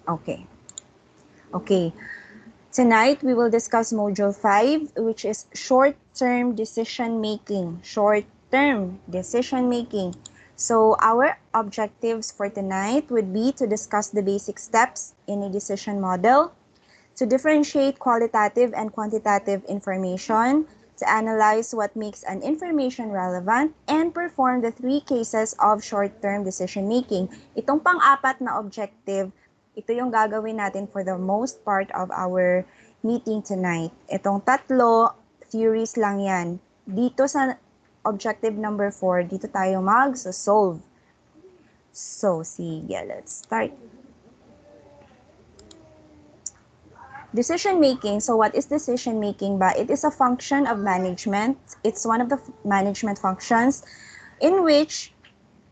Okay. Okay. Tonight, we will discuss Module 5, which is short-term decision-making. Short-term decision-making. So, our objectives for tonight would be to discuss the basic steps in a decision model, to differentiate qualitative and quantitative information, to analyze what makes an information relevant, and perform the 3 cases of short-term decision-making. Itong pang-apat na objective, ito yung gagawin natin for the most part of our meeting tonight. Itong tatlo, theories lang yan. Dito sa objective number 4, dito tayo mag-solve. So, sige, let's start. Decision-making. So what is decision-making ba? It is a function of management. It's one of the management functions in which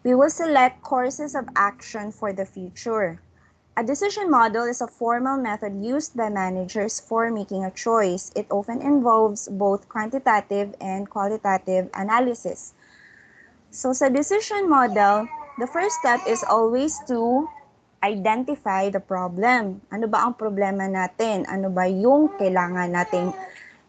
we will select courses of action for the future. A decision model is a formal method used by managers for making a choice. It often involves both quantitative and qualitative analysis. So sa decision model, the first step is always to identify the problem. Ano ba ang problema natin? Ano ba yung kailangan natin?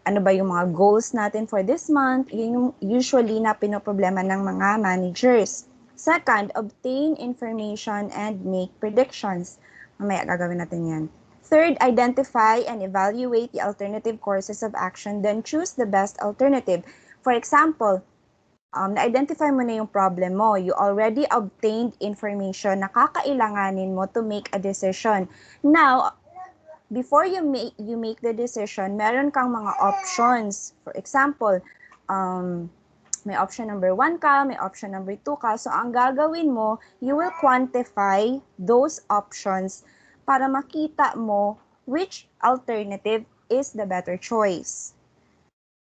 Ano ba yung mga goals natin for this month? Yun yung usually na pinoproblema ng mga managers. Second, obtain information and make predictions. Mamaya gagawin natin yan. Third, identify and evaluate the alternative courses of action, then choose the best alternative. For example, na-identify mo na yung problem mo. You already obtained information na kakailanganin mo to make a decision. Now, before you make the decision, meron kang mga options. For example, may option number 1 ka, may option number 2 ka. So, ang gagawin mo, you will quantify those options para makita mo which alternative is the better choice.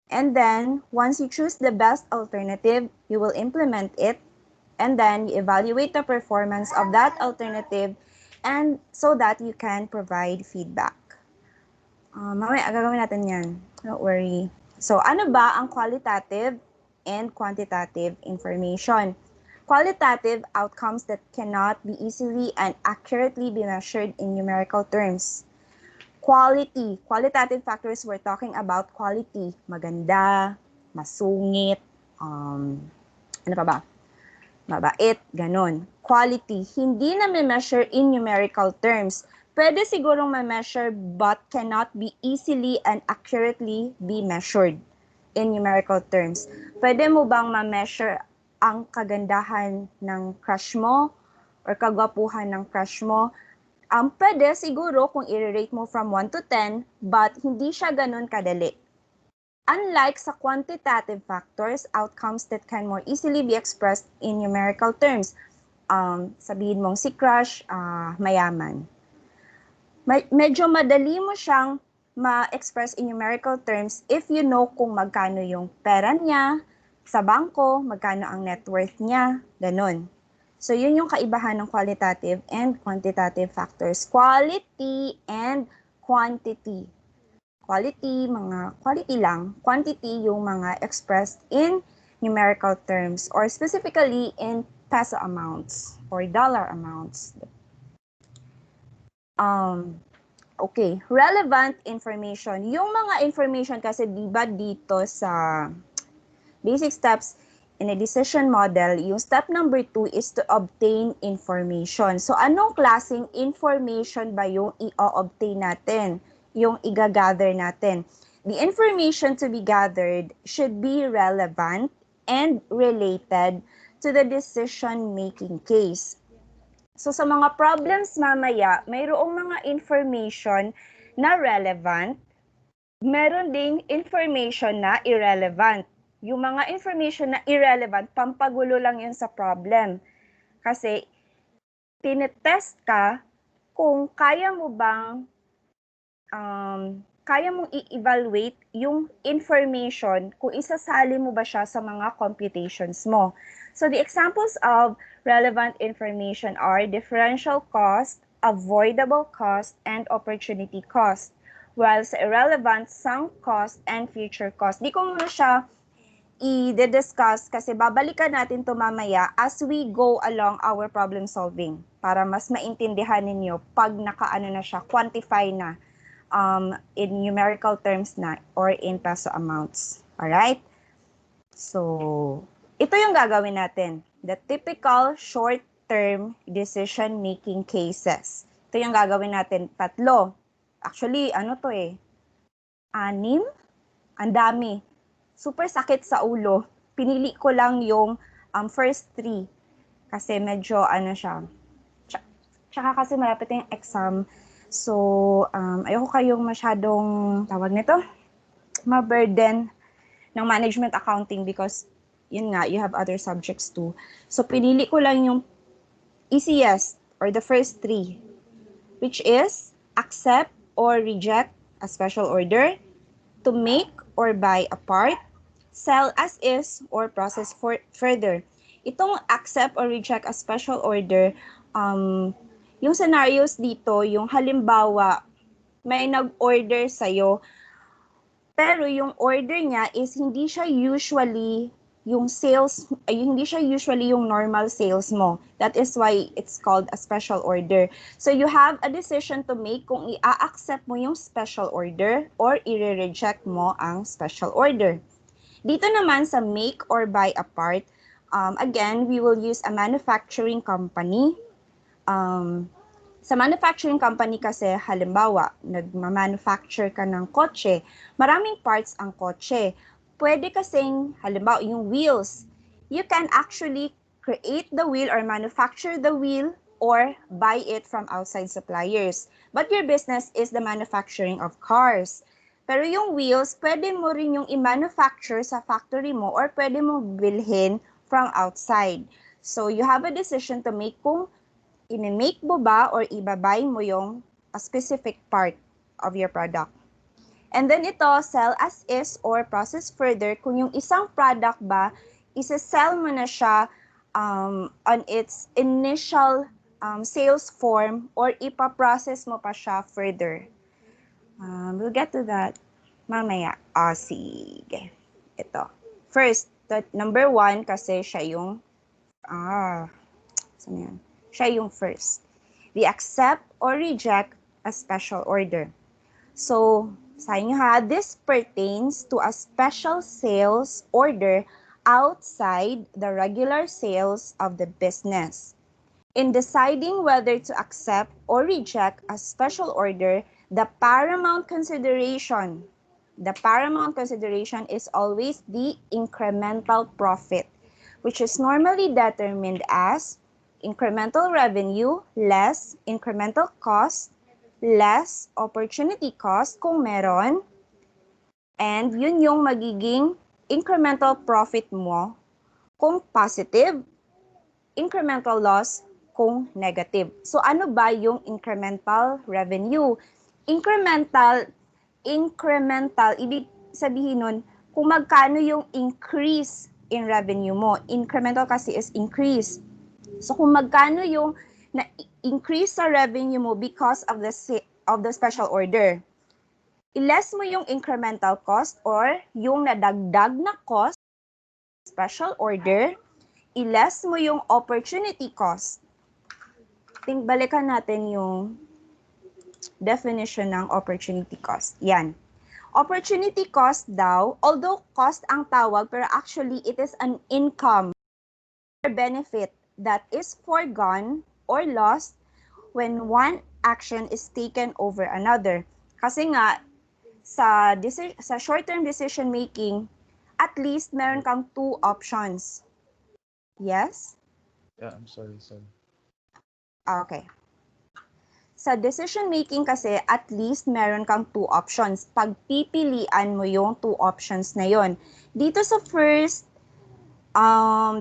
And then, once you choose the best alternative, you will implement it, and then you evaluate the performance of that alternative, and so that you can provide feedback. Mamaya, gagawin natin yan. Don't worry. So, ano ba ang qualitative and quantitative information? Qualitative outcomes that cannot be easily and accurately be measured in numerical terms. Quality. Qualitative factors, we're talking about quality. Maganda, masungit, ano pa ba? Mabait, ganun. Quality. Hindi na measure in numerical terms. Pwede sigurong ma-measure but cannot be easily and accurately be measured in numerical terms. Pwede mo bang ma-measure ang kagandahan ng crush mo or kagwapuhan ng crush mo? Pwede siguro kung i-rate mo from 1 to 10, but hindi siya ganun kadali. Unlike sa quantitative factors, outcomes that can more easily be expressed in numerical terms. Sabihin mong si crush, mayaman. Medyo madali mo siyang ma-express in numerical terms if you know kung magkano yung pera niya sa bangko, magkano ang net worth niya, ganun. So, yun yung kaibahan ng qualitative and quantitative factors. Quality and quantity. Quality, mga quality lang. Quantity, yung mga expressed in numerical terms or specifically in peso amounts or dollar amounts. Okay, relevant information. Yung mga information kasi diba dito sa basic steps in a decision model, yung step number 2 is to obtain information. So, anong klaseng information ba yung i-obtain natin? Yung i-gather natin? The information to be gathered should be relevant and related to the decision-making case. So, sa mga problems mamaya, mayroong mga information na relevant, meron ding information na irrelevant. Yung mga information na irrelevant, pampagulo lang yun sa problem. Kasi, tinetest ka kung kaya mo bang, kaya mong i-evaluate yung information kung isasali mo ba siya sa mga computations mo. So, the examples of relevant information are differential cost, avoidable cost, and opportunity cost. While sa irrelevant, sunk cost, and future cost. Di ko muna siya i-discuss kasi babalikan natin to mamaya as we go along our problem solving para mas maintindihan ninyo pag nakaano na siya, quantify na in numerical terms na or in peso amounts. Alright? So, ito yung gagawin natin. The typical short-term decision-making cases. Ito yung gagawin natin. 3. Actually, ano to eh? 6? Ang dami. Super sakit sa ulo. Pinili ko lang yung first 3 kasi medyo ano siya. Tsaka kasi malapit na yung exam. So, ayoko kayong masyadong tawag nito, ma-burden ng management accounting because yun nga, you have other subjects too. So, pinili ko lang yung easiest or the first 3, which is accept or reject a special order, to make or buy a part, sell as is, or process further. Itong accept or reject a special order, yung scenarios dito, yung halimbawa, may nag-order sa'yo, pero yung order niya is hindi siya usually yung normal sales mo. That is why it's called a special order. So you have a decision to make kung i-accept mo yung special order or i-reject mo ang special order. Dito naman sa make or buy a part, again, we will use a manufacturing company. Sa manufacturing company kasi, halimbawa, nagma-manufacture ka ng kotse, maraming parts ang kotse. Pwede kasing, halimbawa, yung wheels. You can actually create the wheel or manufacture the wheel or buy it from outside suppliers. But your business is the manufacturing of cars. Pero yung wheels, pwede mo rin yung i-manufacture sa factory mo or pwede mo bilhin from outside. So, you have a decision to make kung i-make mo ba or ibabay mo yung a specific part of your product. And then ito, sell as is or process further. Kung yung isang product ba, isa-sell mo na siya on its initial sales form or ipaprocess mo pa siya further. We'll get to that mamaya. Sige. Ito. First, number 1 kasi siya yung saan yan? Siya yung first. We accept or reject a special order. So, sa inyo ha, this pertains to a special sales order outside the regular sales of the business. In deciding whether to accept or reject a special order, the paramount consideration is always the incremental profit, which is normally determined as incremental revenue less incremental cost less opportunity cost kung meron, and yun yung magiging incremental profit mo kung positive, incremental loss kung negative. So ano ba yung incremental revenue? Incremental, ibig sabihin nun kung magkano yung increase in revenue mo. Incremental kasi is increase. So kung magkano yung na-increase sa revenue mo because of the special order. I-less mo yung incremental cost or yung nadagdag na cost, special order, i-less mo yung opportunity cost. Balikan natin yung definition ng opportunity cost. Yan. Opportunity cost daw, although cost ang tawag, pero actually it is an income or benefit that is foregone or lost when one action is taken over another. Kasi nga, sa short-term decision making, at least meron kang 2 options. Yes? Yeah, I'm sorry. Okay. Sa decision making kasi, at least meron kang 2 options. Pagpipilian mo yung 2 options na yon. Dito sa first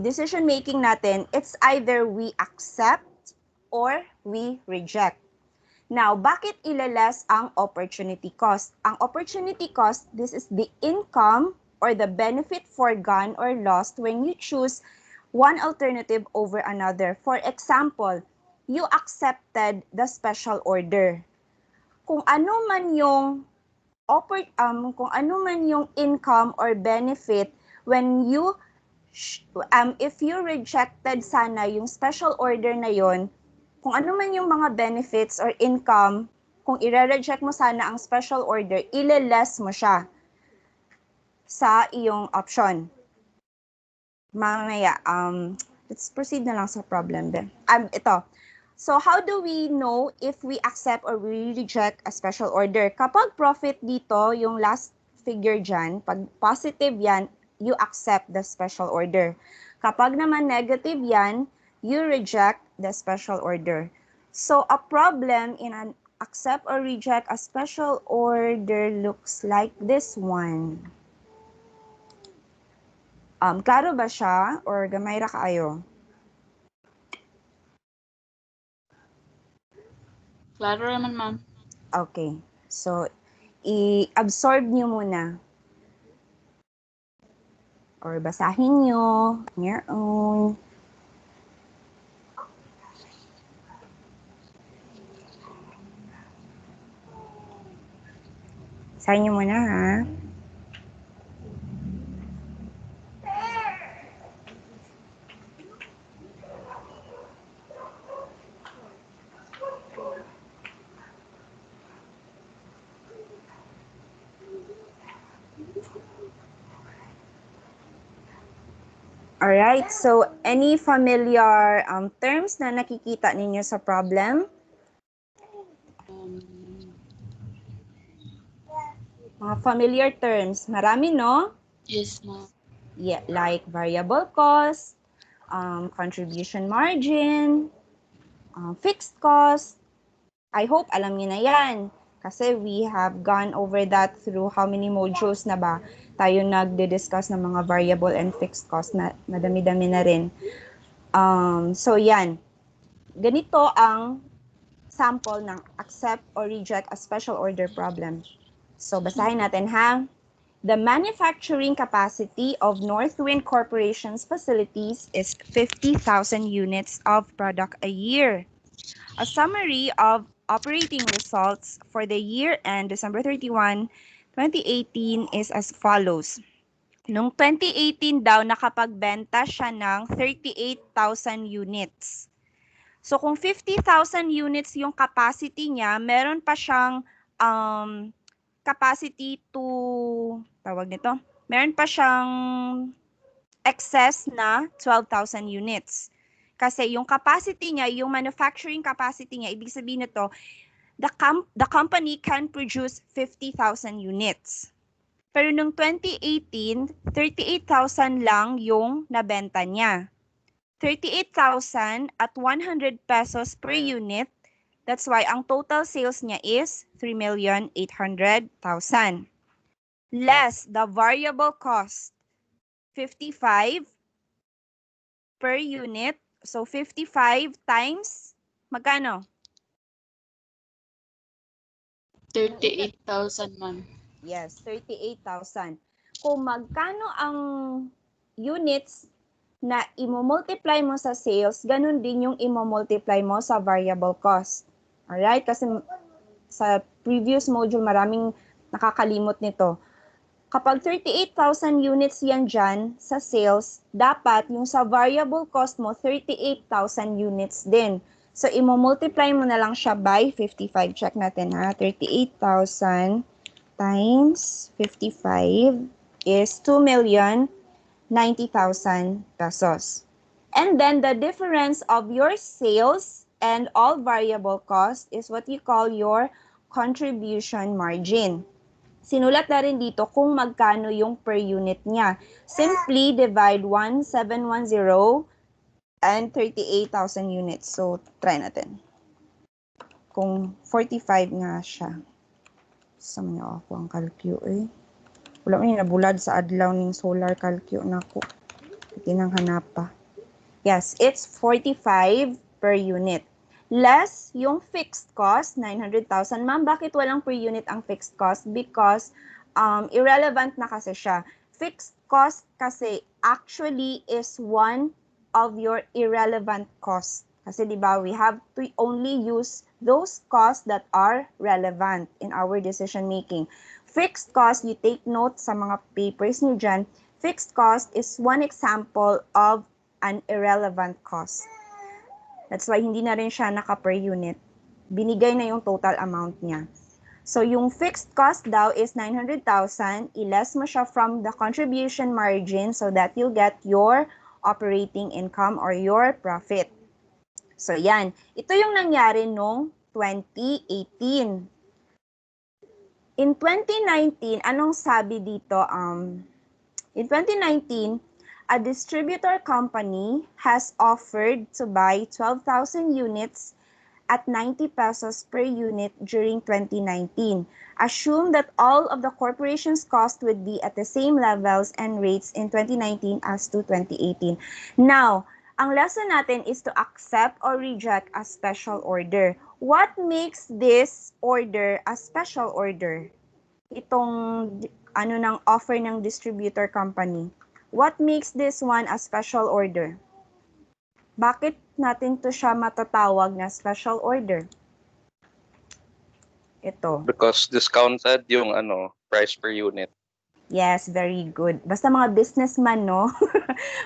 decision making natin, it's either we accept or we reject. Now, bakit ilalas ang opportunity cost? Ang opportunity cost, this is the income or the benefit foregone or lost when you choose one alternative over another. For example, you accepted the special order. Kung ano man yung income or benefit when you if you rejected sana yung special order na yon, kung ano man yung mga benefits or income, kung i-reject mo sana ang special order, ile-less mo siya sa iyong option. Mamaya, let's proceed na lang sa problem then. Ito. So, how do we know if we accept or we reject a special order? Kapag profit dito, yung last figure dyan, pag positive yan, you accept the special order. Kapag naman negative yan, you reject the special order. So, a problem in an accept or reject a special order looks like this one. Klaro ba siya or gamay ra kaayo? Klaro naman, ma'am. Okay. So, i-absorb nyo muna. Or basahin nyo on your own. Basahin nyo muna, ha? Alright, so any familiar terms na nakikita ninyo sa problem? Mga familiar terms. Marami, no? Yes, ma'am. Yeah, like variable cost, contribution margin, fixed cost. I hope alam niyo na yan. Kasi we have gone over that through how many modules na ba tayo nagde-discuss ng mga variable and fixed cost na madami-dami na rin. So yan. Ganito ang sample ng accept or reject a special order problem. So basahin natin, ha? The manufacturing capacity of Northwind Corporation's facilities is 50,000 units of product a year. A summary of operating results for the year end December 31, 2018 is as follows. Noong 2018 daw, nakapagbenta siya ng 38,000 units. So kung 50,000 units yung capacity niya, meron pa siyang capacity to, tawag nito, meron pa siyang excess na 12,000 units. Kasi yung capacity niya, yung manufacturing capacity niya, ibig sabihin nito, the company can produce 50,000 units. Pero nung 2018, 38,000 lang yung nabenta niya. 38,000 at 100 pesos per unit. That's why ang total sales niya is 3,800,000. Less the variable cost, 55 per unit. So 55 times, magkano? 38,000, ma'am. Yes, 38,000. Kung magkano ang units na imo-multiply mo sa sales, ganun din yung imo-multiply mo sa variable cost. Alright? Kasi sa previous module, maraming nakakalimot nito. Kapag 38,000 units yan dyan sa sales, dapat yung sa variable cost mo, 38,000 units din. So, imo-multiply mo na lang siya by 55. Check natin, ha? 38,000 times 55 is 2,090,000 pesos. And then, the difference of your sales and all variable cost is what you call your contribution margin. Sinulat na rin dito kung magkano yung per unit niya. Simply divide 1,710 and 38,000 units. So, try natin. Kung 45 nga siya. Saan niya ako ang calcu eh? Wala mo yung nabulad sa adlaw ng solar calcu na ako. Tinang hanapa. Yes, it's 45 per unit. Less yung fixed cost, 900,000. Ma'am, bakit walang per unit ang fixed cost? Because irrelevant na kasi siya. Fixed cost kasi actually is one of your irrelevant costs. Kasi di ba, we have to only use those costs that are relevant in our decision making. Fixed cost, you take note sa mga papers niyo dyan, fixed cost is one example of an irrelevant cost. That's why hindi na rin siya naka-per unit. Binigay na yung total amount niya. So, yung fixed cost daw is 900,000. I-less mo siya from the contribution margin so that you get your operating income or your profit. So, yan. Ito yung nangyari noong 2018. In 2019, anong sabi dito? In 2019, a distributor company has offered to buy 12,000 units at 90 pesos per unit during 2019. Assume that all of the corporation's cost would be at the same levels and rates in 2019 as to 2018. Now, ang lesson natin is to accept or reject a special order. What makes this order a special order? Itong ng offer ng distributor company. What makes this one a special order? Bakit natin to siya matatawag na special order? Ito. Because discounted yung price per unit. Yes, very good. Basta mga businessman, no?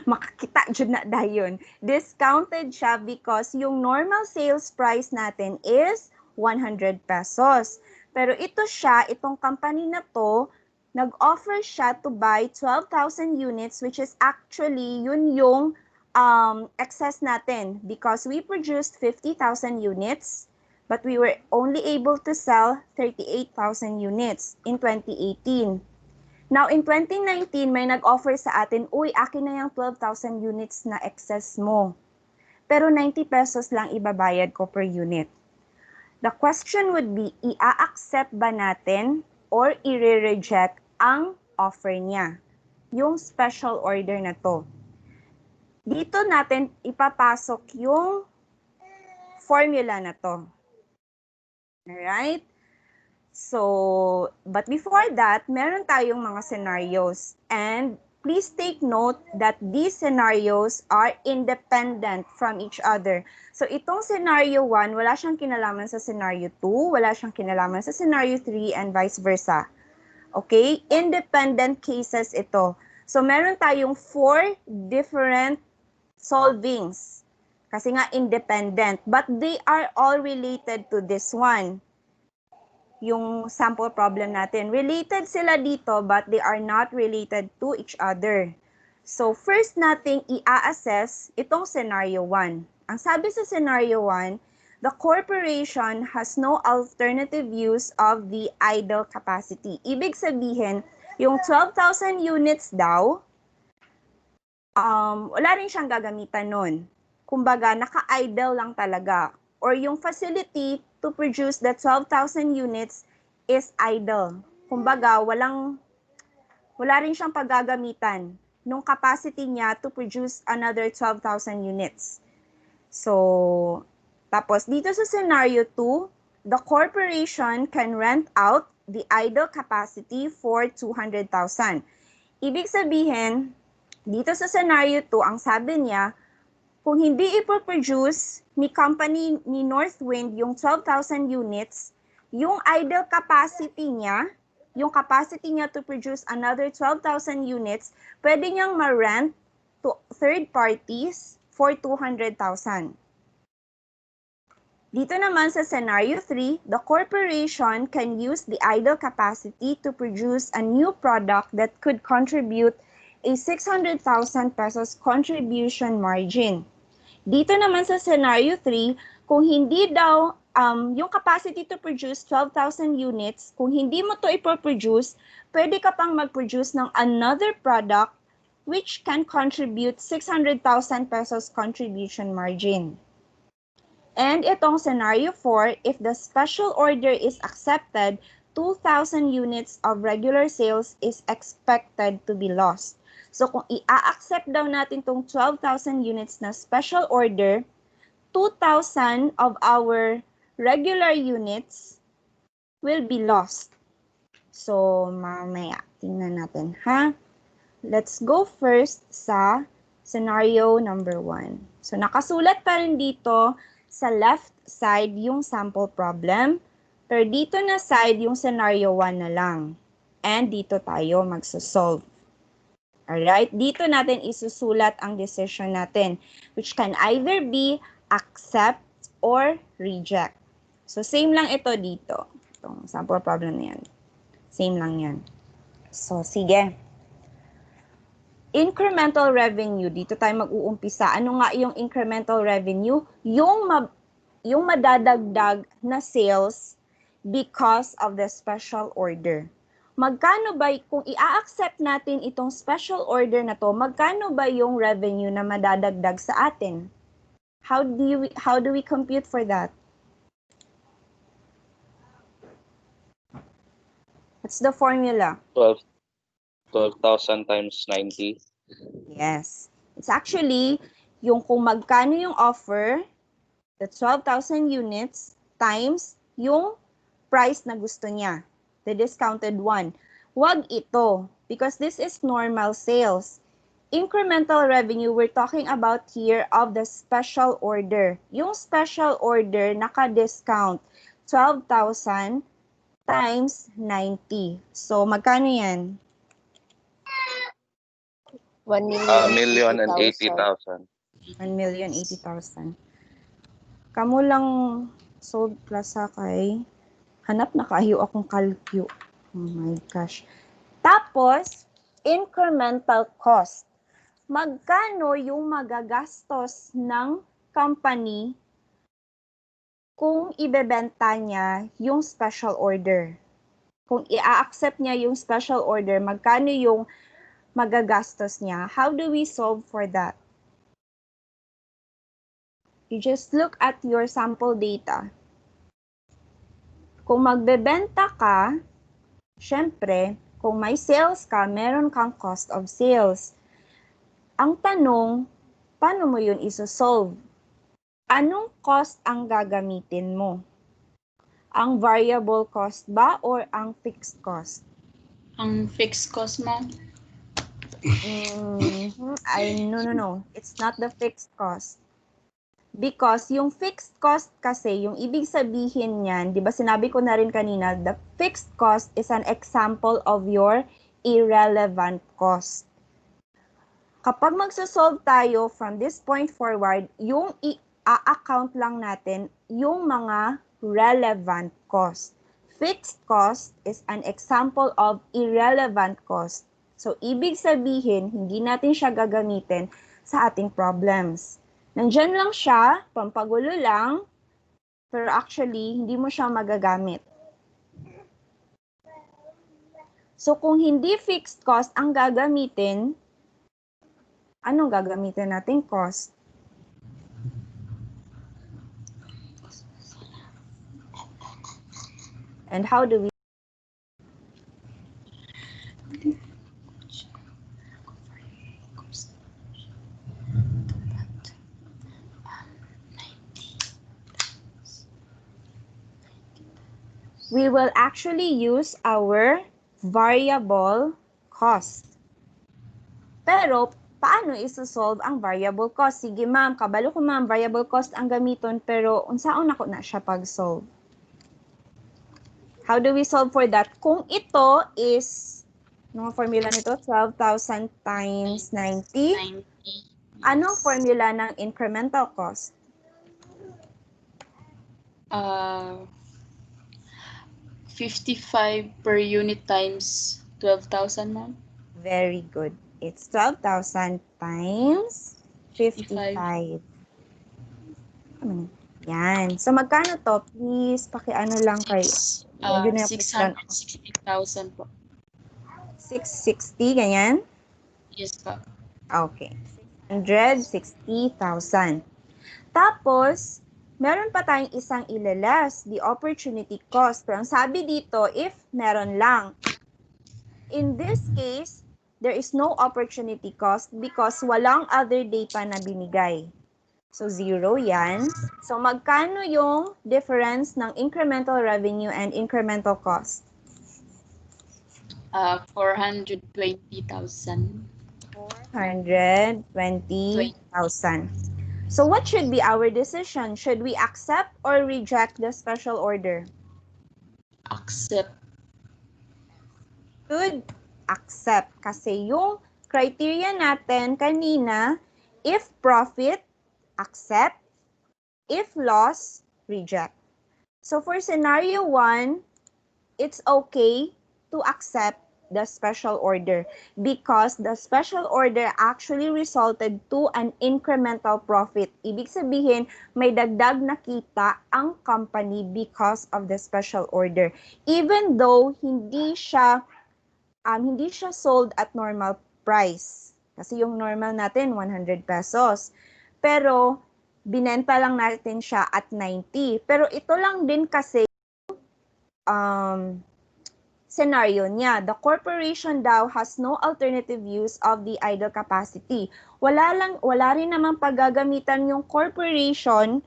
Makakita dyan na dayon. Discounted siya because yung normal sales price natin is 100 pesos. Pero itong company na to, nag-offer siya to buy 12,000 units, which is actually yun yung excess natin because we produced 50,000 units, but we were only able to sell 38,000 units in 2018. Now, in 2019, may nag-offer sa atin, uy, akin na yung 12,000 units na excess mo. Pero 90 pesos lang ibabayad ko per unit. The question would be, i-accept ba natin or i-reject ang offer niya? Yung special order na to. Dito natin ipapasok yung formula na to. Alright? So, but before that, meron tayong mga scenarios. And please take note that these scenarios are independent from each other. So, itong scenario 1, wala siyang kinalaman sa scenario 2, wala siyang kinalaman sa scenario 3, and vice versa. Okay? Independent cases ito. So, meron tayong 4 different solvings. Kasi nga independent. But they are all related to this one. Yung sample problem natin. Related sila dito, but they are not related to each other. So, first nating i-assess itong scenario 1. Ang sabi sa scenario 1, the corporation has no alternative use of the idle capacity. Ibig sabihin, yung 12,000 units daw, wala rin siyang gagamitan nun. Kumbaga, naka-idle lang talaga. Or yung facility to produce the 12,000 units is idle. Kumbaga, wala rin siyang paggagamitan nung capacity niya to produce another 12,000 units. So, tapos dito sa scenario 2, the corporation can rent out the idle capacity for 200,000. Ibig sabihin, dito sa scenario 2, ang sabi niya, kung hindi ipoproduce ni company ni Northwind yung 12,000 units, yung idle capacity niya, yung capacity niya to produce another 12,000 units, pwede niyang ma-rent to third parties for 200,000. Dito naman sa scenario 3, the corporation can use the idle capacity to produce a new product that could contribute a 600,000 pesos contribution margin. Dito naman sa scenario 3, kung hindi daw yung capacity to produce 12,000 units, kung hindi mo to ipoproduce, pwede ka pang mag-produce ng another product which can contribute 600,000 pesos contribution margin. And itong scenario 4, if the special order is accepted, 2,000 units of regular sales is expected to be lost. So kung i-accept daw natin tong 12,000 units na special order, 2,000 of our regular units will be lost. So mamaya, tingnan natin ha. Let's go first sa scenario number 1. So nakasulat pa rin dito sa left side yung sample problem, pero dito na side yung scenario 1 na lang. And dito tayo magsosolve. Alright? Dito natin isusulat ang decision natin, which can either be accept or reject. So, same lang ito dito. Itong sample problem na yan. Same lang yan. So, sige. Incremental revenue, dito tayo mag-uumpisa. Ano nga yung incremental revenue? Yung madadagdag na sales because of the special order. Magkano ba, kung i-accept natin itong special order na to, magkano ba yung revenue na madadagdag sa atin? How do we compute for that? What's the formula? 12,000 times 90. Yes. It's actually yung kung magkano yung offer, the 12,000 units times yung price na gusto niya, the discounted one. Wag ito, because this is normal sales. Incremental revenue, we're talking about here of the special order. Yung special order, naka-discount, 12,000 times 90. So, magkano yan? 1,080,000. 1,080,000. Kamu lang sold klasa kay hanap na kayo akong kalkyo. Oh my gosh. Tapos, incremental cost. Magkano yung magagastos ng company kung ibebenta niya yung special order? Kung i-accept niya yung special order, magkano yung magagastos niya? How do we solve for that? You just look at your sample data. Kung magbebenta ka, syempre, kung may sales ka, meron kang cost of sales. Ang tanong, paano mo yun isosolve? Anong cost ang gagamitin mo? Ang variable cost ba or ang fixed cost? Ang fixed cost, ma'am. No. It's not the fixed cost. Because yung fixed cost kasi, yung ibig sabihin niyan, di ba sinabi ko na rin kanina, the fixed cost is an example of your irrelevant cost. Kapag magsosolve tayo from this point forward, yung i-account lang natin yung mga relevant cost. Fixed cost is an example of irrelevant cost. So, ibig sabihin, hindi natin siya gagamitin sa ating problems. Nandyan lang siya, pampagulo lang, pero actually, hindi mo siya magagamit. So, kung hindi fixed cost ang gagamitin, anong gagamitin natin cost? And how do we? We will actually use our variable cost. Pero, paano isosolve ang variable cost? Sige ma'am, kabalo ko ma'am, variable cost ang gamiton, pero unsaon ako na siya pag-solve? How do we solve for that? Kung ito is, anong formula nito? 12,000 times 90. 90. Anong formula ng incremental cost? 55 per unit times 12,000, ma'am. Very good. It's 12,000 times 55. Yan. So, magkano to? Please, pakiano lang kay... 660,000 po. 660, ganyan? Yes po. Okay. 660,000. Tapos, meron pa tayong isang ilalas, the opportunity cost. Pero ang sabi dito, if meron lang. In this case, there is no opportunity cost because walang other data na binigay. So, 0 yan. So, magkano yung difference ng incremental revenue and incremental cost? 420,000. 420,000. So, what should be our decision? Should we accept or reject the special order? Accept. Should accept kasi yung criteria natin kanina, if profit, accept. If loss, reject. So for scenario 1, it's okay to accept the special order because the special order actually resulted to an incremental profit. Ibig sabihin, may dagdag na kita ang company because of the special order. Even though hindi siya sold at normal price. Kasi yung normal natin 100 pesos. Pero binenta lang natin siya at 90. Pero ito lang din kasi scenario niya. The corporation daw has no alternative use of the idle capacity. Wala rin namang paggagamitan yung corporation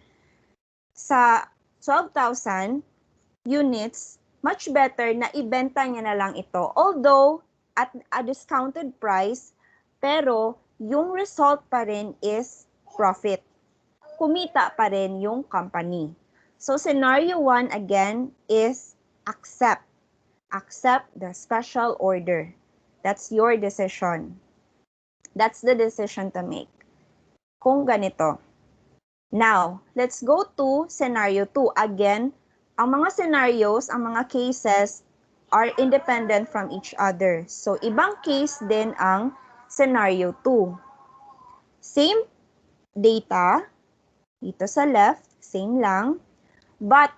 sa 12,000 units. Much better na ibenta niya na lang ito. Although at a discounted price, pero yung result pa rin is profit. Kumita pa rin yung company. So scenario 1 again is accept. Accept the special order. That's your decision. That's the decision to make. Kung ganito. Now, let's go to scenario 2. Again, ang mga scenarios, ang mga cases are independent from each other. So, ibang case din ang scenario 2. Same data, dito sa left, same lang, but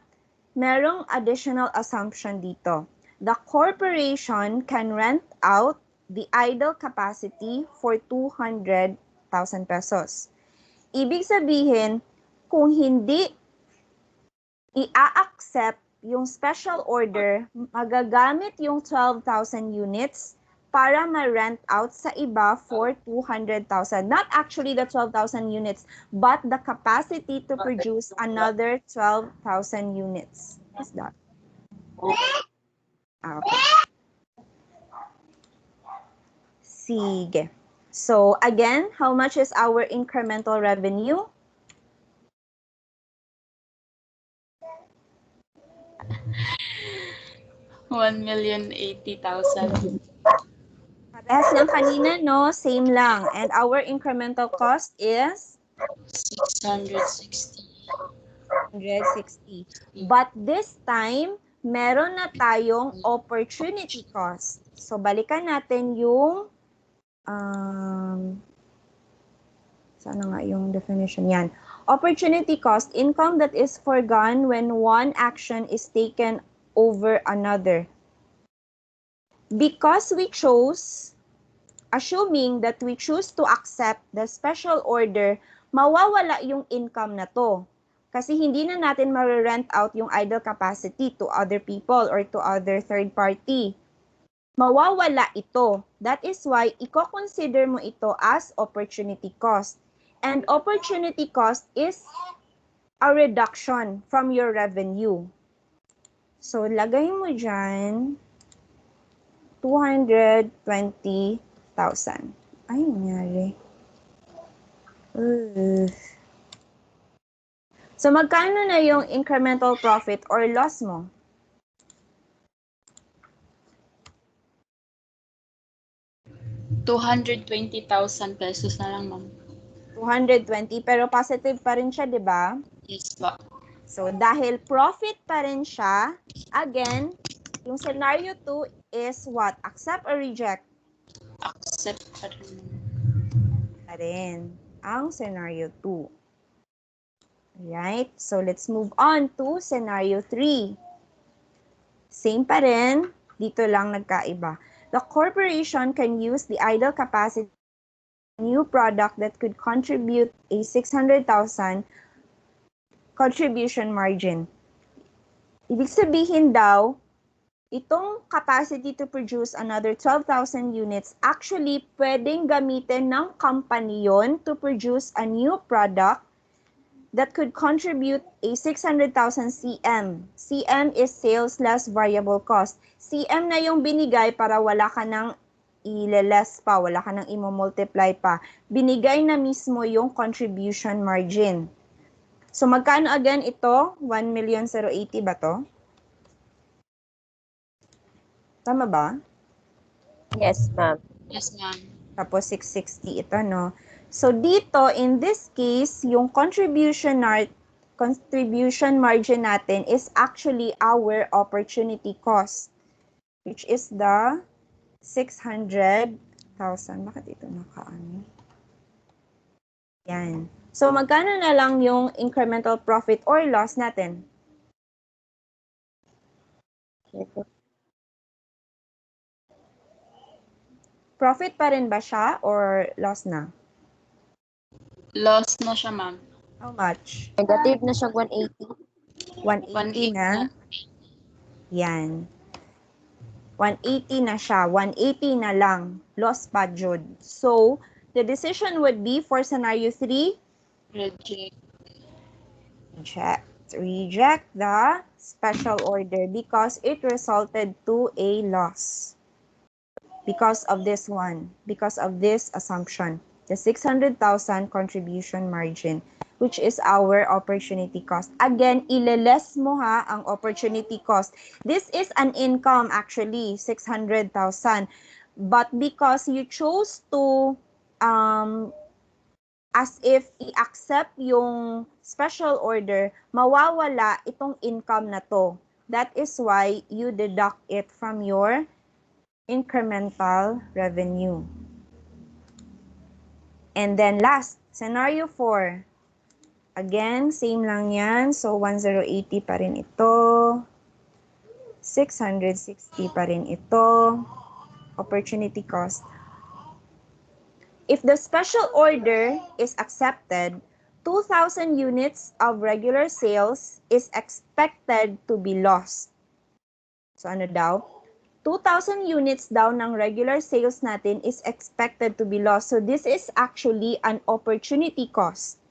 merong additional assumption dito. The corporation can rent out the idle capacity for 200,000 pesos. Ibig sabihin, kung hindi i-accept yung special order, magagamit yung 12,000 units para ma-rent out sa iba for 200,000. Not actually the 12,000 units, but the capacity to produce another 12,000 units. What's that? Okay. Sige. So, again, how much is our incremental revenue? $1,080,000. Parehas lang kanina, no? Same lang. And our incremental cost is? 660. 160. But this time, meron na tayong opportunity cost. So, balikan natin yung sana nga yung definition yan. Opportunity cost, income that is foregone when one action is taken over another. Because we chose, assuming that we choose to accept the special order, mawawala yung income na to. Kasi hindi na natin ma-rent out yung idle capacity to other people or to other third party. Mawawala ito. That is why i-consider mo ito as opportunity cost. And opportunity cost is a reduction from your revenue. So, lagay mo dyan, 220,000. Ay, nangyari. So, magkano na yung incremental profit or loss mo? ₱220,000 na lang, ma'am. 220, pero positive pa rin siya, di ba? Yes po. So, dahil profit pa rin siya, again, yung scenario 2 is what? Accept or reject? Accept pa rin. Pa rin ang scenario 2. Right? So, let's move on to scenario 3. Same pa rin. Dito lang nagkaiba. The corporation can use the idle capacity new product that could contribute a 600,000 contribution margin. Ibig sabihin daw, itong capacity to produce another 12,000 units, actually pwedeng gamitin ng company yon to produce a new product that could contribute a 600,000 CM. CM is sales less variable cost. CM na yung binigay para wala ka nang i-less pa, wala ka nang i-multiply pa. Binigay na mismo yung contribution margin. So, magkano again ito? 1,080,000 ba to? Tama ba? Yes, ma'am. Yes, ma'am. Tapos 660 ito, no? So dito, in this case, yung contribution margin natin is actually our opportunity cost, which is the 600,000. Bakit ito nakaano? Yan. So magkano na lang yung incremental profit or loss natin? Profit pa rin ba siya or loss na? Loss na siya, ma'am. How much? Negative na siya 180. 180 na. Yan. 180 na siya. 180 na lang. Loss pa jud. So, the decision would be for scenario 3, Reject. reject the special order because it resulted to a loss. Because of this one, because of this assumption, the 600,000 contribution margin, which is our opportunity cost. Again, ileless mo ha ang opportunity cost. This is an income actually, 600,000. But because you chose to as if i-accept yung special order, mawawala itong income na to. That is why you deduct it from your incremental revenue. And then last, scenario 4. Again, same lang yan. So, 1080 pa rin ito. 660 pa rin ito. Opportunity cost. If the special order is accepted, 2,000 units of regular sales is expected to be lost. So, ano daw? 2,000 units daw ng regular sales natin is expected to be lost. So, this is actually an opportunity cost.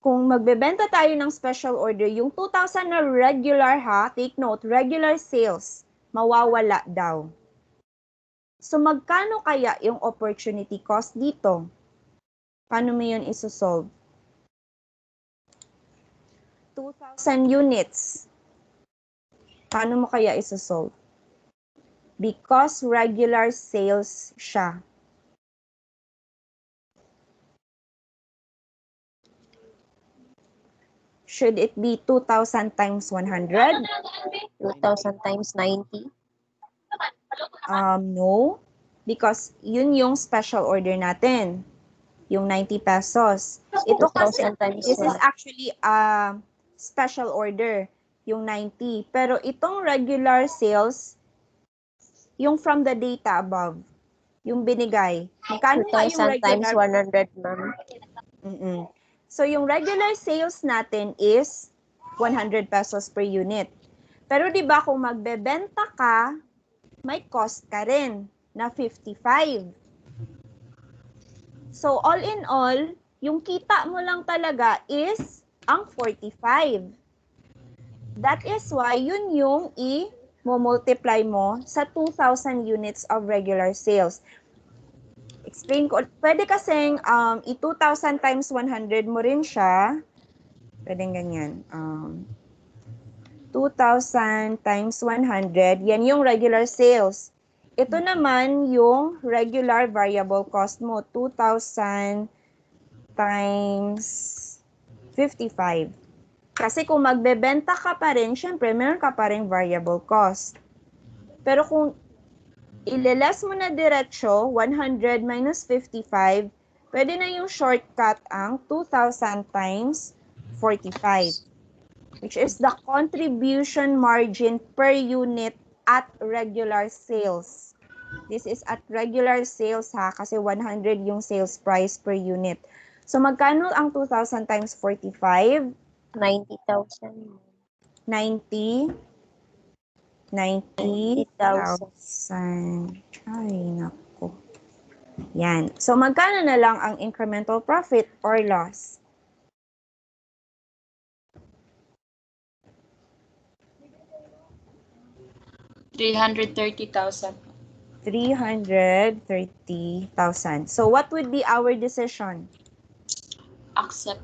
Kung magbebenta tayo ng special order, yung 2,000 na regular ha, take note, regular sales, mawawala daw. So, magkano kaya yung opportunity cost dito? Paano mo yun isosolve? 2,000 units. Paano mo kaya isosolve? Because regular sales siya. Should it be 2,000 times 100? 2,000 times 90. No. Because yun yung special order natin. Yung 90 pesos. Ito kasi, 2,000 times this is 1. actually a special order. Yung 90. Pero itong regular sales, yung from the data above, yung binigay. Magkano nga yung 2,000 times regular? 100, ma'am. So, yung regular sales natin is 100 pesos per unit. Pero di ba kung magbebenta ka, may cost ka rin na 55. So, all in all, yung kita mo lang talaga is ang 45. That is why yun yung i-multiply mo sa 2,000 units of regular sales. Explain ko, pwede kasing i-2,000 times 100 mo rin siya. Pwede ganyan. 2,000 times 100, yan yung regular sales. Ito naman yung regular variable cost mo, 2,000 times 55. Kasi kung magbebenta ka pa rin, syempre meron ka pa rin variable cost. Pero kung ileless mo na diretsyo, 100 minus 55, pwede na yung shortcut ang 2,000 times 45, which is the contribution margin per unit at regular sales. This is at regular sales ha, kasi 100 yung sales price per unit. So magkano ang 2,000 times 45? 90,000. 90,000. Ay, nako. Yan. So, magkano na lang ang incremental profit or loss? $330,000. 330,000. So, what would be our decision? Accept.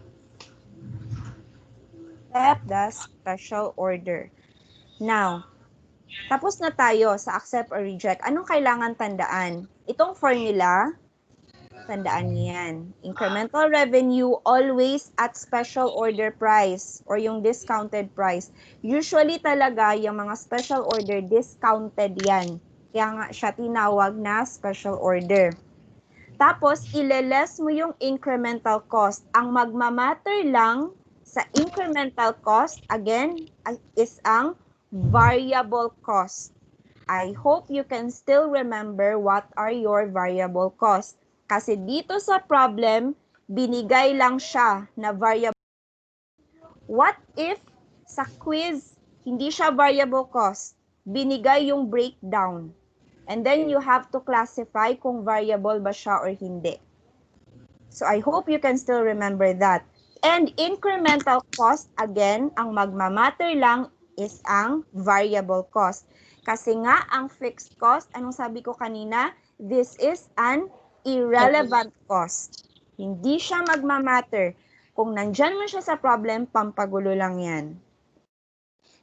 Accept the special order. Now, Tapos na tayo sa accept or reject. Anong kailangan tandaan? Itong formula, tandaan niyo yan. Incremental revenue always at special order price or yung discounted price. Usually talaga yung mga special order discounted yan. Kaya nga siya tinawag na special order. Tapos, ile-less mo yung incremental cost. Ang magmamatter lang sa incremental cost, again, is ang variable cost. I hope you can still remember what are your variable costs. Kasi dito sa problem, binigay lang siya na variable. What if sa quiz, hindi siya variable cost? Binigay yung breakdown. And then you have to classify kung variable ba siya or hindi. So I hope you can still remember that. And incremental cost, again, ang magmamatter lang is ang variable cost. Kasi nga, ang fixed cost, anong sabi ko kanina? This is an irrelevant cost. Hindi siya magmamatter. Kung nandyan mo siya sa problem, pampagulo lang yan.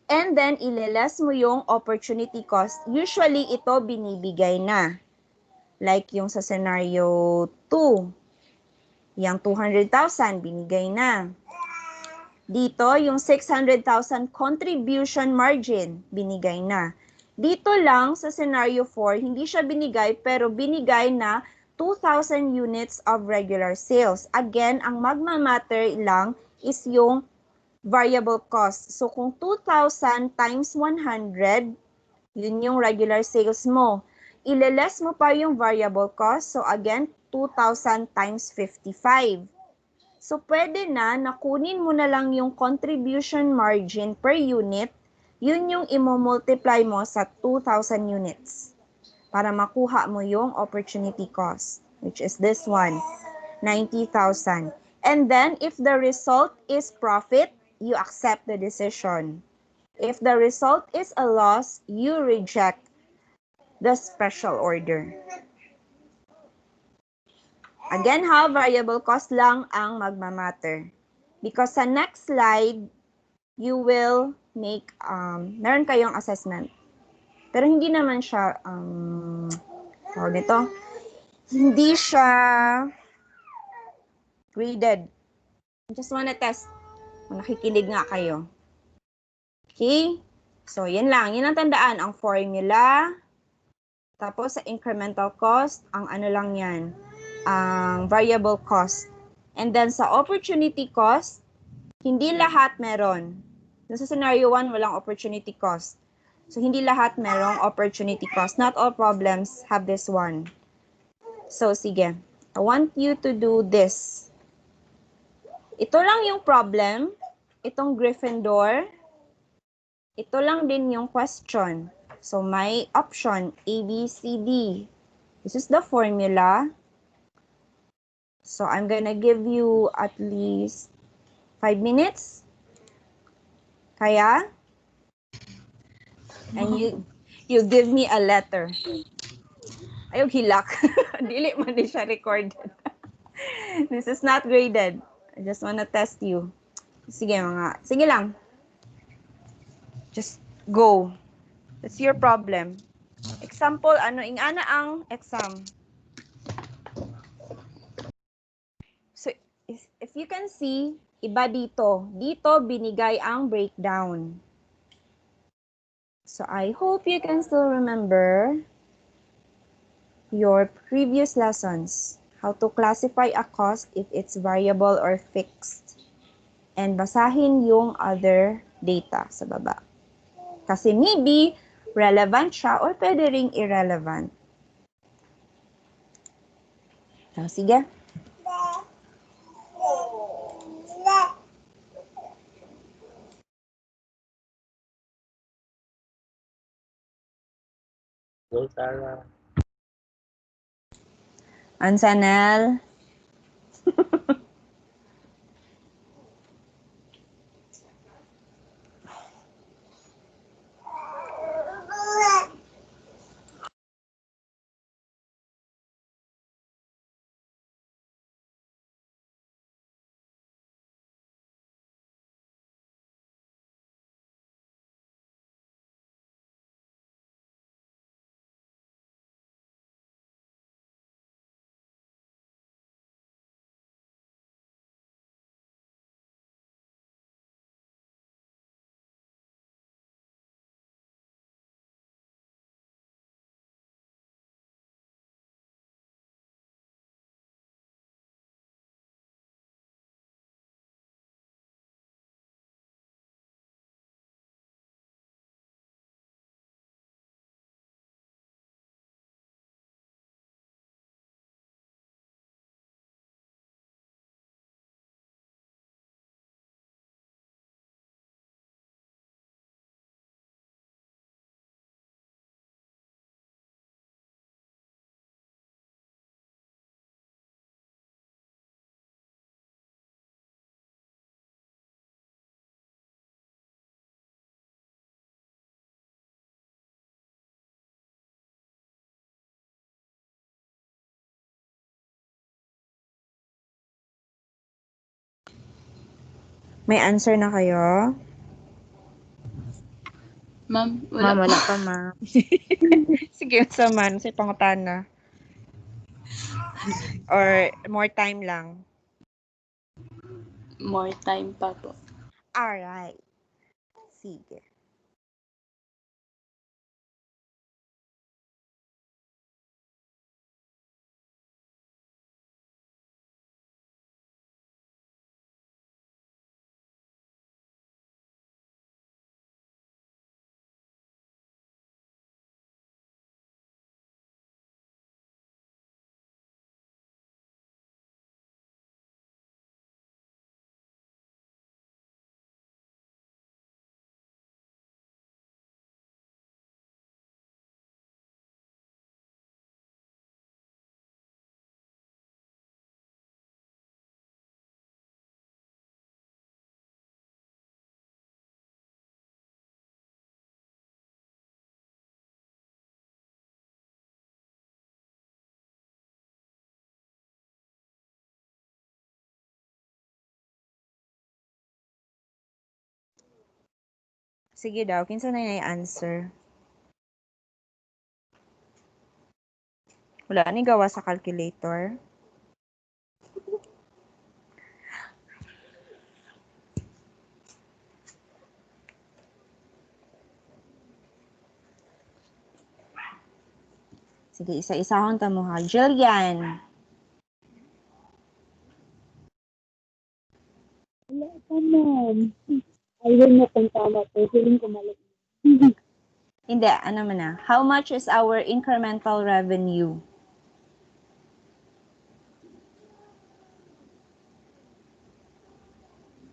And then, ile-less mo yung opportunity cost. Usually, ito binibigay na. Like yung sa scenario 2. Yung 200,000, binigay na. Dito, yung 600,000 contribution margin, binigay na. Dito lang, sa scenario 4, hindi siya binigay, pero binigay na 2,000 units of regular sales. Again, ang magmamatter lang is yung variable cost. So, kung 2,000 times 100, yun yung regular sales mo. Ile-less mo pa yung variable cost. So, again, 2,000 times 55. So, pwede na kunin mo na lang yung contribution margin per unit. Yun yung imo-multiply mo sa 2,000 units para makuha mo yung opportunity cost, which is this one, 90,000. And then, if the result is profit, you accept the decision. If the result is a loss, you reject the special order. Again, variable cost lang ang magmamatter. Because sa next slide, you will make, meron kayong assessment. Pero hindi naman siya, tawag nito, hindi siya graded. I just wanna test kung nakikinig nga kayo. Okay? So, yan lang. Yan ang tandaan. Ang formula, tapos sa incremental cost, ang ano lang yan, ang variable cost. And then sa opportunity cost, hindi lahat meron. Sa scenario 1, walang opportunity cost. So, hindi lahat merong opportunity cost. Not all problems have this one. So, sige. I want you to do this. Ito lang yung problem. Itong Gryffindor. Ito lang din yung question. So, may option A, B, C, D. This is the formula. So, I'm gonna give you at least 5 minutes. Kaya? And you give me a letter. Ayog hilak. Dili man di siya recorded. This is not graded. I just wanna test you. Sige lang. Just go. That's your problem. Example, ingana ang exam. So, if you can see, iba dito. Dito, binigay ang breakdown. So, I hope you can still remember your previous lessons. How to classify a cost if it's variable or fixed. And basahin yung other data sa baba. Kasi maybe, relevant siya or pwede ring irrelevant. So, sige. Go, Sarah. Ansanel. May answer na kayo? Ma'am, Ma'am, wala wala po. pa, ma'am. Sige, sa man. Sa pangutana. Or more time lang. More time pa po. Alright. Sige. Sige daw, kinsa na yung answer? Wala ni gawa sa calculator. Sige, isa-isahon ta mo ha. Jillian. Wala pa, ma'am. Ayun na kung tama po. Feeling ko mali. Hindi, ano man na. How much is our incremental revenue?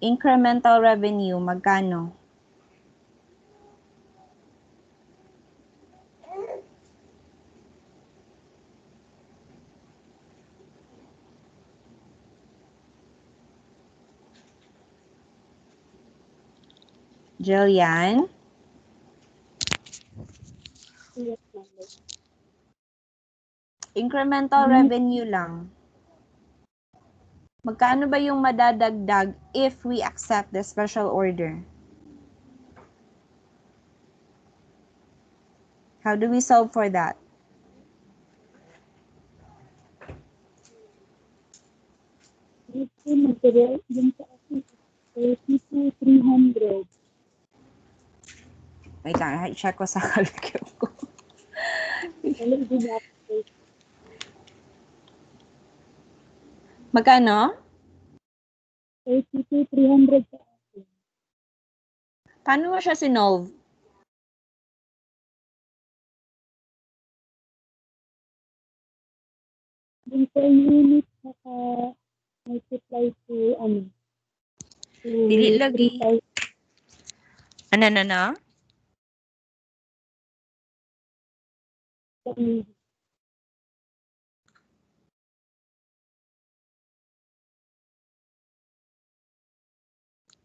Incremental revenue, magkano? Jillian? Yes, ma'am. Incremental revenue lang. Magkano ba yung madadagdag if we accept the special order? How do we solve for that? Gusto mag-real din sa akin. 32,300. Wait lang, check ko sa calculator ko. Wala din ako. Magkano? 32,300 sa akin. Paano mo siya sinolve? Yung per unit, naka multiply to, to Dili lagi. 3,000. Ano na?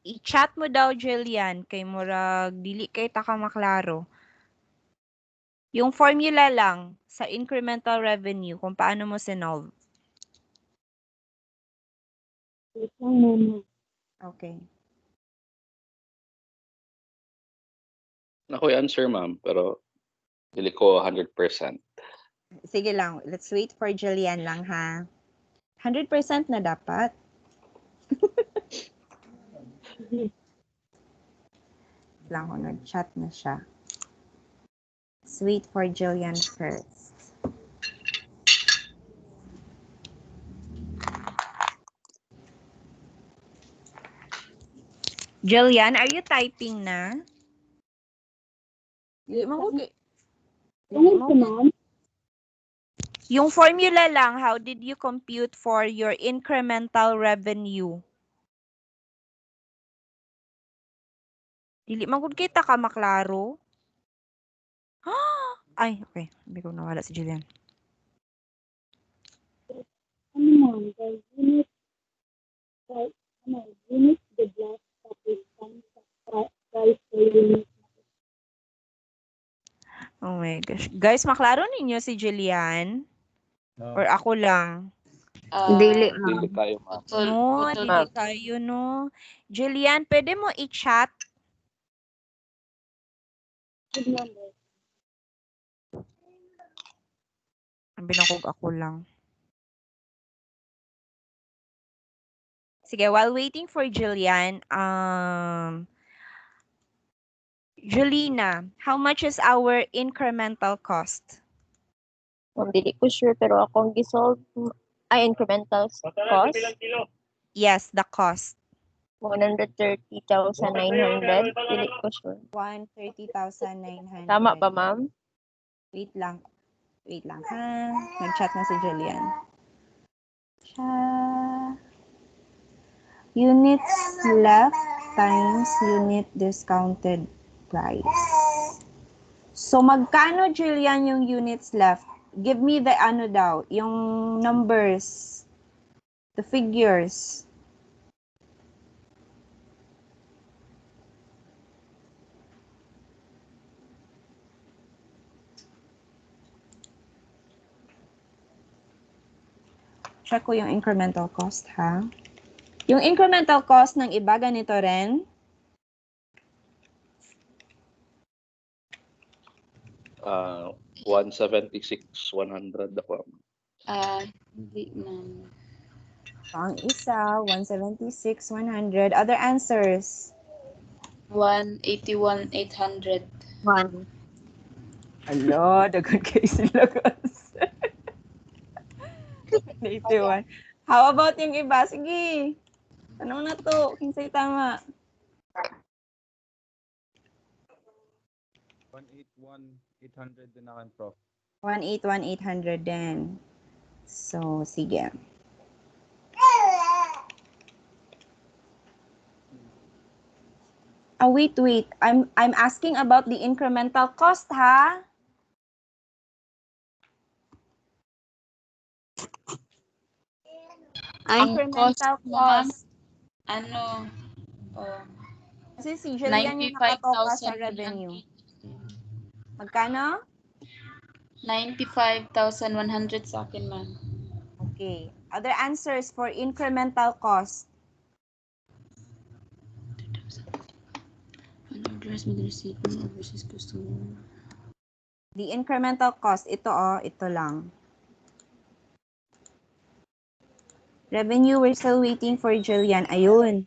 I-chat mo daw, Jillian, kay murag dili kay taka maklaro. Yung formula lang sa incremental revenue kung paano mo sinolve. Wait lang, ma'am. Okay. Ako yung answer, ma'am, pero dili ko 100%. Sige lang, let's wait for Jillian lang ha. 100% na dapat. Lang ko nag-chat na siya. Let's wait for Jillian first. Jillian, are you typing na? Hindi mo okay. Ano ito, ma'am? Yung formula lang, how did you compute for your incremental revenue? Dili magud kita ka maklaro. Ay, okay. Hindi ko nawala si Jillian. Ano, ma'am? The unit, unit the glass tapos price per unit. Oh my gosh. Guys, maklaro ninyo si Jillian? Or ako lang? Dili, Dili ma'am. kayo, ma'am. Putol. No, Putol. dili kayo, no. Julian, pwede mo i-chat? Good number. Ang binukog ako lang. Sige, while waiting for Julian, Julina, how much is our incremental cost? Ma'am, dili ko sure, pero akong gisolve, incremental cost, Yes, the cost. 130,900. Dili ko sure. 130,900. Tama ba, ma'am? Wait lang. Wait lang, ha? Nag-chat na si Julian. Units left times unit discounted price. So, magkano, Julian, yung units left? Give me the ano daw, yung numbers, the figures. Check ko yung incremental cost, ha? Yung incremental cost ng iba, ganito rin. Ah, 176,100 ako. Hindi, ma'am. Ang isa, 176,100. Other answers? 181,800. 1. Alo, dagan kayo sila guys. 81. How about yung iba? Sige. Tanong na to. Kinsay tama. 181,800 din akin, Prof. 181,800 din. So, sige. Wait. I'm asking about the incremental cost, ha? Ang cost, Incremental ma'am, cost. ano, Kasi si Julian yung nakatoka sa 95,100. revenue. Magkano? 95,100 sa akin, ma'am. Okay. Other answers for incremental cost. An address with receipt versus customer. The incremental cost, ito lang. Revenue, we're still waiting for Julian. Ayun.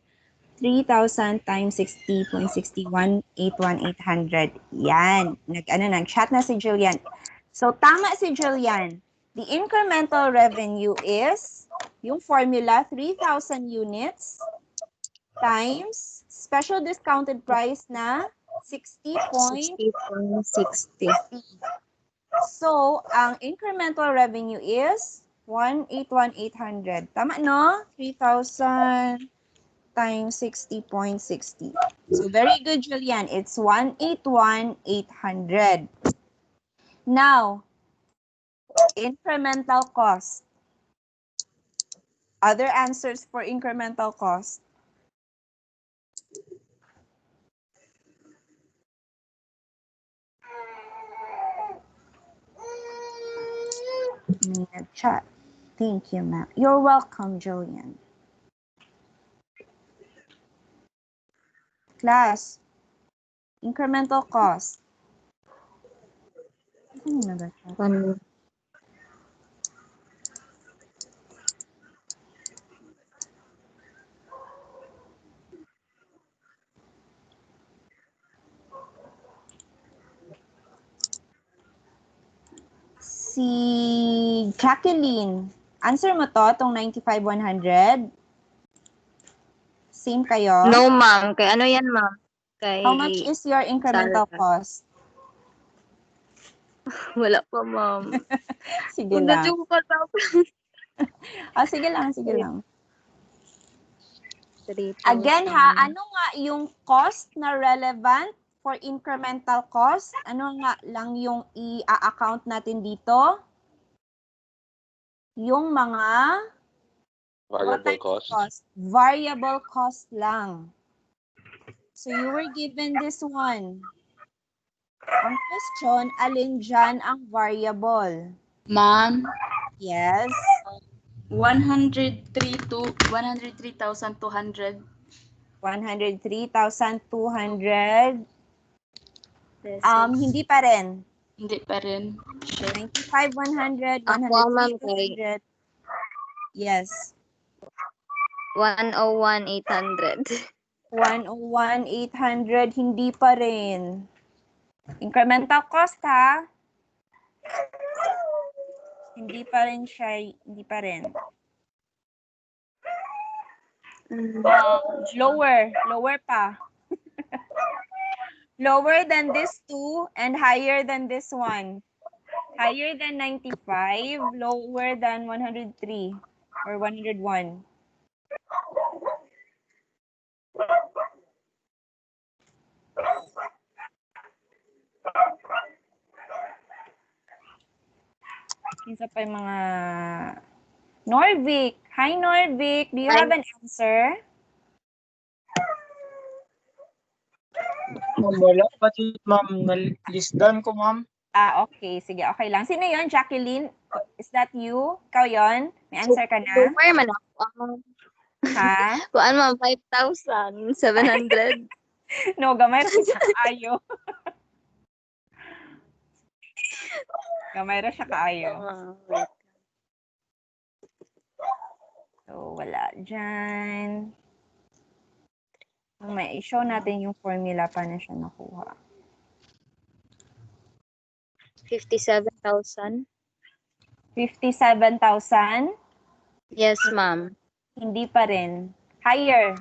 3,000 times 60.61, 81,800. Yan. Nag-chat na si Julian. So, tama si Julian. The incremental revenue is, yung formula, 3,000 units times special discounted price na 60.60. 60.60. So, ang incremental revenue is 181,800. Tama, no? 3,000 times 60.60. So, very good, Julian. It's 181,800. Now, incremental cost. Other answers for incremental cost. Chat. Thank you, ma'am. You're welcome, Julian. Class, incremental cost. One. Si Jacqueline, answer mo to, tong 95,100. Same kayo? No, ma'am. Kay ano yan, ma'am? Kay How much is your incremental Sarah. cost? Wala pa, ma'am. Sige Kung lang. na-joke ka daw. Sige lang. 3,000. Again ha, ano nga yung cost na relevant for incremental cost? Ano nga lang yung i-account natin dito? Yung mga what Variable type of cost. Variable cost lang. So you were given this one. Ang question, alin dyan ang variable? Ma'am, Yes. 103 to 103,200 103,200. pesos. Hindi pa rin. Hindi pa rin. Shit. 95, 100, Ako, ma'am, 103, 200. Yes. 101,800. 101,800, hindi pa rin. Incremental cost, ha? Hindi pa rin siya, hindi pa rin. Lower pa. Lower than this two and higher than this one. Higher than 95, lower than 103 or 101. Isa pa yung mga Norvik. Hi, Norvik. Do you have an answer? Ma'am, wala pa si ma'am. Na-list down ko, ma'am. Okay. Sige, okay lang. Sino yon? Jacqueline? Is that you? Ikaw yon? May answer ka na? Lower man ako. Ha? Kuan, ma'am, 5,700. No, gamay ra siya kaayo. Gamay ra siya kaayo. So, wala dyan. May i-show natin yung formula pa na siya nakuha. 57,000. 57,000? Yes, ma'am. Hindi pa rin. Higher.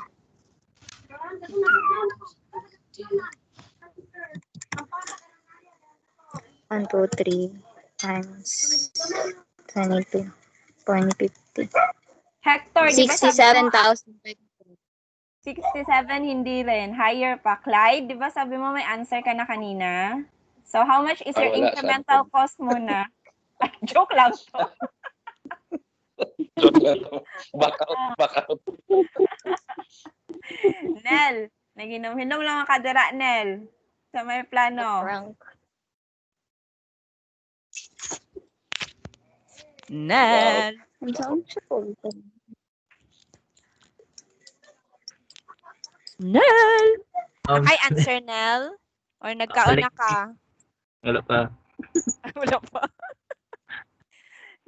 1, 2, 3 times 22.50. Hector, di ba sabi mo 67,000. 67, hindi rin. Higher pa. Clyde, di ba sabi mo may answer ka na kanina? So, how much is your Wala, incremental cost muna? Joke lang to. Back out. Nel, naginom-hinom lang ang kadira, Nel. Sa may plano. Frank. Nel. Ang saan siya po? Nel! Nakay answer, Nel? Or nagkaon na ka? Wala pa. Wala pa.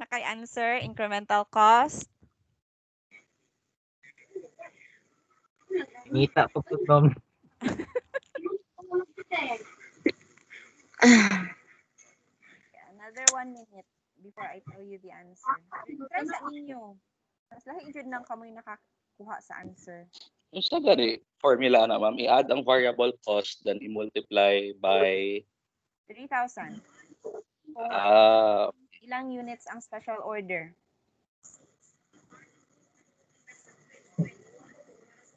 Nakay answer, incremental cost. Ngita po po, ma'am. Another 1 minute before I tell you the answer. Try sa ninyo. Mas lahi jud nang kamoy nakakuha sa answer. Yung sa gani, formula na ma'am, i-add ang variable cost, then i-multiply by 3,000. Kung ilang units ang special order?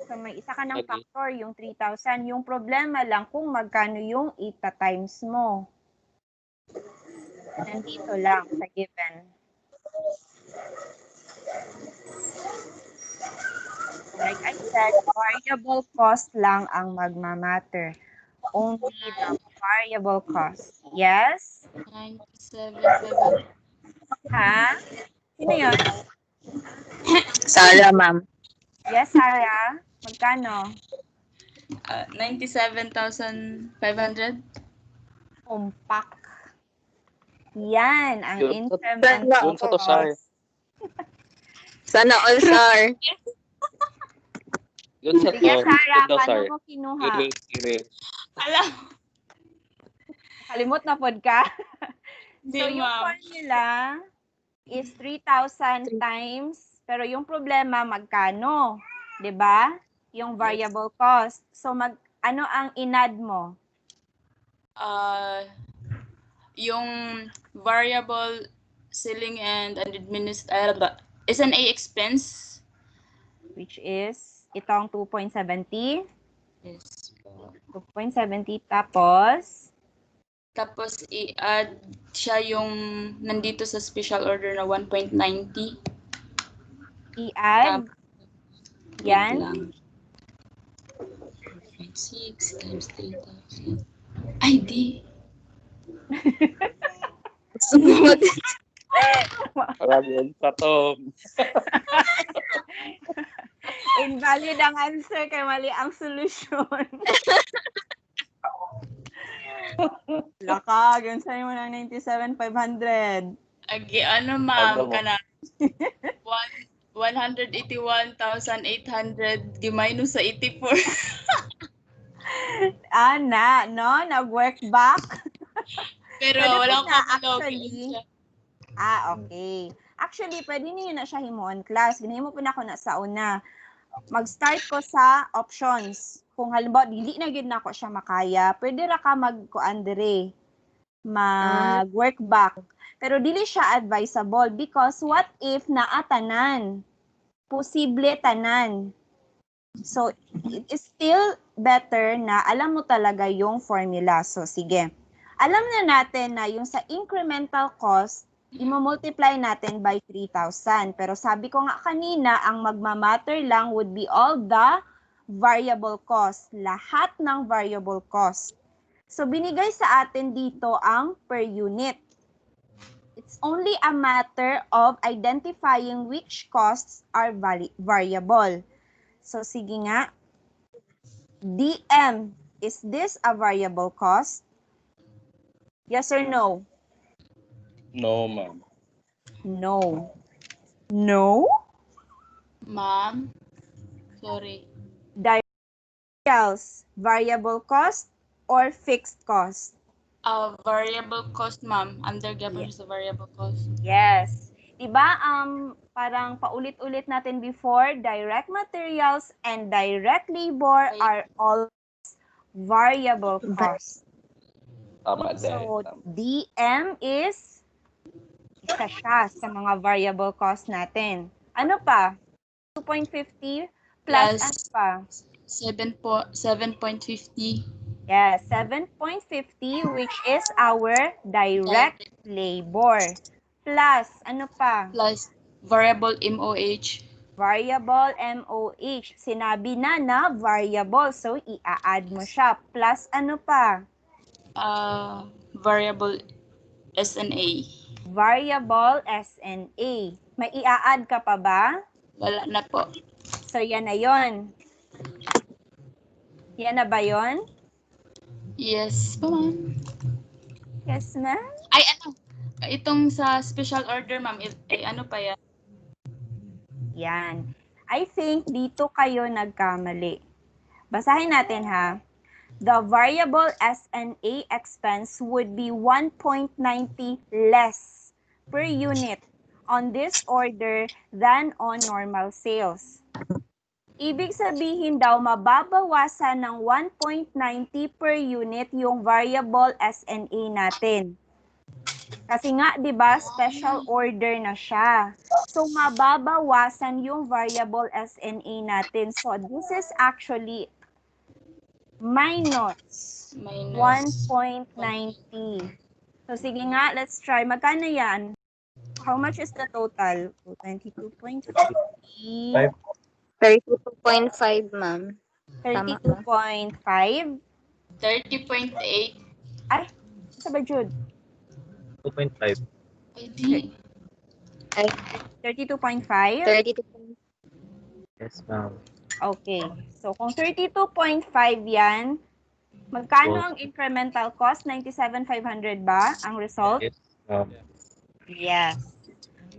So may isa ka ng Okay. factor, yung 3,000. Yung problema lang kung magkano yung ita times mo. Nandito lang sa given. Like I said, variable cost lang ang magmamatter. Only the variable cost. Yes? 97,700. Ha? Sino yun? Sara, ma'am. Yes, Sarah. Magkano? 97,500. Compact. Yan, ang Yun, incremental yun sa to, Sar. cost. Sana all star. Yun sa Sige, to. Sarah, Yun daw, Sar. paano mo kinuha? Ire. Alam. Kalimot na pod ka? Di, So, yung ma'am. formula is 3,000 times, pero yung problema, magkano? 'Di ba? Yung variable cost. So, ano ang inad mo? Yung variable selling and S&A expense. Which is, itong 2.70. Yes. 2.70 tapos, Tapos i-add siya yung nandito sa special order na 1.90. i-add. Yan. 6 times 3,000. Ay, di. Parang yun sa to. Invalid ang answer kay mali ang solusyon. Laka, yun sa'yo mo ng 97,500. Agi, ano ma'am, Ano mo? kana 181,800 giminus sa 84. No, nag-work back. Pero Pwede wala po ko na bilog. actually. Okay. Actually, pwede niyo na siya himuon class. Ginahimo po na ako na sa una. Mag-start ko sa options. Kung halimbawa, dili na gid nako siya makaya, pwede ra ka mag-kuan dire. Mag-work back. Pero dili siya advisable because what if naatanan? Posible tanan. So, it is still better na alam mo talaga yung formula. So, sige. Alam na natin na yung sa incremental cost, i-multiply natin by 3,000. Pero sabi ko nga kanina, ang magmamatter lang would be all the variable cost. Lahat ng variable cost. So, binigay sa atin dito ang per unit. It's only a matter of identifying which costs are variable. So, sige nga. DM, is this a variable cost? Yes or no? No, ma'am. No. No? Ma'am, sorry. Else, variable cost or fixed cost? Variable cost, ma'am. Under government sa variable cost. Yes. Diba, parang paulit-ulit natin before, direct materials and direct labor are all variable cost. Tama din. So, DM is isa siya sa mga variable cost natin. Ano pa? 2.50 plus ano pa? 7.50. Yes, 7.50 which is our direct labor. Plus, ano pa? Plus variable MOH. Variable MOH. Sinabi na variable. So, i-add mo siya. Plus, ano pa? Variable SNA. Variable SNA. May i-add ka pa ba? Wala na po. So, yan na yon. Yan na ba yon? Yes po, ma'am. Yes, ma'am. Ay, ano? Itong sa special order, ma'am, ano pa yan? Yan. I think dito kayo nagkamali. Basahin natin ha. The variable SNA expense would be 1.90 less per unit on this order than on normal sales. Ibig sabihin daw, mababawasan ng 1.90 per unit yung variable SNA natin. Kasi nga, di ba, special order na siya. So, mababawasan yung variable SNA natin. So, this is actually minus 1.90. So, sige nga, let's try. Magkano yan? How much is the total? 22.50. 32.5, ma'am. Tama ba? 32.5. 30.8. Ay, sa ba, Jude? 2.5. Hindi. Ay, 32.5? 32. Yes, ma'am. Okay. So, kung 32.5 yan, magkano ang incremental cost? 97,500 ba ang result? Yes, ma'am. Yes.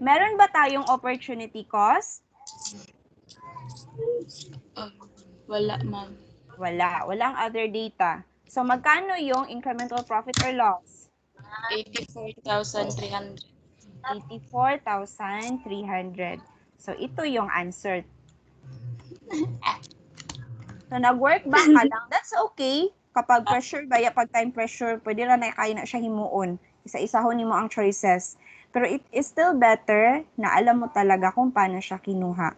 Meron ba tayong opportunity cost? Wala, ma'am. Wala. Walang other data. So, magkano yung incremental profit or loss? 84,300. 84,300. So, ito yung answer. So, nag-work back ka lang. That's okay. Kapag pressure, pag time pressure, pwede lang na kaya na siya himuon. Isa-isahon mo ang choices. Pero it is still better na alam mo talaga kung paano siya kinuha.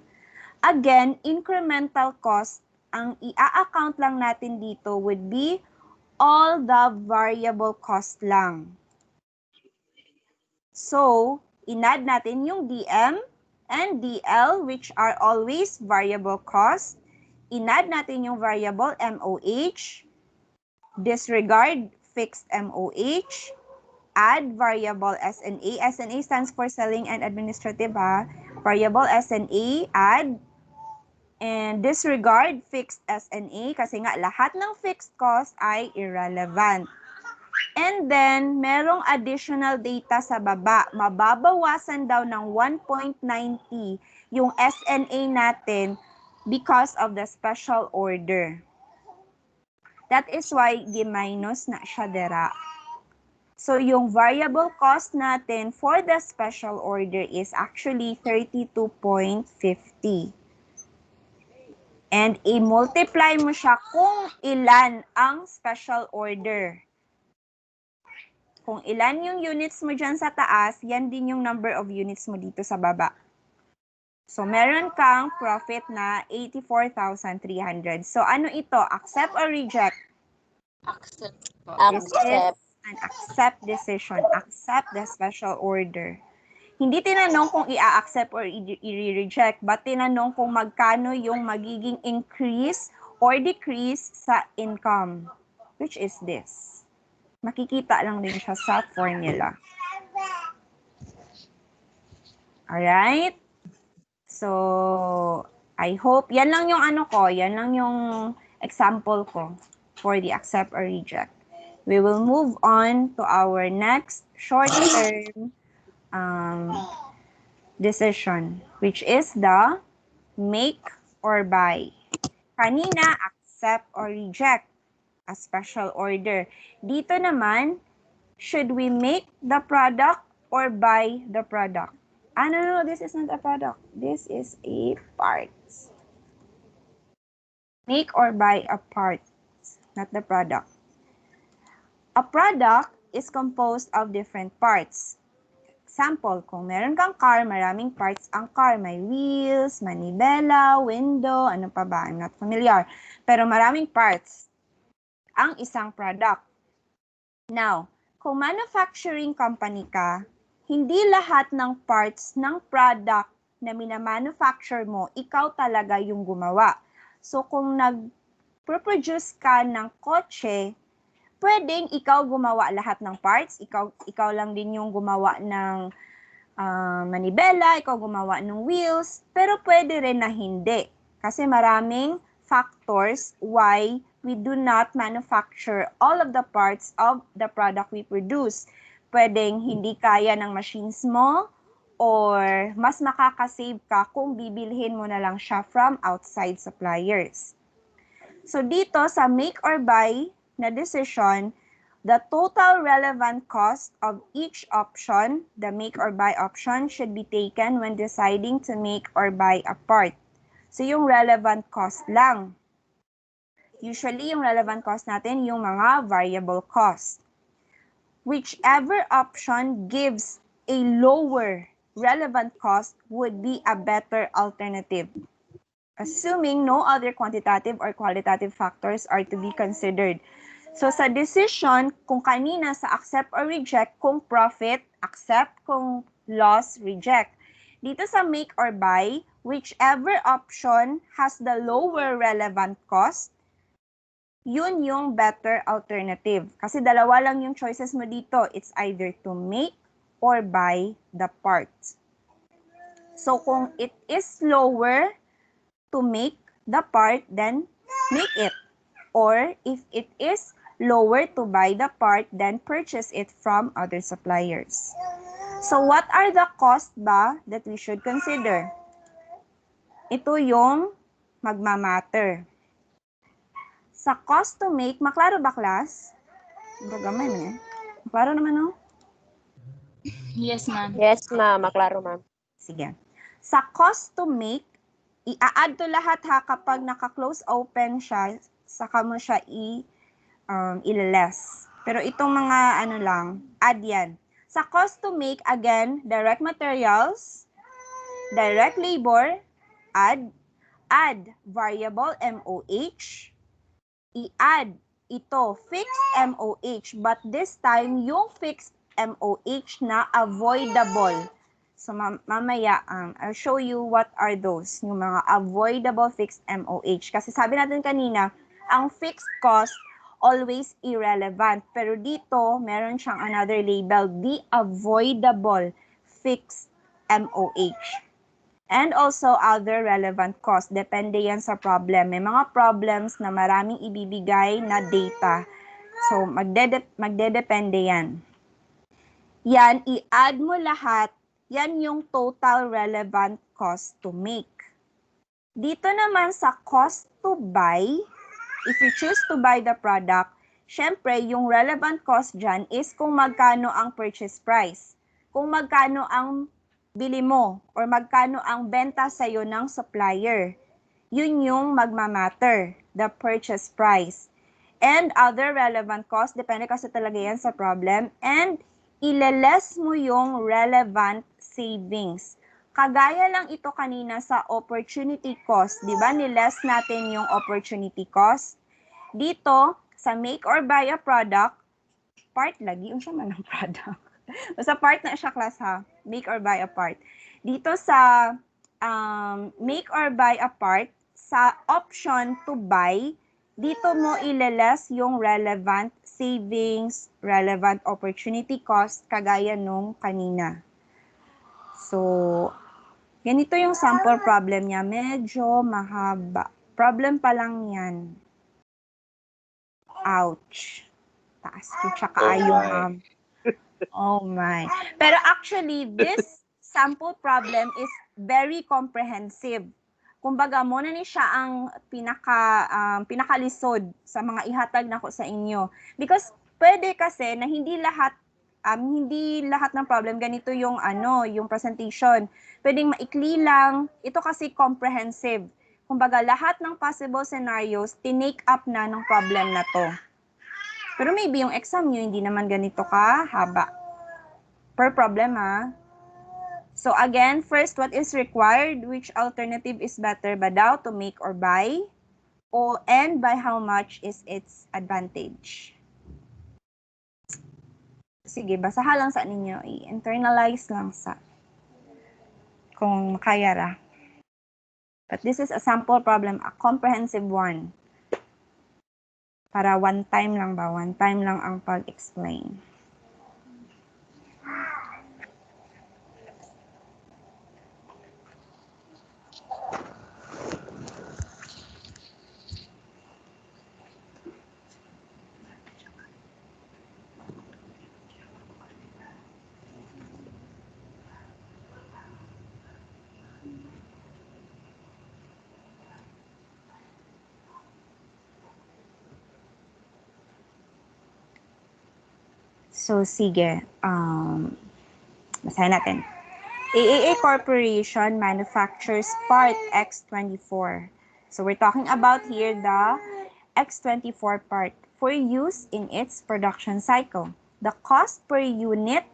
Again, incremental cost, ang i-account lang natin dito would be all the variable cost lang. So, inad natin yung DM and DL which are always variable cost. Inad natin yung variable MOH. Disregard fixed MOH. add variable S&A. S&A stands for selling and administrative, ha? Variable S&A, add, and disregard fixed S&A kasi nga lahat ng fixed cost ay irrelevant. And then, merong additional data sa baba. Mababawasan daw ng 1.90 yung S&A natin because of the special order. That is why giminus na siya dera. So, yung variable cost natin for the special order is actually 32.50. And i-multiply mo siya kung ilan ang special order. Kung ilan yung units mo dyan sa taas, yan din yung number of units mo dito sa baba. So, meron kang profit na 84,300. So, ano ito? Accept or reject? Accept po. This is an accept decision. Accept the special order. Hindi tinanong kung i-accept or i-reject, but tinanong kung magkano yung magiging increase or decrease sa income, which is this. Makikita lang din siya sa formula. Alright? So, I hope, yan lang yung ano ko, yan lang yung example ko for the accept or reject. We will move on to our next short-term decision, which is the make or buy. Kanina, accept or reject a special order. Dito naman, should we make the product or buy the product? No, this is not a product. This is a part. Make or buy a part, not the product. A product is composed of different parts. Example, kung meron kang car, maraming parts ang car. May wheels, manibela, window, ano pa ba? I'm not familiar. Pero maraming parts ang isang product. Now, kung manufacturing company ka, hindi lahat ng parts ng product na minamanufacture mo, ikaw talaga yung gumawa. So, kung nag-produce ka ng kotse, pwedeng ikaw gumawa lahat ng parts, ikaw lang din yung gumawa ng manibela, ikaw gumawa ng wheels, pero pwede rin na hindi. Kasi maraming factors why we do not manufacture all of the parts of the product we produce. Pwedeng hindi kaya ng machines mo, or mas makakasave ka kung bibilhin mo na lang siya from outside suppliers. So dito sa make or buy na decision, the total relevant cost of each option, the make or buy option, should be taken when deciding to make or buy a part. So yung relevant cost lang. Usually, yung relevant cost natin, yung mga variable cost. Whichever option gives a lower relevant cost would be a better alternative, assuming no other quantitative or qualitative factors are to be considered. So, sa decision, kung kanina sa accept or reject, kung profit, accept, kung loss, reject. Dito sa make or buy, whichever option has the lower relevant cost, yun yung better alternative. Kasi dalawa lang yung choices mo dito. It's either to make or buy the part. So, kung it is lower to make the part, then make it. Or if it is lower to buy the part, then purchase it from other suppliers. So, what are the costs ba that we should consider? Ito yung magmamatter. Sa cost to make, maklaro ba, class? Gamay mo eh. Maklaro naman, no? Yes, ma'am. Yes, ma'am. Maklaro, ma'am. Sige. Sa cost to make, i-add to lahat ha kapag naka-close open siya, saka mo siya i-less. Pero itong mga ano lang, add yan. Sa cost to make, again, direct materials, direct labor, add variable MOH, i-add ito, fixed MOH, but this time, yung fixed MOH na avoidable. So, mamaya, I'll show you what are those, yung mga avoidable fixed MOH. Kasi sabi natin kanina, ang fixed cost always irrelevant. Pero dito, meron siyang another label, the avoidable fixed MOH. And also other relevant costs. Depende yan sa problem. May mga problems na maraming ibibigay na data. So, magdedepende yan. Yan, i-add mo lahat. Yan yung total relevant cost to make. Dito naman sa cost to buy, if you choose to buy the product, syempre, yung relevant cost dyan is kung magkano ang purchase price. Kung magkano ang bili mo or magkano ang benta sa'yo ng supplier. Yun yung magmamatter, the purchase price. And other relevant costs, depende kasi talaga yan sa problem. And ileless mo yung relevant savings. Kagaya lang ito kanina sa opportunity cost. Di ba? Niless natin yung opportunity cost. Dito, sa make or buy a product, part lagi, siya man ang product. Sa part na siya class ha, make or buy a part. Dito sa make or buy a part, sa option to buy, dito mo ileless yung relevant savings, relevant opportunity cost, kagaya nung kanina. So, ganito yung sample problem niya. Medyo mahaba. Problem pa lang yan. Ouch. Taas ko tsaka yung oh my. Pero actually, this sample problem is very comprehensive. Kumbaga, muna ni siya ang pinakalisod sa mga ihatag na ko sa inyo. Because pwede kasi na hindi lahat ng problem ganito yung yung presentation. Pwedeng maikli lang. Ito kasi comprehensive. Kumbaga, lahat ng possible scenarios tinake up na ng problem na to. Pero maybe yung exam nyo hindi naman ganito ka haba. Per problem ha. So again, first, what is required? Which alternative is better ba daw to make or buy? And by how much is its advantage? Sige, basahan lang sa ninyo. I-internalize lang sa kung makaya ra. But this is a sample problem, a comprehensive one. Para one time lang ba? One time lang ang pag-explain. So, sige. Basahin natin. AAA Corporation manufactures part X24. So, we're talking about here the X24 part for use in its production cycle. The cost per unit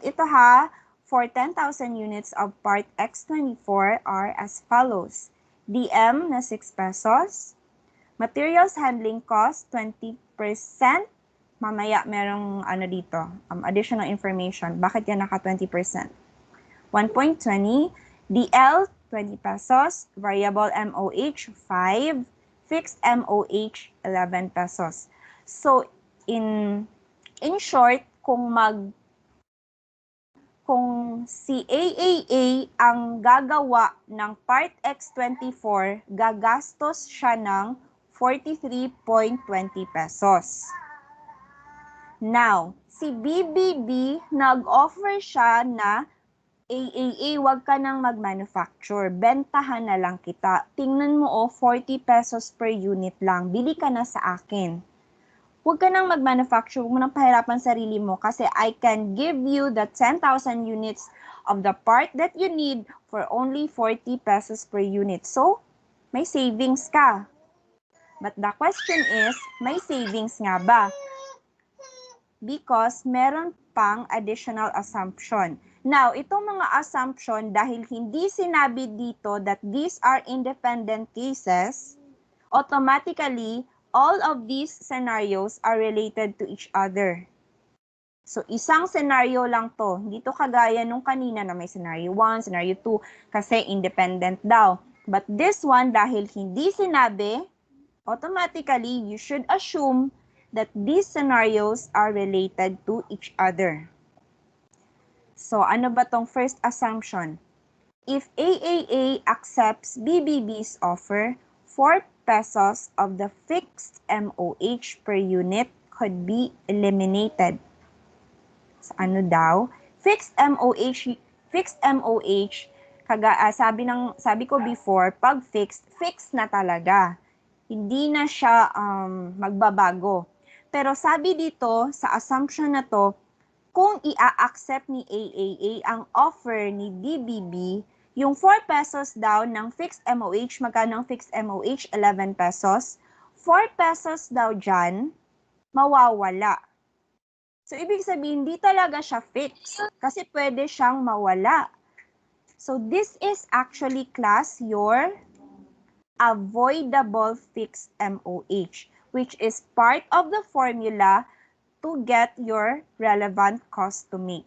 ito ha, for 10,000 units of part X24 are as follows. DM na 6 pesos. Materials handling cost, 20%. Mamaya merong dito, additional information. Bakit yan naka 20%? 1.20, DL, 20 pesos, variable MOH, 5, fixed MOH, 11 pesos. So, in short, kung si AAA ang gagawa ng part X24, gagastos siya ng 43.20 pesos. Now, si BBB, nag-offer siya na AAA, wag ka nang mag-manufacture. Bentahan na lang kita. Tingnan mo 40 pesos per unit lang. Bili ka na sa akin. Huwag ka nang mag-manufacture. Huwag mo nang pahirapan sarili mo kasi I can give you the 10,000 units of the part that you need for only 40 pesos per unit. So, may savings ka. But the question is, may savings nga ba? Because meron pang additional assumption. Now, itong mga assumption, dahil hindi sinabi dito that these are independent cases, automatically, all of these scenarios are related to each other. So, isang scenario lang to. Hindi to kagaya nung kanina na may scenario 1, scenario 2, kasi independent daw. But this one, dahil hindi sinabi, automatically, you should assume that these scenarios are related to each other. So, ano ba tong first assumption? If AAA accepts BBB's offer, 4 pesos of the fixed MOH per unit could be eliminated. So, ano daw? Fixed MOH, sabi ko before, pag fixed na talaga. Hindi na siya magbabago. Pero sabi dito, sa assumption na to, kung i-accept ni AAA ang offer ni BBB, yung 4 pesos daw ng fixed MOH, magkano ang fixed MOH? 11 pesos. 4 pesos daw dyan, mawawala. So, ibig sabihin, hindi talaga siya fixed kasi pwede siyang mawala. So, this is actually class your avoidable fixed MOH, which is part of the formula to get your relevant cost to make.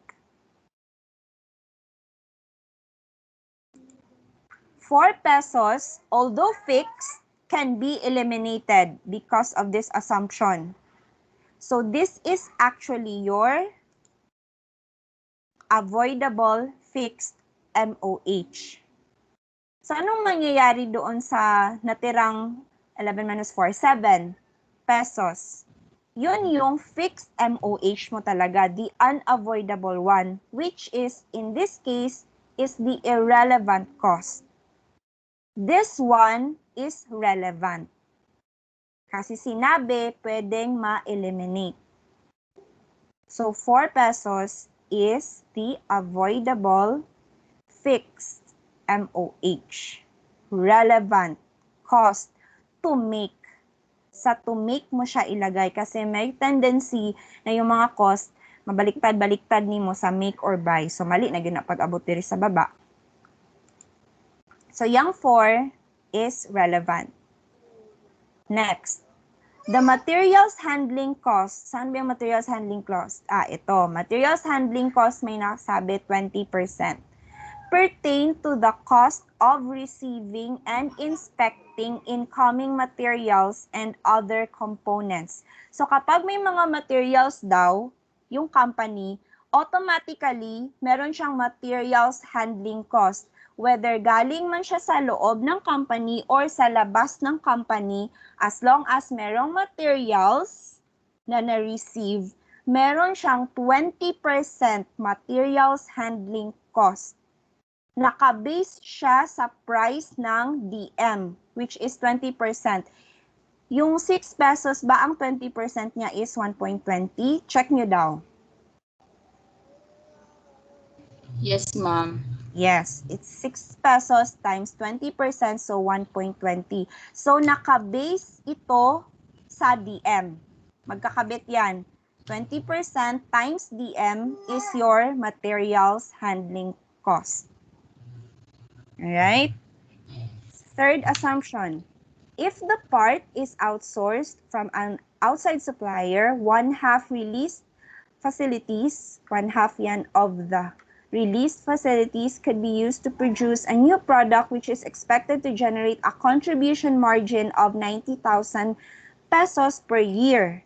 4 pesos, although fixed, can be eliminated because of this assumption. So this is actually your avoidable fixed MOH. So anong mangyayari doon sa natirang 11 minus 4? 7 pesos. Yun yung fixed MOH mo talaga, the unavoidable one, which is, in this case, is the irrelevant cost. This one is relevant. Kasi sinabi, pwedeng ma-eliminate. So, 4 pesos is the avoidable fixed MOH. Relevant cost to make. Sa to make mo siya ilagay kasi may tendency na yung mga cost mabaliktad-baliktad nimo sa make or buy. So, mali na yun pag-abot diri sa baba. So, yung 4 is relevant. Next, the materials handling cost. Saan ba yung materials handling cost? Ito. Materials handling cost may nakasabi 20%. Pertain to the cost of receiving and inspecting incoming materials and other components. So kapag may mga materials daw, yung company, automatically, meron siyang materials handling cost. Whether galing man siya sa loob ng company or sa labas ng company, as long as merong materials na na-receive, meron siyang 20% materials handling cost. Naka-base siya sa price ng DM, which is 20%. Yung 6 pesos ba, ang 20% niya is 1.20? Check nyo daw. Yes, ma'am. Yes, it's 6 pesos times 20%, so 1.20. So, naka-base ito sa DM. Magkakabit yan. 20% times DM is your materials handling cost. Alright? Third assumption. If the part is outsourced from an outside supplier, 1/2 released facilities, 1/2 yan of the released facilities could be used to produce a new product which is expected to generate a contribution margin of 90,000 pesos per year.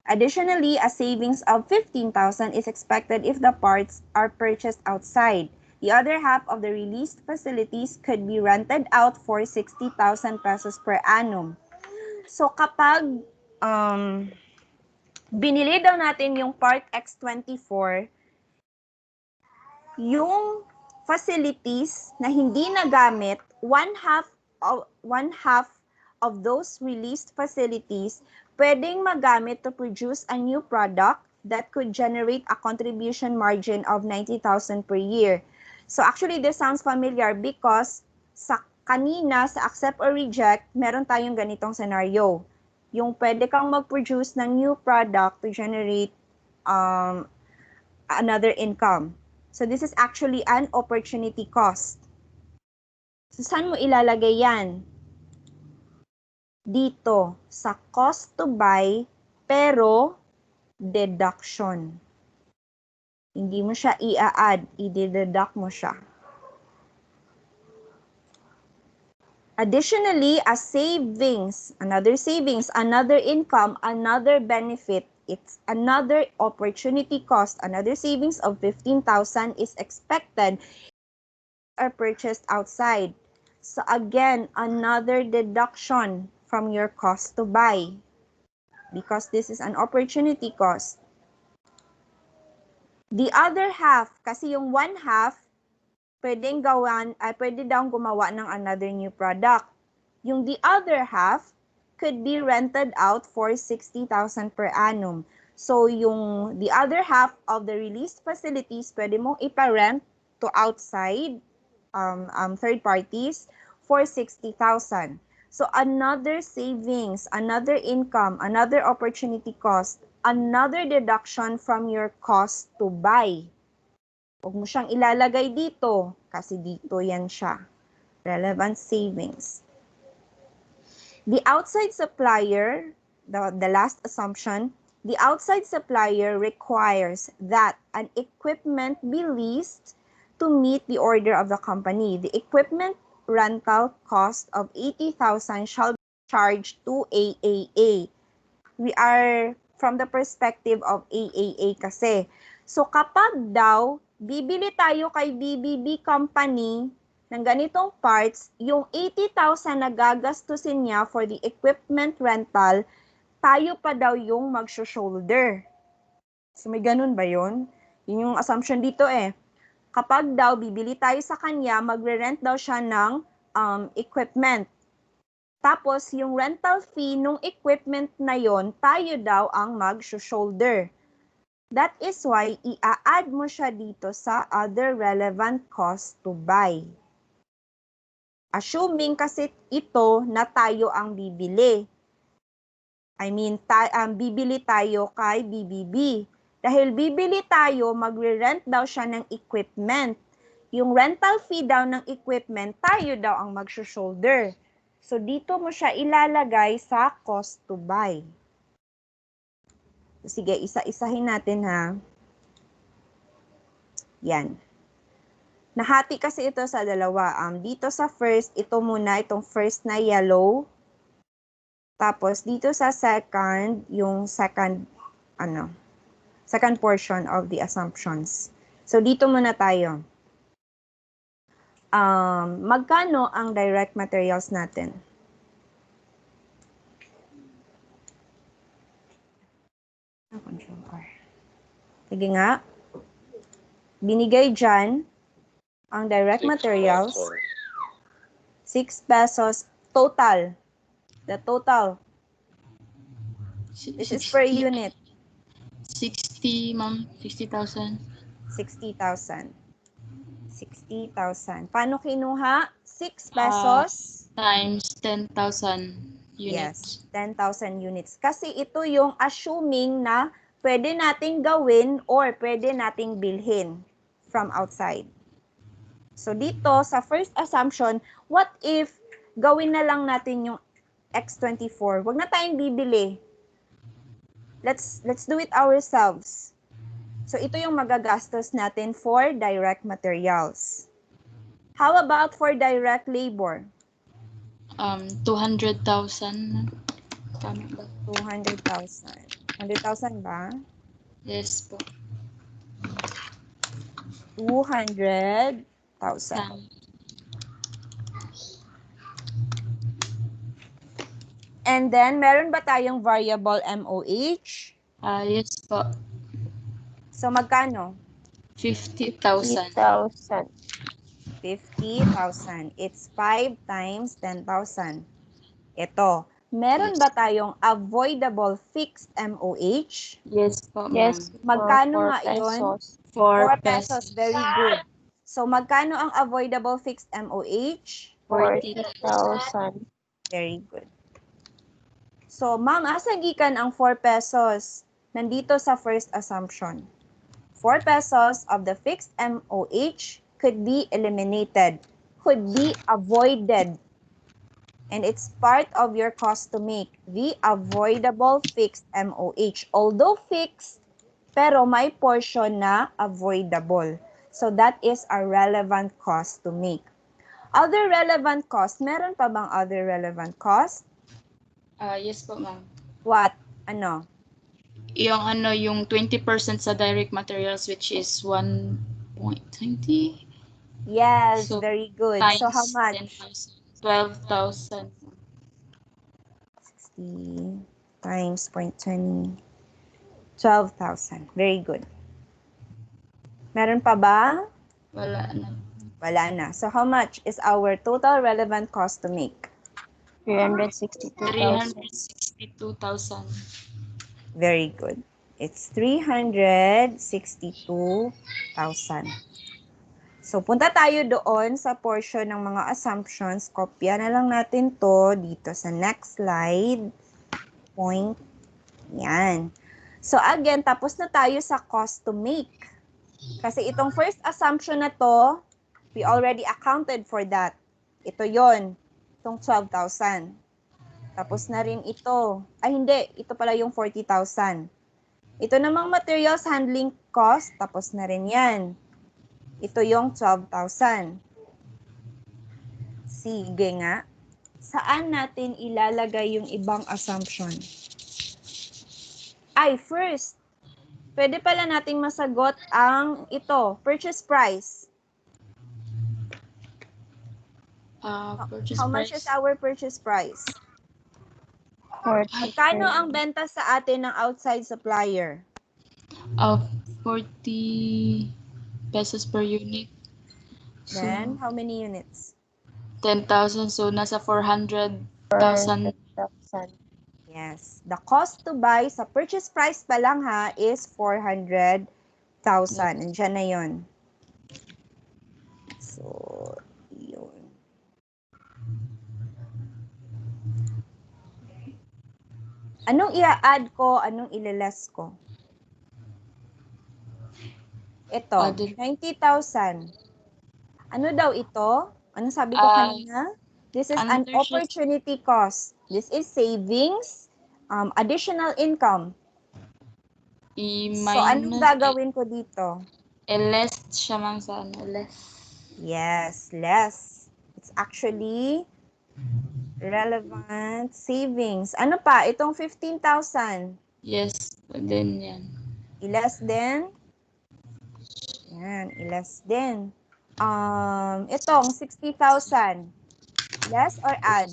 Additionally, a savings of 15,000 is expected if the parts are purchased outside. The other half of the released facilities could be rented out for 60,000 pesos per annum. So kapag binili daw natin yung part X24, yung facilities na hindi nagamit, one half of those released facilities pwedeng magamit to produce a new product that could generate a contribution margin of 90,000 per year. So actually, this sounds familiar because sa kanina, sa accept or reject, meron tayong ganitong scenario. Yung pwede kang mag-produce ng new product to generate another income. So this is actually an opportunity cost. So saan mo ilalagay yan? Dito, sa cost to buy, pero deduction. Hindi mo siya i-add, i-deduct mo siya. Additionally, a savings, another income, another benefit, it's another opportunity cost, another savings of 15,000 is expected are purchased outside. So again, another deduction from your cost to buy because this is an opportunity cost. The other half, kasi yung one half, pwede daw gumawa ng another new product. Yung the other half could be rented out for 60,000 per annum. So yung the other half of the released facilities, pwede mong ipa-rent to outside third parties for 60,000. So another savings, another income, another opportunity cost, another deduction from your cost to buy. Huwag mo siyang ilalagay dito kasi dito yan siya. Relevant savings. The outside supplier, the last assumption, the outside supplier requires that an equipment be leased to meet the order of the company. The equipment rental cost of 80,000 shall be charged to AAA. We are from the perspective of AAA kasi. So kapag daw bibili tayo kay BBB company ng ganitong parts, yung 80,000 na gagastusin niya for the equipment rental, tayo pa daw yung mag-shoulder. So may ganun ba yun? Yun yung assumption dito eh. Kapag daw bibili tayo sa kanya, magre-rent daw siya ng equipment. Tapos, yung rental fee ng equipment na yon, tayo daw ang mag-shoulder. That is why, i-add mo siya dito sa other relevant cost to buy. Assuming kasi ito na tayo ang bibili. Bibili tayo kay BBB. Dahil bibili tayo, magre-rent daw siya ng equipment. Yung rental fee daw ng equipment, tayo daw ang mag-shoulder. So, dito mo siya ilalagay sa cost to buy. Sige, isa-isahin natin ha. Yan. Nahati kasi ito sa dalawa. Dito sa first, ito muna, itong first na yellow. Tapos, dito sa second, yung second portion of the assumptions. So, dito muna tayo. Magkano ang direct materials natin? Control R. Sige nga. Binigay dyan ang direct materials. 6 pesos total. The total. This is per unit. 60, ma'am. 60,000. 60,000. 60,000. Paano kinuha? 6 pesos? Times 10,000 Yes, units. 10,000 units. Kasi ito yung assuming na pwede nating gawin or pwede nating bilhin from outside. So dito, sa first assumption, what if gawin na lang natin yung X24? Huwag na tayong bibili. Let's do it ourselves. So ito yung magagastos natin for direct materials. How about for direct labor? 200,000. Tama ba? 200,000. 100,000 ba? Yes po. 200,000. And then, meron ba tayong variable MOH? Yes po. So, magkano? 50,000. 3,000. 50,000. It's 5 times 10,000. Ito. Meron ba tayong avoidable fixed MOH? Yes po, ma'am. Yes. Magkano 4 nga yun? pesos. 4 pesos. Very good. So, magkano ang avoidable fixed MOH? 40,000. Very good. So, ma'am, asa gikan ang 4 pesos? Nandito sa first assumption. 4 pesos of the fixed MOH could be eliminated, could be avoided. And it's part of your cost to make, the avoidable fixed MOH. Although fixed, pero may portion na avoidable. So that is a relevant cost to make. Other relevant cost. Meron pa bang other relevant cost? Yes po, ma'am. What? Ano? Yung 20% sa direct materials, which is 1.20. Yes, So, very good. So how times much? 10,000. 12,000. 60 times 0.20. 12,000. Very good. Meron pa ba? Wala na. Wala na. So how much is our total relevant cost to make? 362,000. 362,000. Very good. It's 362,000. So, punta tayo doon sa portion ng mga assumptions. Kopya na lang natin to dito sa next slide. Point. Yan. So, again, tapos na tayo sa cost to make. Kasi itong first assumption na to, we already accounted for that. Ito yon, itong 12,000. Tapos na rin ito. Ay, hindi. Ito pala yung 40,000. Ito namang materials handling cost, tapos na rin yan. Ito yung 12,000. Sige nga. Saan natin ilalagay yung ibang assumption? Ay, first, pwede pala nating masagot ang ito, purchase price. Purchase How much price. is our purchase price? 40. Magkano ang benta sa atin ng outside supplier? 40 pesos per unit. Then, how many units? 10,000. So, nasa 400,000. 400,000. Yes. The cost to buy sa purchase price pa lang ha is 400,000. Nandiyan na yun. So, yun. Anong i-add ko? Anong ile-less ko? Ito, 90,000. Ano daw ito? Anong sabi ko kanina? This is an opportunity cost. This is savings, additional income. So, anong gagawin ko dito? Less siya, ma'am, sa less. Yes, less. It's actually relevant savings. Ano pa? Itong 15,000. Yes, then yan. I-less din. Yan, i-less din. Itong 60,000. Less or add?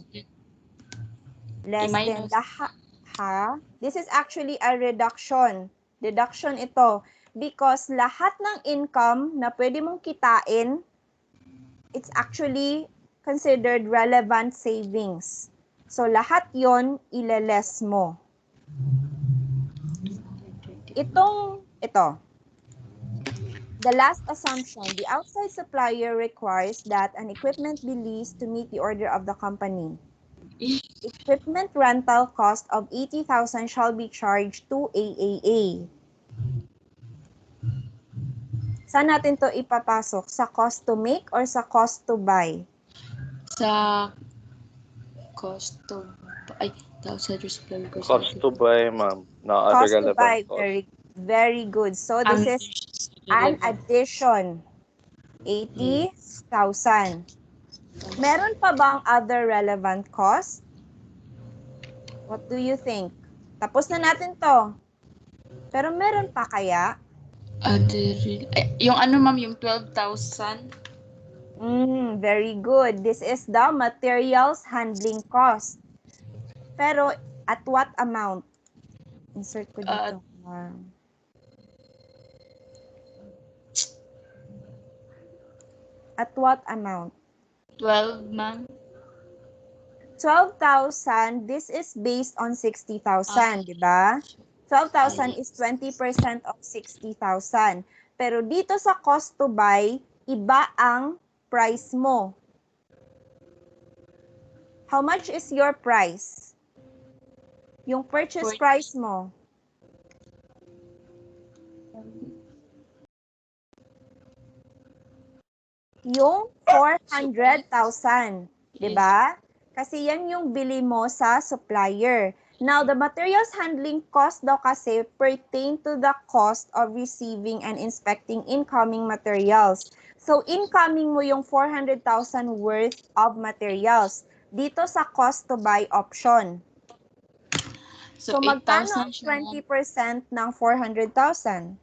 Less din. This is actually a reduction. Deduction ito. Because lahat ng income na pwede mong kitain, it's actually considered relevant savings. So, lahat yon ile-less mo. Ito. The last assumption, the outside supplier requires that an equipment be leased to meet the order of the company. Equipment rental cost of 80,000 shall be charged to AAA. Saan natin to ipapasok? Sa cost to make or sa cost to buy? Sa cost to buy. Outside supply cost. Cost to buy, ma'am. No, Cost other to buy. relevant cost. Very good. So, this is an addition. 80,000. Meron pa bang other relevant cost? What do you think? Tapos na natin to. Pero meron pa kaya? Yung ano, ma'am, yung 12,000. Very good. This is the materials handling cost. Pero at what amount? Insert ko dito. At what amount? 12, ma'am. 12,000, this is based on 60,000, di ba? 12,000 is 20% of 60,000. Pero dito sa cost to buy, iba ang price mo. How much is your price? Yung purchase price mo. Yung 400,000, di ba? Kasi yan yung bili mo sa supplier. Now, the materials handling cost daw kasi pertain to the cost of receiving and inspecting incoming materials So, incoming mo yung 400,000 worth of materials dito sa cost to buy option. So, magkano ang 8,000 siya. 20% ng 400,000?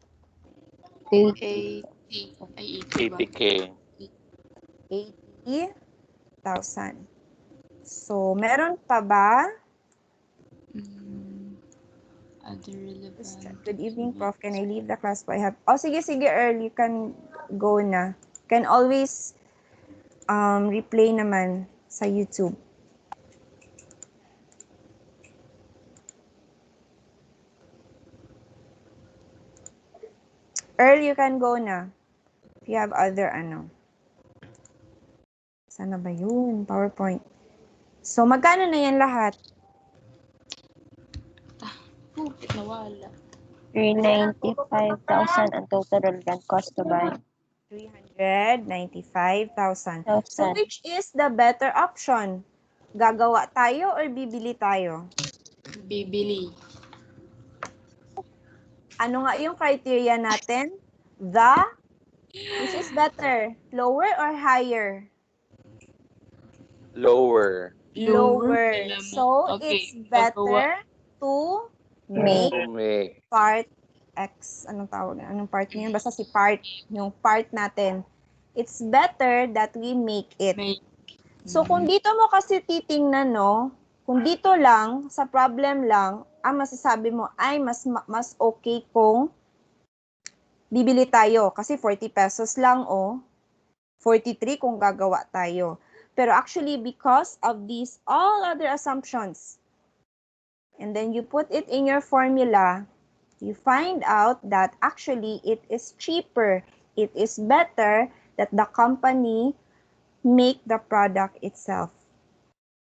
80. Ay, 80 ba? 80K. 80,000. So, meron pa ba? Other relevant. Good evening, Prof. Can I leave the class? I have... Oh, sige, Earl. You can go na. Can always replay naman sa YouTube. Earl, you can go na. If you have other Sana ba yun? PowerPoint. So, magkano na yan lahat? Nawala. 395,000 ang total relevant cost to buy. 395,000. So, 1,000. which is the better option? Gagawa tayo or bibili tayo? Bibili. Ano nga yung criteria natin? Which is better? Lower or higher? Lower. Lower. Alam mo. So, Okay, it's better to make To make. part X. Anong tawag? Anong part niya? Basta si part. Yung part natin. It's better that we make it. So, kung dito mo kasi titingnan, no? Kung dito lang, sa problem lang, ang masasabi mo ay mas okay kung bibili tayo. Kasi 40 pesos lang, 43 kung gagawa tayo. Pero actually, because of these all other assumptions, and then you put it in your formula, you find out that actually it is cheaper. It is better that the company make the product itself.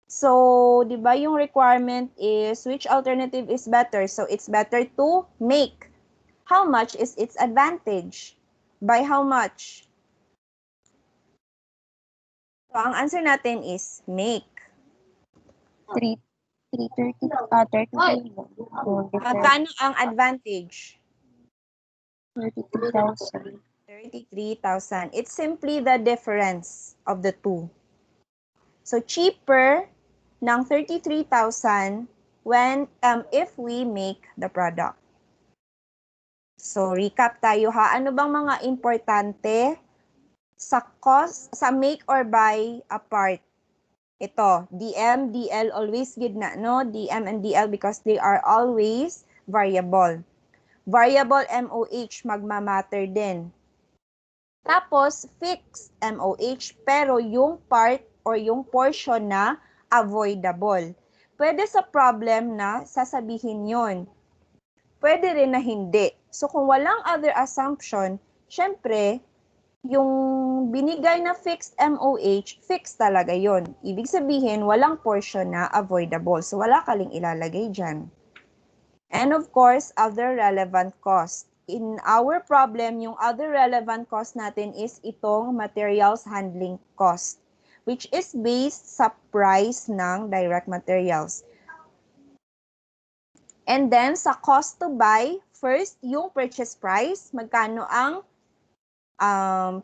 So, di ba yung requirement is which alternative is better? So, it's better to make. How much is its advantage? By how much? So, ang answer natin is make. 330, 33. Magkano ang advantage? 33,000. 33,000. It's simply the difference of the two. So, cheaper ng 33,000 when if we make the product. So, recap tayo ha. Ano bang mga importante sa cost, sa make or buy a part? Ito, DM, DL, always gidna, no? DM and DL because they are always variable. Variable MOH, magmamatter din. Tapos, fixed MOH, pero yung part or yung portion na avoidable. Pwede sa problem na sasabihin yon. Pwede rin na hindi. So, kung walang other assumption, syempre, yung binigay na fixed MOH, fixed talaga yon. Ibig sabihin, walang portion na avoidable. So, wala kaling ilalagay dyan. And of course, other relevant cost. In our problem, yung other relevant cost natin is itong materials handling cost, which is based sa price ng direct materials. And then, sa cost to buy, first, yung purchase price, magkano ang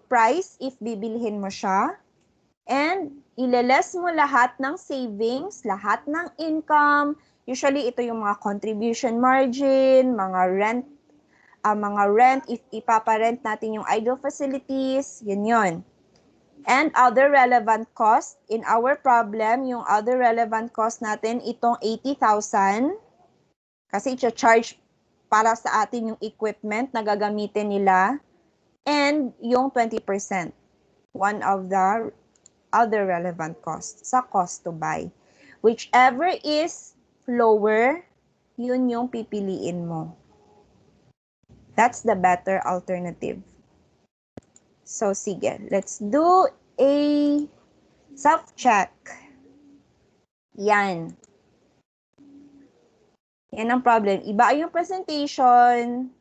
price if bibilhin mo siya. And, ileles mo lahat ng savings, lahat ng income. Usually, ito yung mga contribution margin, mga rent, if ipaparent natin yung idle facilities, yun. And other relevant cost, in our problem, yung other relevant cost natin, itong 80,000, kasi i-charge para sa atin yung equipment na gagamitin nila, and yung 20%, one of the other relevant costs sa cost to buy. Whichever is lower, yun yung pipiliin mo. That's the better alternative. So, sige. Let's do a self-check. Yan. Yan ang problem. Iba yung presentation.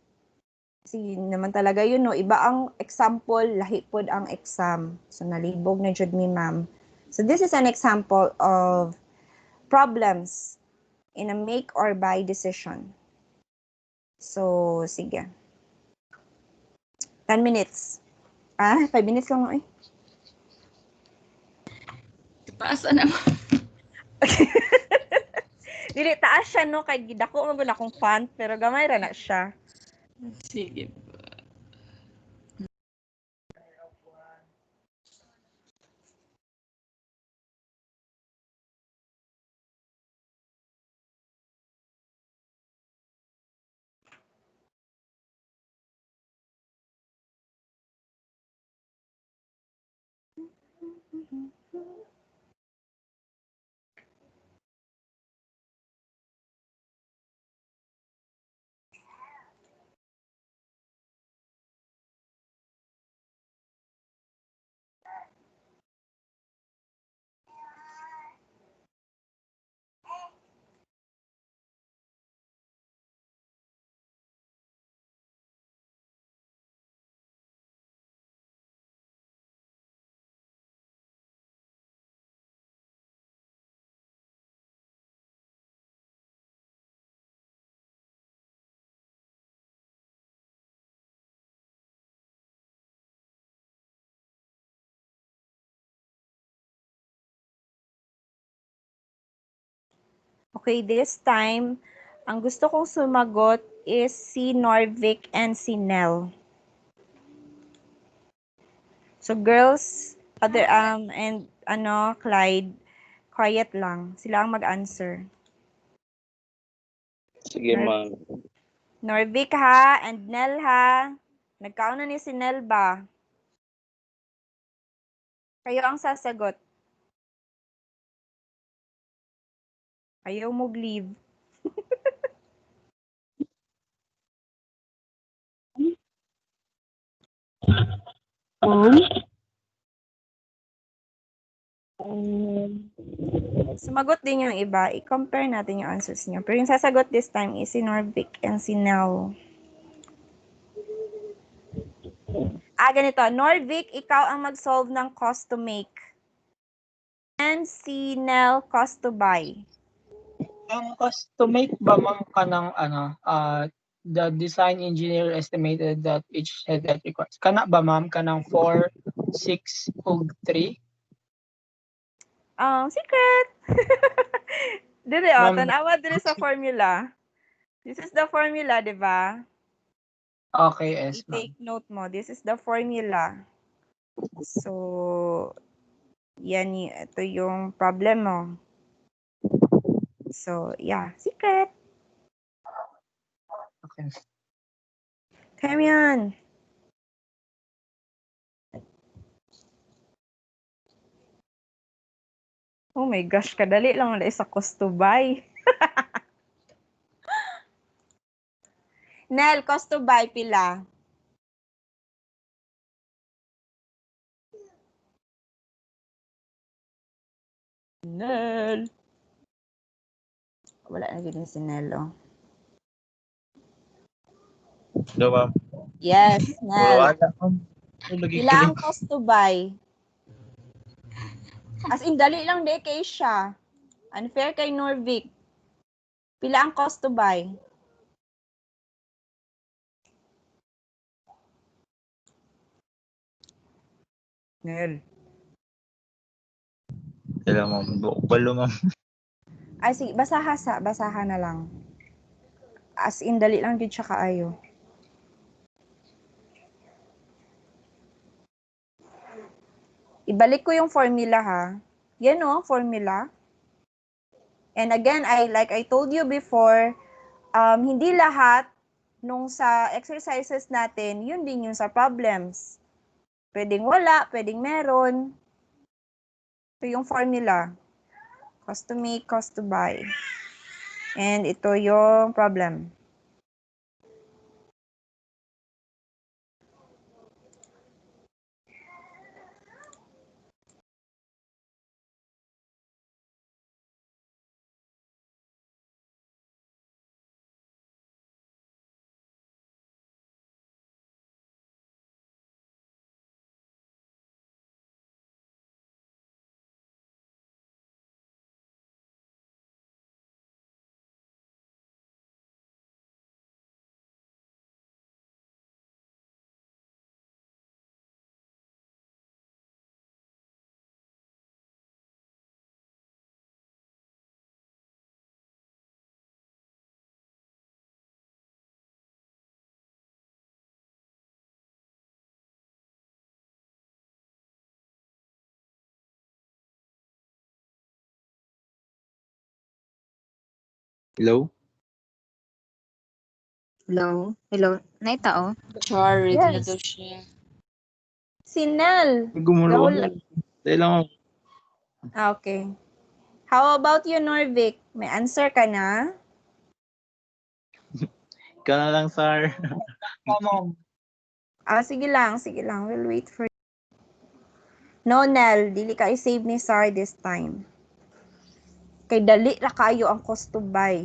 Kasi naman talaga yun, no? Iba ang example, lahi pod ang exam. So, nalibog na jud mi, ma'am. So, this is an example of problems in a make or buy decision. So, sige. 10 minutes. Ah, 5 minutes lang mo eh. Taas na mo. Dili taas siya no kay gidako man gud akong font pero gamay ra na siya. Sige. Okay, this time ang gusto kong sumagot is si Norvik and si Nell. So girls, other and Clyde, quiet lang. Sila ang mag-answer. Sige, ma'am. Norvik ha and Nell ha. Nagkauna ni si Nell ba? Kayo ang sasagot. Ayaw mo leave. Um, Sumagot din yung iba. I-compare natin yung answers niyo. Pero yung sasagot this time is si Norvik and si Nell. Ganito. Norvik, ikaw ang mag-solve ng cost to make. And si Nell, cost to buy. Ang cost to make ba ma'am kanang the design engineer estimated that each headlight requires. Kana ba ma'am kanang 4, 6 ug 3? Secret! Dire, Ma'am, tanawa dire sa formula. This is the formula, di ba? Okay, yes ma'am. I-take note mo. This is the formula. So, ito yung problem mo. So, yeah. Secret. Okay. Kaya mo yan. Oh my gosh, kadali lang wala isa cost to buy. Nel, cost to buy pila? Nel. Wala na gini si Nelo. Hello, ma'am. Yes, Nel. Wala, ma'am. Lagi Pila ang cost to buy? As in, dali lang de kay siya. Unfair kay Norvik. Pila ang cost to buy? Nel. Hello, ma'am. Balo, ma'am. Ay, sige, basaha na lang. As in, dali lang din siya kaayo. Ibalik ko yung formula ha. Yan o, formula. And again, like I told you before, hindi lahat nung sa exercises natin, yun din yung sa problems. Pwedeng wala, pwedeng meron. Ito yung formula. Cost to make, cost to buy. And ito yung problem. Hello? Hello? Hello? Naitao? Char, ready na Yes. daw siya. Si Nel. Gumulo Rahul. ko. Dahil lang ako. Okay. How about you, Norvik? May answer ka na? Ikaw na lang, sir. Ma'am. Sige lang. Sige lang. We'll wait for you. No, Nel. Dili ka i-save ni Sar this time. Kay dali ra kayo ang cost to buy.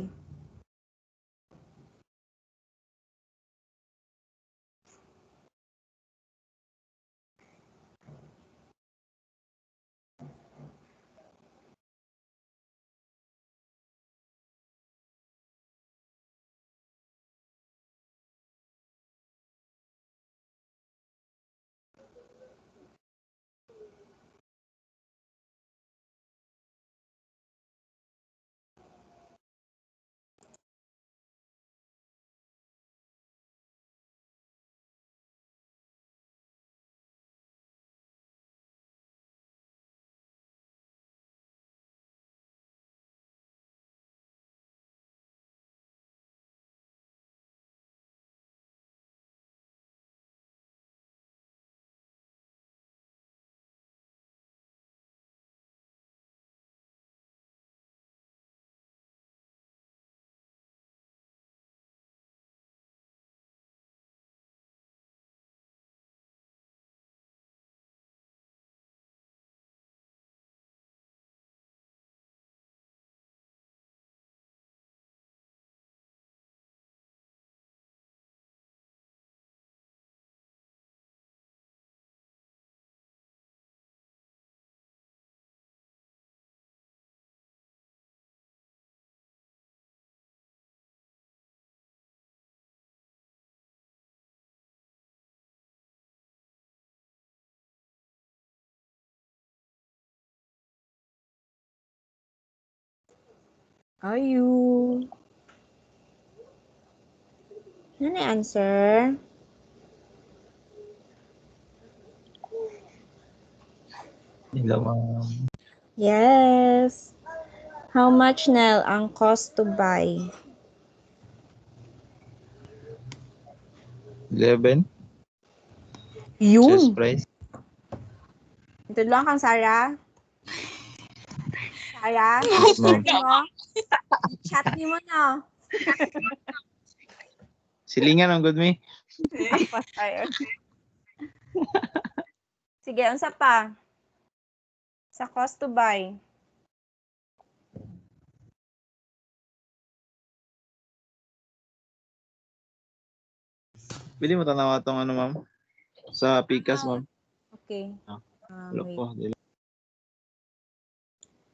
Ayun. Ano na answer? Hello, ma'am. Yes. How much, Nel, ang cost to buy? 11. Yun. Choose price. Ito lang kang Sarah. Sarah, Yes, ma'am. chat mo. Chat mo na. Silingan ang good me. Sige, unsa pa? Sa cost to buy. Pwede mo tanawa itong ano, ma'am? Sa Picas, ma'am. Okay. Hello Wait. po.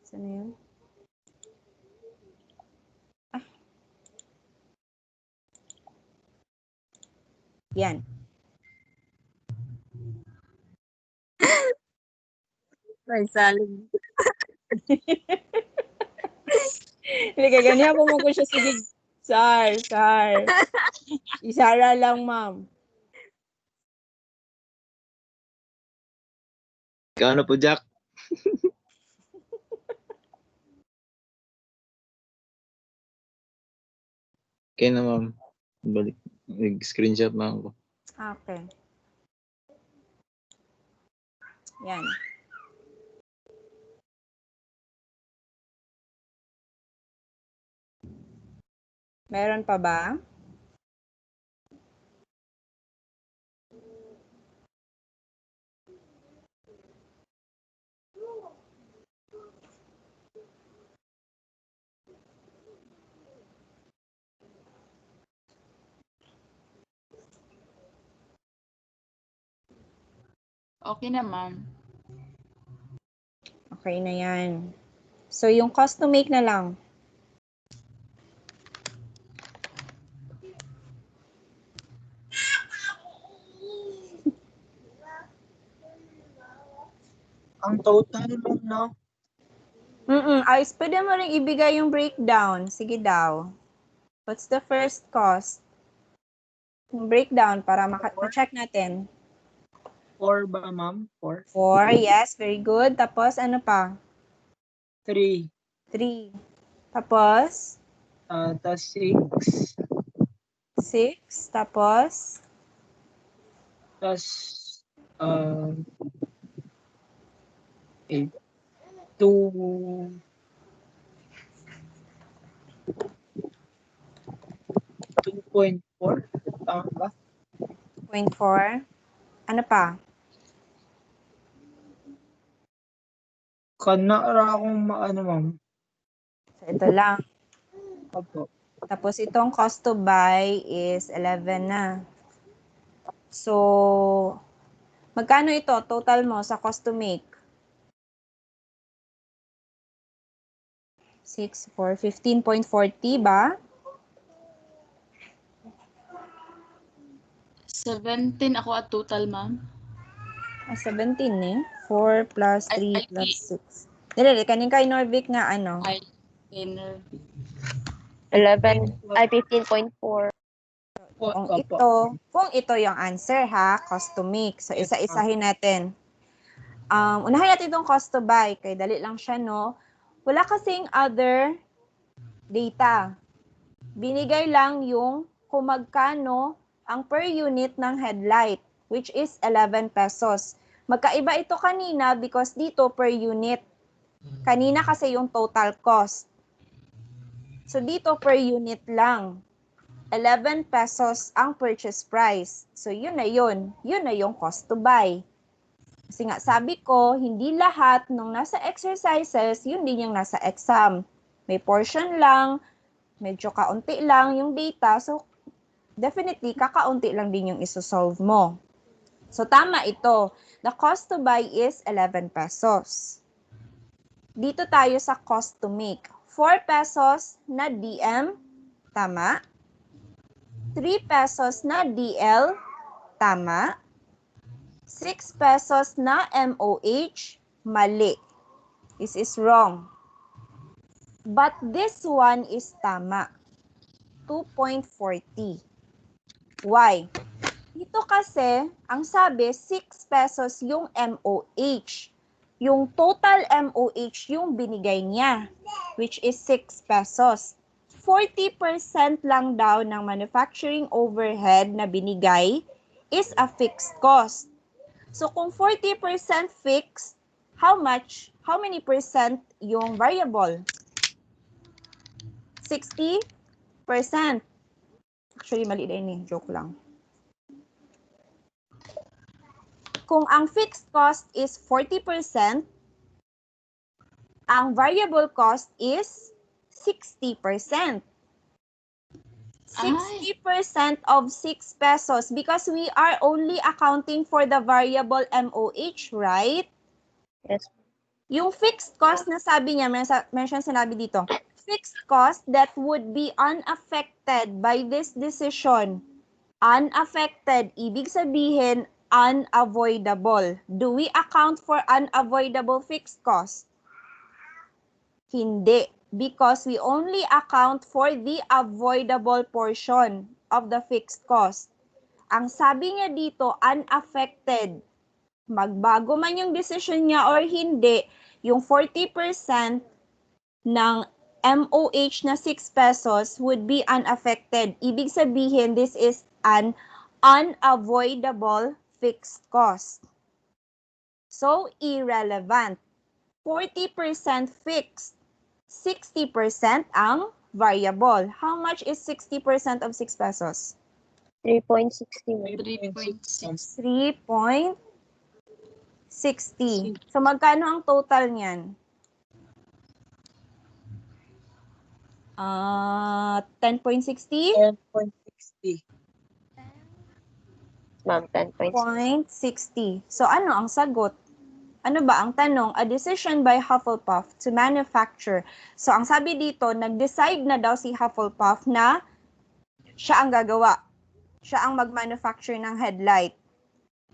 Saan na yun? Yan. May salig. Liga, ganyan po mo ko siya. Sige, Sar. Isara lang, ma'am. Ikaw na po, Jack. Okay na, ma'am. Balik. Nag-screenshot na ako. Okay. Yan. Meron pa ba? Okay na, ma'am. Okay na yan. So, yung cost to make na lang. Ang total mo, no? Ay, pwede mo rin ibigay yung breakdown. Sige daw. What's the first cost? Yung breakdown para ma-check natin. 4 ba, ma'am? 4? 4, yes, very good. Tapos, ano pa? 3. 3. Tapos, Tas 6. 6. Tapos, Tas 8. 2. 2.4. Tama ba? 0.4. Ano pa? Kana ra akong maano, ma'am. So, ito lang. Opo. Tapos, itong cost to buy is 11 na. So, magkano ito? Total mo sa cost to make? 6, 4, 15.40 ba? 17 ako at total, ma'am. 17 eh. 4 plus 3 Ay, plus 6. Dili, kanin kay Norvic nga ano. Ay, inner. 11, ay 15.4. Kung ito yung answer ha, cost to make. So, Yes, isa-isahin natin. Unahin natin itong cost to buy. Kaya dali lang siya, no? Wala kasing other data. Binigay lang yung kung magkano ang per unit ng headlight, which is 11 pesos. Magkaiba ito kanina because dito per unit. Kanina kasi yung total cost. So, dito per unit lang. 11 pesos ang purchase price. So, yun na yun. Yun na yung cost to buy. Kasi nga, sabi ko, hindi lahat nung nasa exercises, yun din yung nasa exam. May portion lang, medyo kaunti lang yung data. So, definitely, kakaunti lang din yung isosolve mo. So, tama ito. The cost to buy is 11 pesos. Dito tayo sa cost to make. 4 pesos na DM, tama. 3 pesos na DL, tama. 6 pesos na MOH, mali. This is wrong. But this one is tama. 2.40. Why? Dito kasi, ang sabi, 6 pesos yung MOH. Yung total MOH yung binigay niya, which is 6 pesos. 40% lang daw ng manufacturing overhead na binigay is a fixed cost. So kung 40% fixed, how many percent yung variable? 60%. Actually, mali din eh. Joke lang. Kung ang fixed cost is 40%, ang variable cost is 60%. 60% of 6 pesos because we are only accounting for the variable MOH, right? Yes. Yung fixed cost na sabi niya, mention sinabi dito, fixed cost that would be unaffected by this decision. Unaffected, ibig sabihin, unavoidable. Do we account for unavoidable fixed cost? Hindi, because we only account for the avoidable portion of the fixed cost. Ang sabi niya dito, unaffected. Magbago man yung decision niya or hindi, yung 40% ng MOH na 6 pesos would be unaffected. Ibig sabihin, this is an unavoidable fixed cost. So, irrelevant. 40% fixed. 60% ang variable. How much is 60% of 6 pesos? 3.60. 3.6. 3.60. So, magkano ang total niyan? 10.60? 10.60. Ma'am, 10.60. 0.60. So, ano ang sagot? Ano ba ang tanong? A decision by Hufflepuff to manufacture. So, ang sabi dito, nag-decide na daw si Hufflepuff na siya ang gagawa. Siya ang mag-manufacture ng headlight.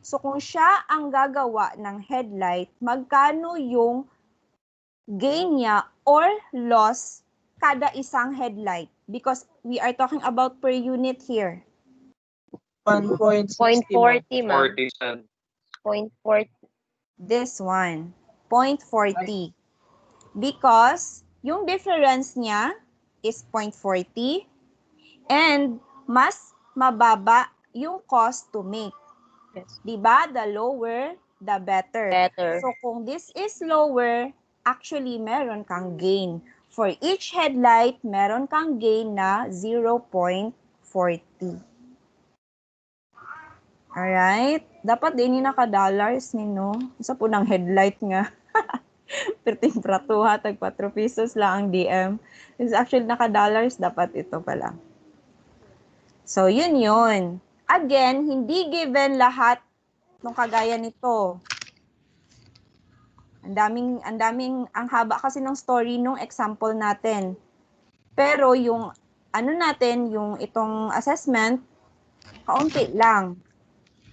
So, kung siya ang gagawa ng headlight, magkano yung gain niya or loss kada isang headlight? Because we are talking about per unit here. 1.60. 0.40, ma'am. 40 cents. 0.40. This one, 0.40. Because yung difference niya is 0.40 and mas mababa yung cost to make. Yes. Diba? The lower, the better. Better. So kung this is lower, actually meron kang gain. For each headlight, meron kang gain na 0.40. Alright? Dapat din yung naka-dollars ni, no? Isa po ng headlight nga. Perting pratuha, tag 4 pesos lang ang DM. It's actually naka-dollars, dapat ito pala. So, yun yun. Again, hindi given lahat ng kagaya nito. Ang haba kasi ng story nung example natin. Pero yung, yung itong assessment, kaunti lang.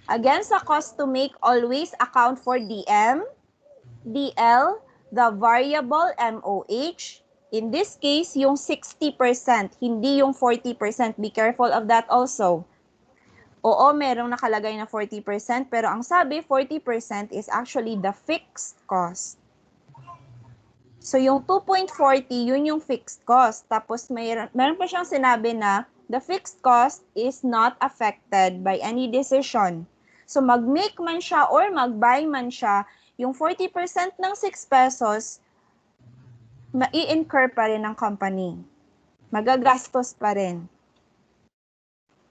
Again, sa cost to make, always account for DM, DL, the variable MOH. In this case, yung 60%, hindi yung 40%. Be careful of that also. Oo, merong nakalagay na 40%, pero ang sabi, 40% is actually the fixed cost. So, yung 2.40, yun yung fixed cost. Tapos, meron pa siyang sinabi na the fixed cost is not affected by any decision. So, mag-make man siya or mag-buy man siya, yung 40% ng 6 pesos, mai-incur pa rin ng company. Magagastos pa rin.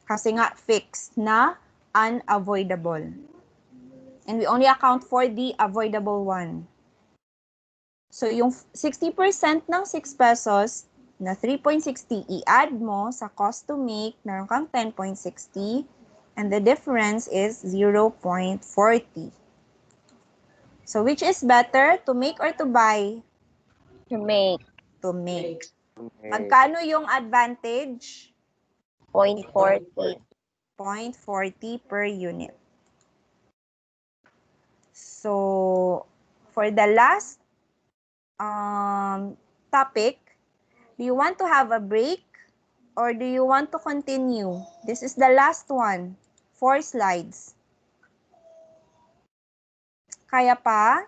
Kasi nga, fixed na unavoidable. And we only account for the avoidable one. So, yung 60% ng 6 pesos na 3.60, i-add mo sa cost to make, meron kang 10.60, and the difference is 0.40. So, which is better, to make or to buy? To make. To make. Magkano yung advantage? 0.40. 0.40 per unit. So, for the last topic, do you want to have a break or do you want to continue? This is the last one. 4 slides. Kaya pa?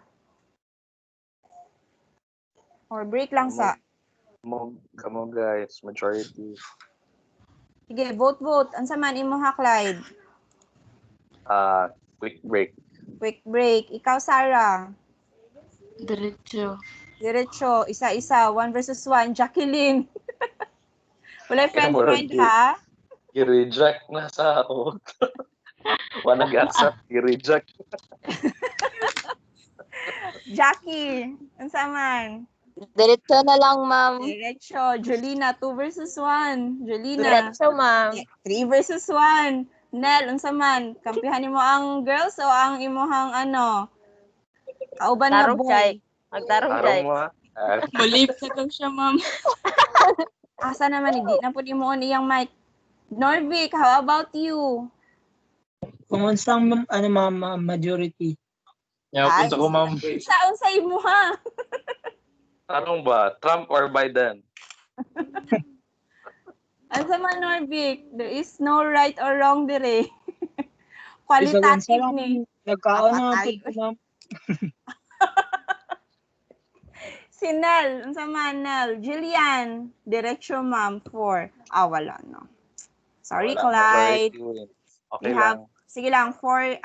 Or break lang sa? Come on guys, majority. Sige, vote. Ansa man imo ha, Clyde? Quick break. Quick break. Ikaw, Sarah? Diretso. Isa-isa. 1 versus 1. Jacqueline. Wala friend Murag ha? i-reject na sa ako. Wala nag-accept, i-reject. Jackie. Ansa man? Diretso na lang, ma'am. Diretso. Julina, 2 versus 1. Julina. Diretso, ma'am. 3 versus 1. Nel, unsa man? Kampihan mo ang girls o ang imuhang kauban nga Tarong boy? chay. Magtarong Araw chay. mo ha? Malip na daw siya, ma'am. Asa naman, hindi na po di mo iyang mic. Norvik, how about you? Kung unsang ma'am, majority. Yapon ko, ma'am. Sa imo ha? Anong ba? Trump or Biden? Asa man, Norvik? There is no right or wrong dire. Isa Qualitative lang ni. nagkaon na Apatay. po, ma'am. Si Nel, unsa man, Nel? Jillian, diretso ma'am, 4. Wala no. Sorry, Wala, Clyde. majority wins. We Okay have, lang. sige lang, 4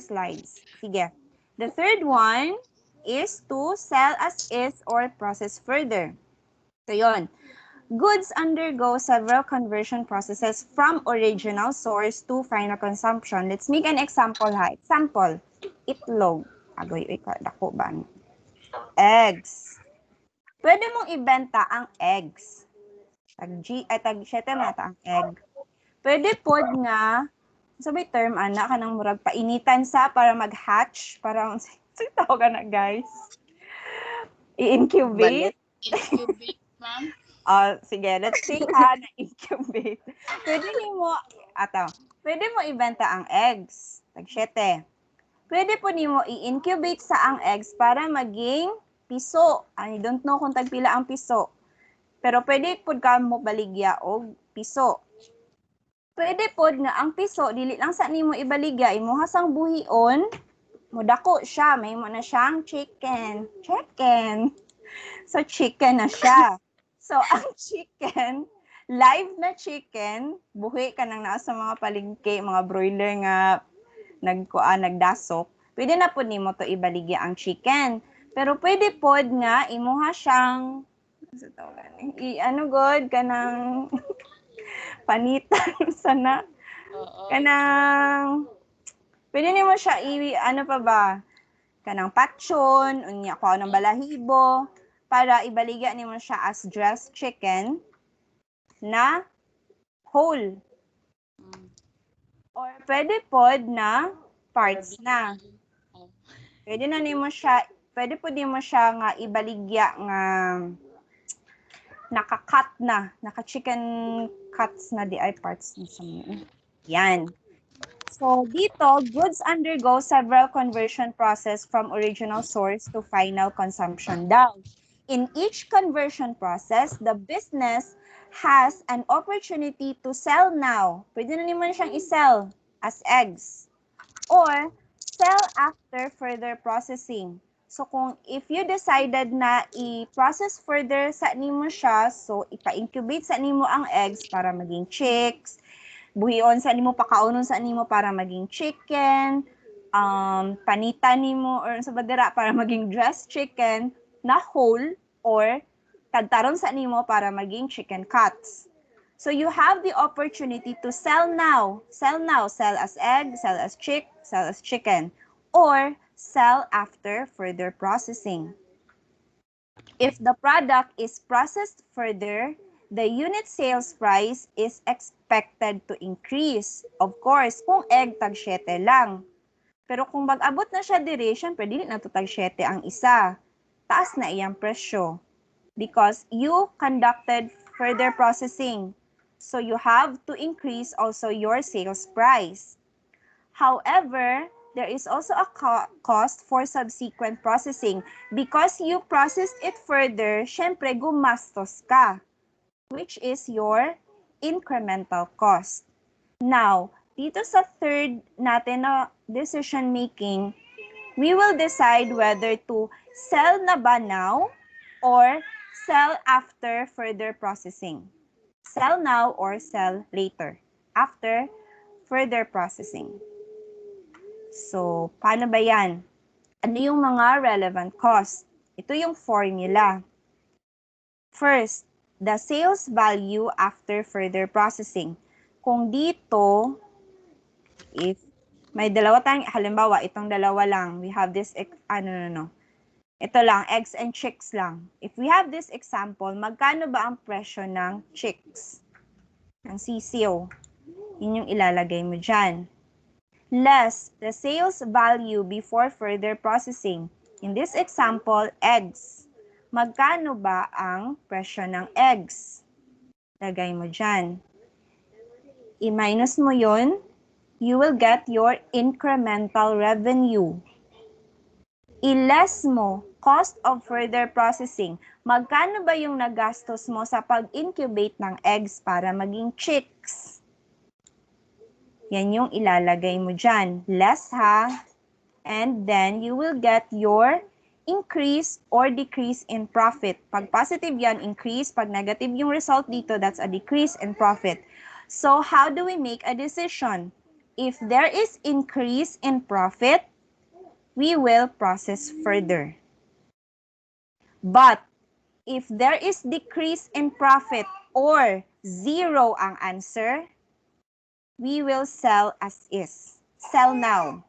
slides. Sige. The third one is to sell as is or process further. So, yun. Goods undergo several conversion processes from original source to final consumption. Let's make an example ha. Example, itlog. Agoy, dako ba? Eggs. Pwede mong ibenta ang eggs. Tag 7 mata ang egg. Pwede pod nga, sabay term, ka ng murag painitan sa para mag-hatch. Parang, tawag ka na, guys. I-incubate. Incubate, ma'am. Sige, let's say na-incubate. Pwede mo ibenta ang eggs. Tag 7. Pwede po nimo i-incubate sa ang eggs para maging piso. I don't know kung tagpila ang piso. Pero pwede po ka mo baligya og piso. Pwede po nga ang piso, dili lang sa nimo ibaligya, imo hasang buhion, mudako siya, may mo na siyang chicken. So, chicken na siya. So, ang chicken, live na chicken, buhi ka nang naa sa mga palengke, mga broiler nga nagdasok, pwede na po nimo to ibaligya ang chicken. Pero pwede pod nga imuha siyang ano god kanang panitan sana Oo. kanang pwede nimo siya ano pa ba kanang patson unya ko ng balahibo para ibaligya nimo siya as dressed chicken na whole. Or pwede pod na parts na. Pwede na nimo siya, pwede po nimo siya nga ibaligya nga naka-cut na, naka-chicken cuts na di ay parts na sa mga. Yan. So dito, goods undergo several conversion process from original source to final consumption daw. In each conversion process, the business has an opportunity to sell now. Pwede na naman siyang i-sell as eggs. Or sell after further processing. So kung if you decided na i-process further sa nimo siya, so ipa-incubate sa nimo ang eggs para maging chicks, buhion sa nimo pakaunon sa nimo para maging chicken, panitan nimo or sa badira para maging dressed chicken na whole or kadtaron sa nimo para maging chicken cuts. So you have the opportunity to sell now, sell as egg, sell as chick, sell as chicken, or sell after further processing. If the product is processed further, the unit sales price is expected to increase. Of course, kung egg, tag 7 lang. Pero kung mag-abot na siya diri, syempre, dili na to tag 7 ang isa. Taas na iyang presyo. Because you conducted further processing. So you have to increase also your sales price. However, there is also a cost for subsequent processing. Because you processed it further, syempre gumastos ka, which is your incremental cost. Now, dito sa third natin na decision making, we will decide whether to sell na ba now or sell after further processing. Sell now or sell later after further processing. So, paano ba yan? Ano yung mga relevant costs? Ito yung formula. First, the sales value after further processing. Kung dito, if may dalawa tayong, halimbawa, itong dalawa lang, we have this, ito lang, eggs and chicks lang. If we have this example, magkano ba ang presyo ng chicks? Ng sisiyo. Yun yung ilalagay mo dyan. Less the sales value before further processing. In this example, eggs. Magkano ba ang presyo ng eggs? Lagay mo dyan. I-minus mo yun, you will get your incremental revenue. I-less mo, cost of further processing. Magkano ba yung nagastos mo sa pag-incubate ng eggs para maging chicks? Yan yung ilalagay mo dyan. Less ha. And then you will get your increase or decrease in profit. Pag positive yan, increase. Pag negative yung result dito, that's a decrease in profit. So how do we make a decision? If there is increase in profit, we will process further. But if there is decrease in profit or zero ang answer, we will sell as is. Sell now.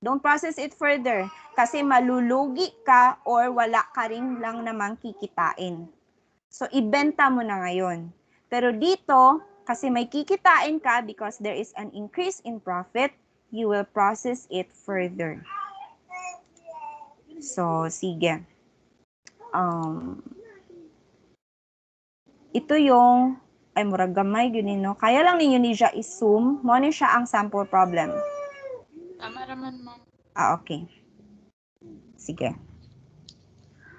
Don't process it further kasi malulugi ka or wala ka rin lang namang kikitain. So, ibenta mo na ngayon. Pero dito, kasi may kikitain ka because there is an increase in profit, you will process it further. So, sige. Ito yung, ay murag gamay, yun no? Kaya lang ninyo ni siya i-zoom, mo ni siya ang sample problem. Tama naman, ma'am. Okay. Sige.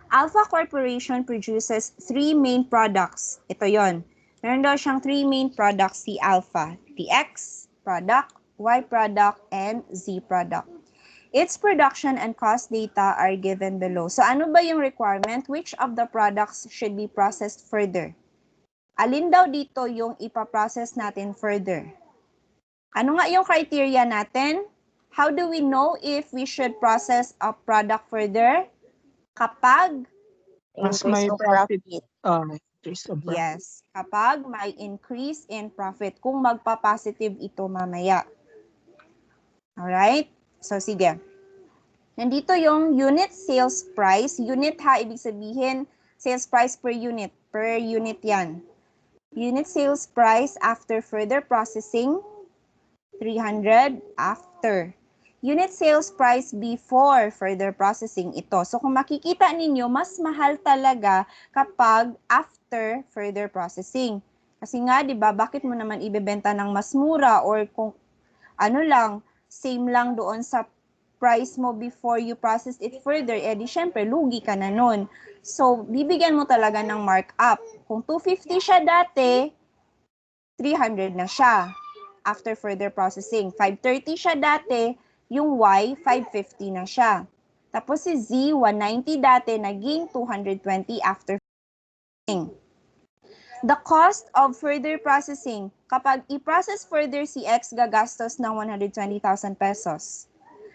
Alpha Corporation produces 3 main products. Ito yon. Meron daw siyang 3 main products si Alpha. The X product, Y product, and Z product. Its production and cost data are given below. So ano ba yung requirement? Which of the products should be processed further? Alin daw dito yung ipaprocess natin further? Ano nga yung criteria natin? How do we know if we should process a product further? Kapag, Mas Increase may of profit. profit. Increase of profit. yes, kapag may increase in profit, kung magpa-positive ito mamaya. Alright? So, sige. Nandito yung unit sales price. Unit ha, ibig sabihin, sales price per unit. Per unit yan. Unit sales price after further processing, 300 after. Unit sales price before further processing ito. So kung makikita ninyo, mas mahal talaga kapag after further processing. Kasi nga, di ba, bakit mo naman ibebenta ng mas mura or kung ano lang, same lang doon sa price mo before you process it further, eh di syempre, lugi ka na nun. So, bibigyan mo talaga ng markup. Kung 250 siya dati, 300 na siya after further processing. 530 siya dati, yung Y, 550 na siya. Tapos si Z, 190 dati, naging 220 after processing. The cost of further processing. Kapag i-process further si X, gagastos ng 120,000 pesos.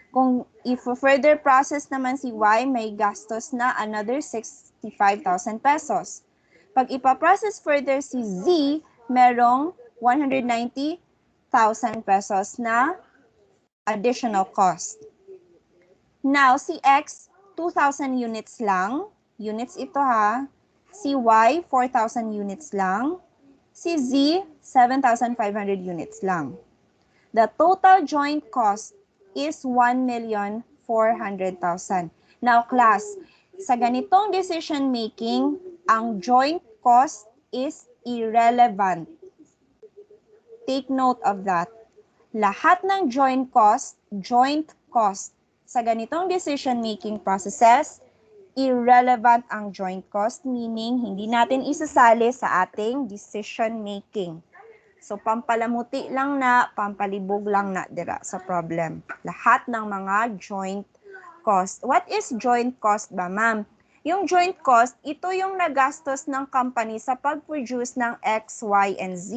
Kung i-further process naman si Y, may gastos na another 65,000 pesos. Pag ipaprocess further si Z, merong 190,000 pesos na additional cost. Now, si X, 2,000 units lang. Units ito ha. Si Y, 4,000 units lang. Si Z, 7,500 units lang. The total joint cost is 1,400,000. Now, class, sa ganitong decision making, ang joint cost is irrelevant. Take note of that. Lahat ng joint cost sa ganitong decision-making processes, irrelevant ang joint cost, meaning hindi natin isasali sa ating decision-making. So, pampalamuti lang na, pampalibog lang na dira sa problem. Lahat ng mga joint cost. What is joint cost ba, ma'am? Yung joint cost, ito yung nagastos ng company sa pag-produce ng X, Y, and Z.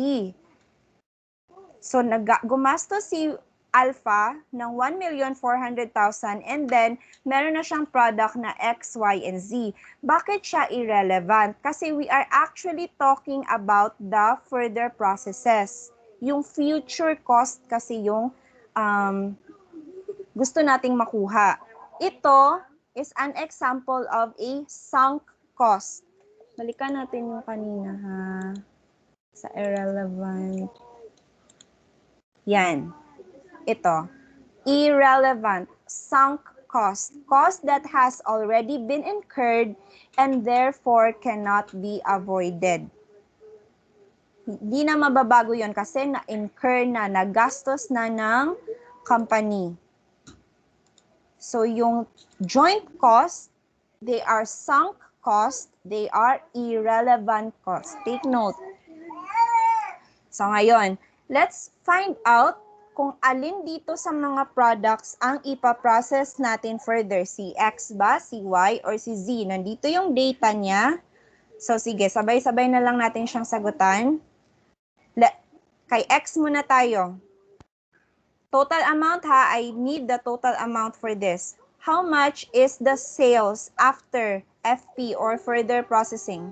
So, gumastos si Alpha ng 1,400,000 and then meron na siyang product na X, Y, and Z. Bakit siya irrelevant? Kasi we are actually talking about the further processes. Yung future cost kasi yung gusto nating makuha. Ito is an example of a sunk cost. Balikan natin yung kanina ha. Sa irrelevant. Yan. Ito. Irrelevant. Sunk cost. Cost that has already been incurred and therefore cannot be avoided. Hindi na mababago yon kasi na-incur na, nagastos na ng company. So, yung joint cost, they are sunk cost, they are irrelevant cost. Take note. So, ngayon, let's find out kung alin dito sa mga products ang ipaprocess natin further. Si X ba, si Y, or si Z? Nandito yung data niya. So, sige, sabay-sabay na lang natin siyang sagutan. Kay X muna tayo. Total amount ha, I need the total amount for this. How much is the sales after FP or further processing?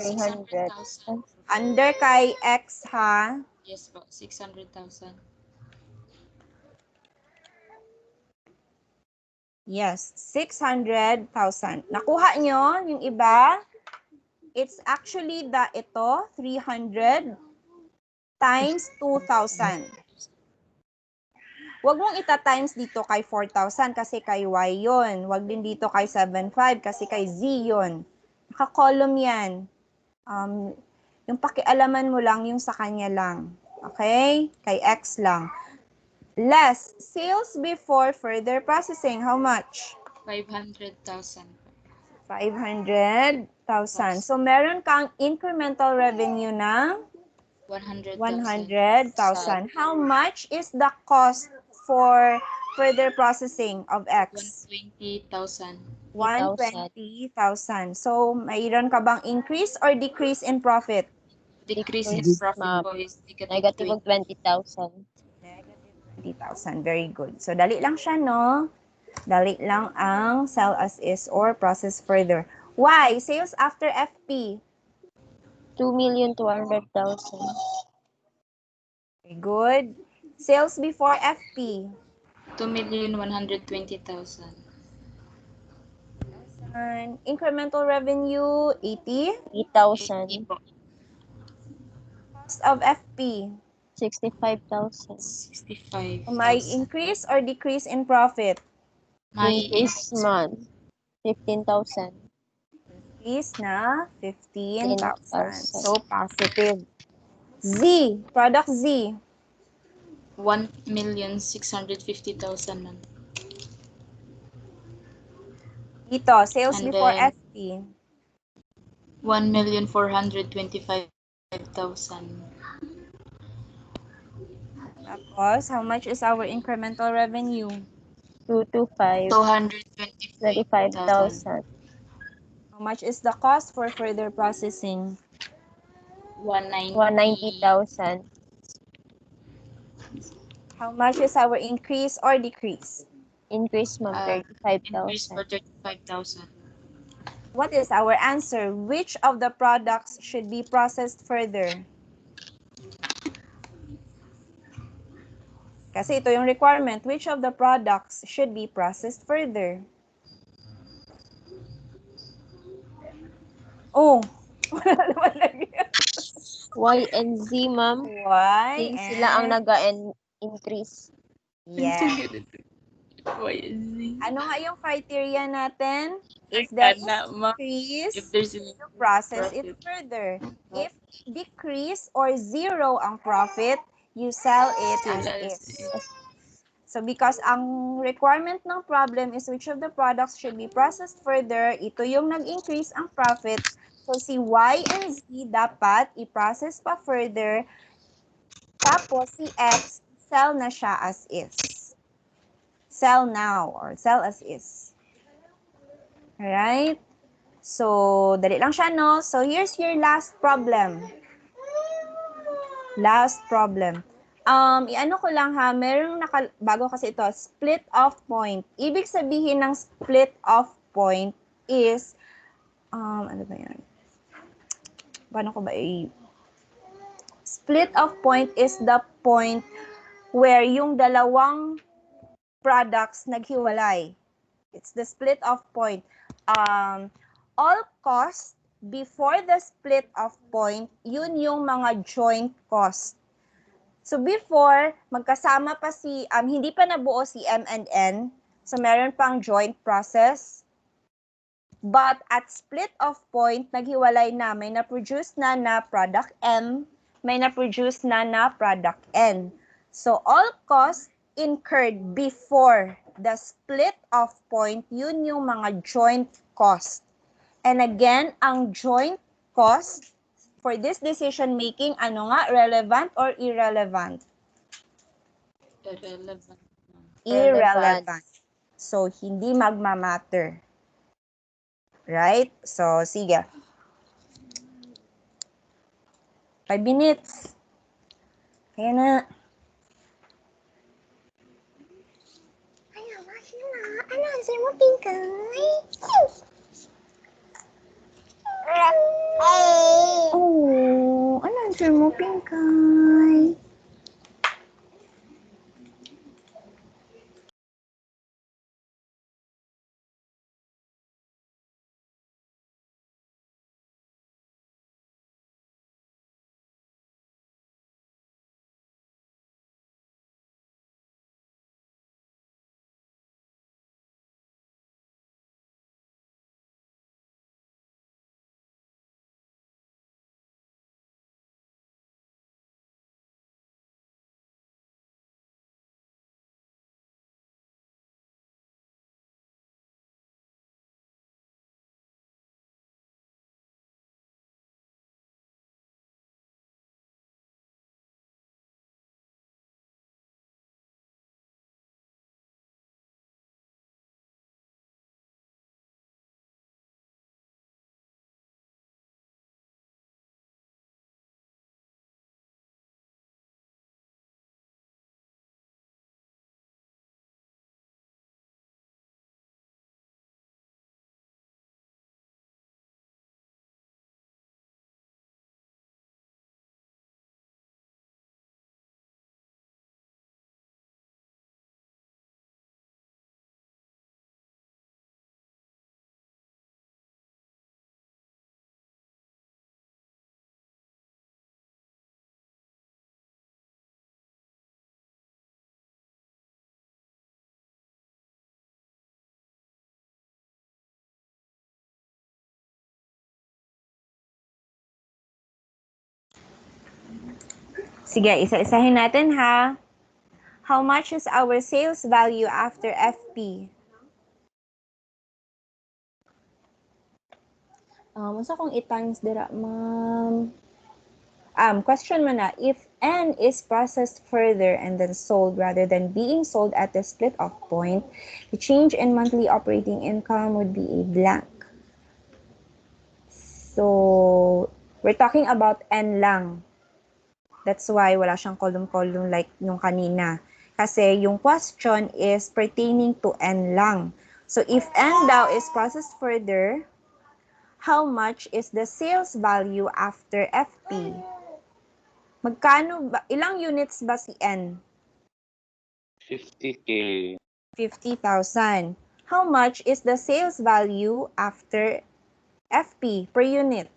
300. 600,000. Under kay X ha. Yes po, 600,000. Yes, 600,000. Nakuha nyo yung iba? It's actually ito, 300 times 2,000. Huwag mong ita-times dito kay 4,000 kasi kay Y yun. Huwag din dito kay 7,500 kasi kay Z yun. Naka-column yan. Yung pakialaman mo lang yung sa kanya lang. Okay? Kay X lang. Less, sales before further processing. How much? 500,000. 500,000. So, meron kang incremental revenue na 100,000. 100,000. How much is the cost for further processing of X? 120,000. 120,000. So, mayroon ka bang increase or decrease in profit? Decrease in Decrease, profit ma'am. po is negative Negative og 20,000. Negative 20,000. Very good. So, dali lang siya, no? Dali lang ang sell as is or process further. Why? Sales after FP. 2,200,000. Very good. Sales before FP. 2,120,000. And incremental revenue, 80. 8,000. 80 po. Cost of FP. 65,000. 65,000. May increase or decrease in profit? May Increase, ma'am. 15,000. Increase na 15,000. 15,000. So, positive. Z. Product Z. 1,650,000, ma'am. Dito, sales And before then- FP. 1,425,000. Tapos, how much is our incremental revenue? 225. 225,000. 25,000. How much is the cost for further processing? 190,000. How much is our increase or decrease? Increase, ma'am. Increase 35,000. for 35,000. What is our answer? Which of the products should be processed further? Kasi ito yung requirement. Which of the products should be processed further? Oh, wala naman lagi. Y and Z, ma'am. Y Since sila ang and nag-increase. yes. Why is it? Ano nga yung criteria natin? If there is increase, If there's a you process it profit. further. If decrease or zero ang profit, you sell it as is. So because ang requirement ng problem is which of the products should be processed further, ito yung nag-increase ang profit. So si Y and Z dapat i-process pa further. Tapos si X, sell na siya as is. Sell now or sell as is. Alright? So, dali lang siya, no? So, here's your last problem. Last problem. Iano ko lang ha, merong bago kasi ito, split off point. Ibig sabihin ng split off point is, ano ba yan? Paano ko ba split off point is the point where yung dalawang products naghiwalay. It's the split off point. All costs before the split off point, yun yung mga joint cost. So before, magkasama pa hindi pa nabuo si M and N. So meron pang joint process. But at split off point, naghiwalay na. May na-produce na product M, may na-produce na product N. So all costs incurred before the split off point, yun yung mga joint cost. And again, ang joint cost for this decision making, ano nga, relevant or irrelevant? Irrelevant. Irrelevant. So, hindi magmamatter. Right? So, sige. 5 minutes. Kaya na. Ano, answer mo, Pinkay? Oh, ano answer mo, Pinkay? Sige, isa-isahin natin ha. How much is our sales value after FP? Masa kung i-times dira, ma'am? Question mo na, if N is processed further and then sold rather than being sold at the split-off point, the change in monthly operating income would be a blank. So, we're talking about N lang. That's why wala siyang column-column like yung kanina. Kasi yung question is pertaining to N lang. So, if N daw is processed further, how much is the sales value after FP? Magkano ba, ilang units ba si N? 50K. 50,000. How much is the sales value after FP per unit?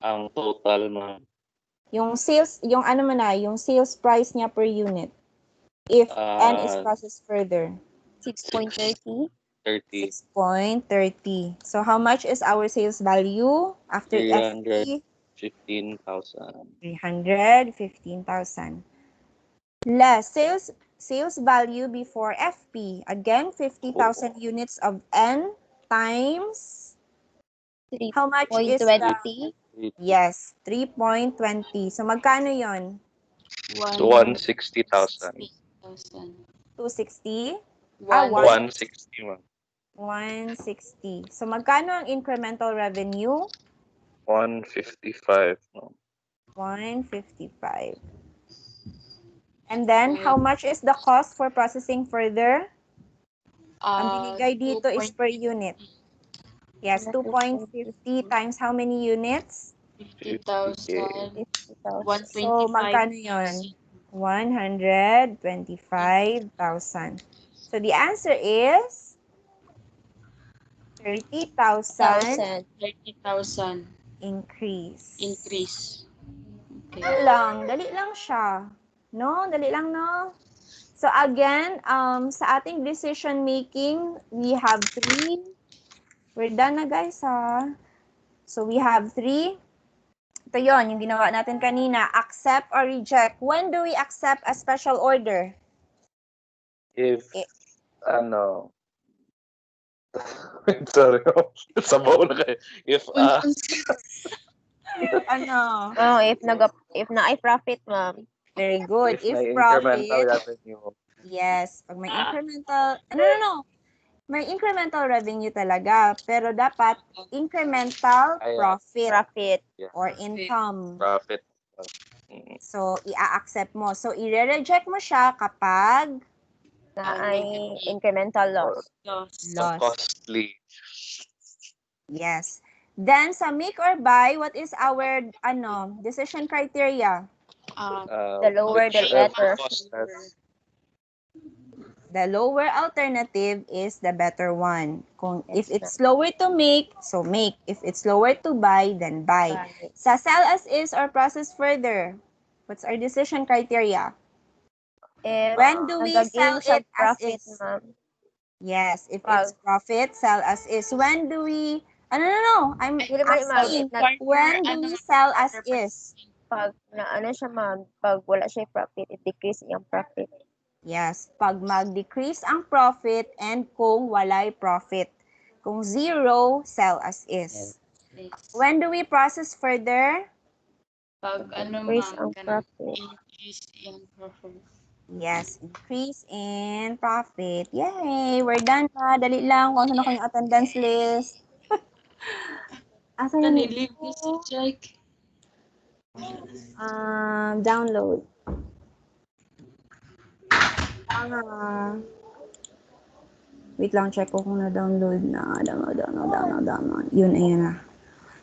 Ang total, ma'am. Yung sales, yung ano man na, yung sales price niya per unit. If N is processed further. 6.30. 30. 6.30. So how much is our sales value after FP? 315,000. 315,000. Less sales value before FP. Again, 50,000 units of N times how much is the 3.20. Yes, 3.20. So magkano 'yon? 160,000. 260? 160, ma'am. 160. So magkano ang incremental revenue? 155, ma'am. 155. And then, how much is the cost for processing further? Ang binigay dito is per unit. Yes, 2.50 times how many units? 50,000. 50,000. So, magkano yun? 125,000. So, the answer is 30,000 30,000 increase. Okay. Dali lang siya. No? Dali lang, no? So, again, sa ating decision making, we have 3. We're done na, guys, ha? So, we have 3. Ito yon yung ginawa natin kanina. Accept or reject. When do we accept a special order? If, sorry, sabaw na kayo. If, If na-profit, ma'am. Very good. if may profit, incremental revenue. yes. Pag may incremental, no. May incremental revenue talaga. Pero dapat incremental profit Yeah. or income. Profit. So, i-accept mo. So, i-reject mo siya kapag Na ay incremental loss. Costly. Yes. Then, sa make or buy, what is our decision criteria? The lower, the better. The lower alternative is the better one. If it's slower to make, so make. If it's slower to buy, then buy. Sa sell as is or process further, what's our decision criteria? When do we sell it as is? Yes, if it's profit, sell as is. When do we... No. I'm asking, when do we sell as is? Pag siya, ma'am, pag wala siya profit, it decrease yung profit. Yes, pag mag-decrease ang profit and kung walay profit. Kung 0, sell as is. When do we process further? Pag increase ang profit. Increase in profit. Yes, increase in profit. Yay! We're done na. Dali lang kung ano yung attendance list. Asa yun? Nalilib ko si Jack. Download. Wait lang, check ko kung na-download na. Download. Yun, ayun na.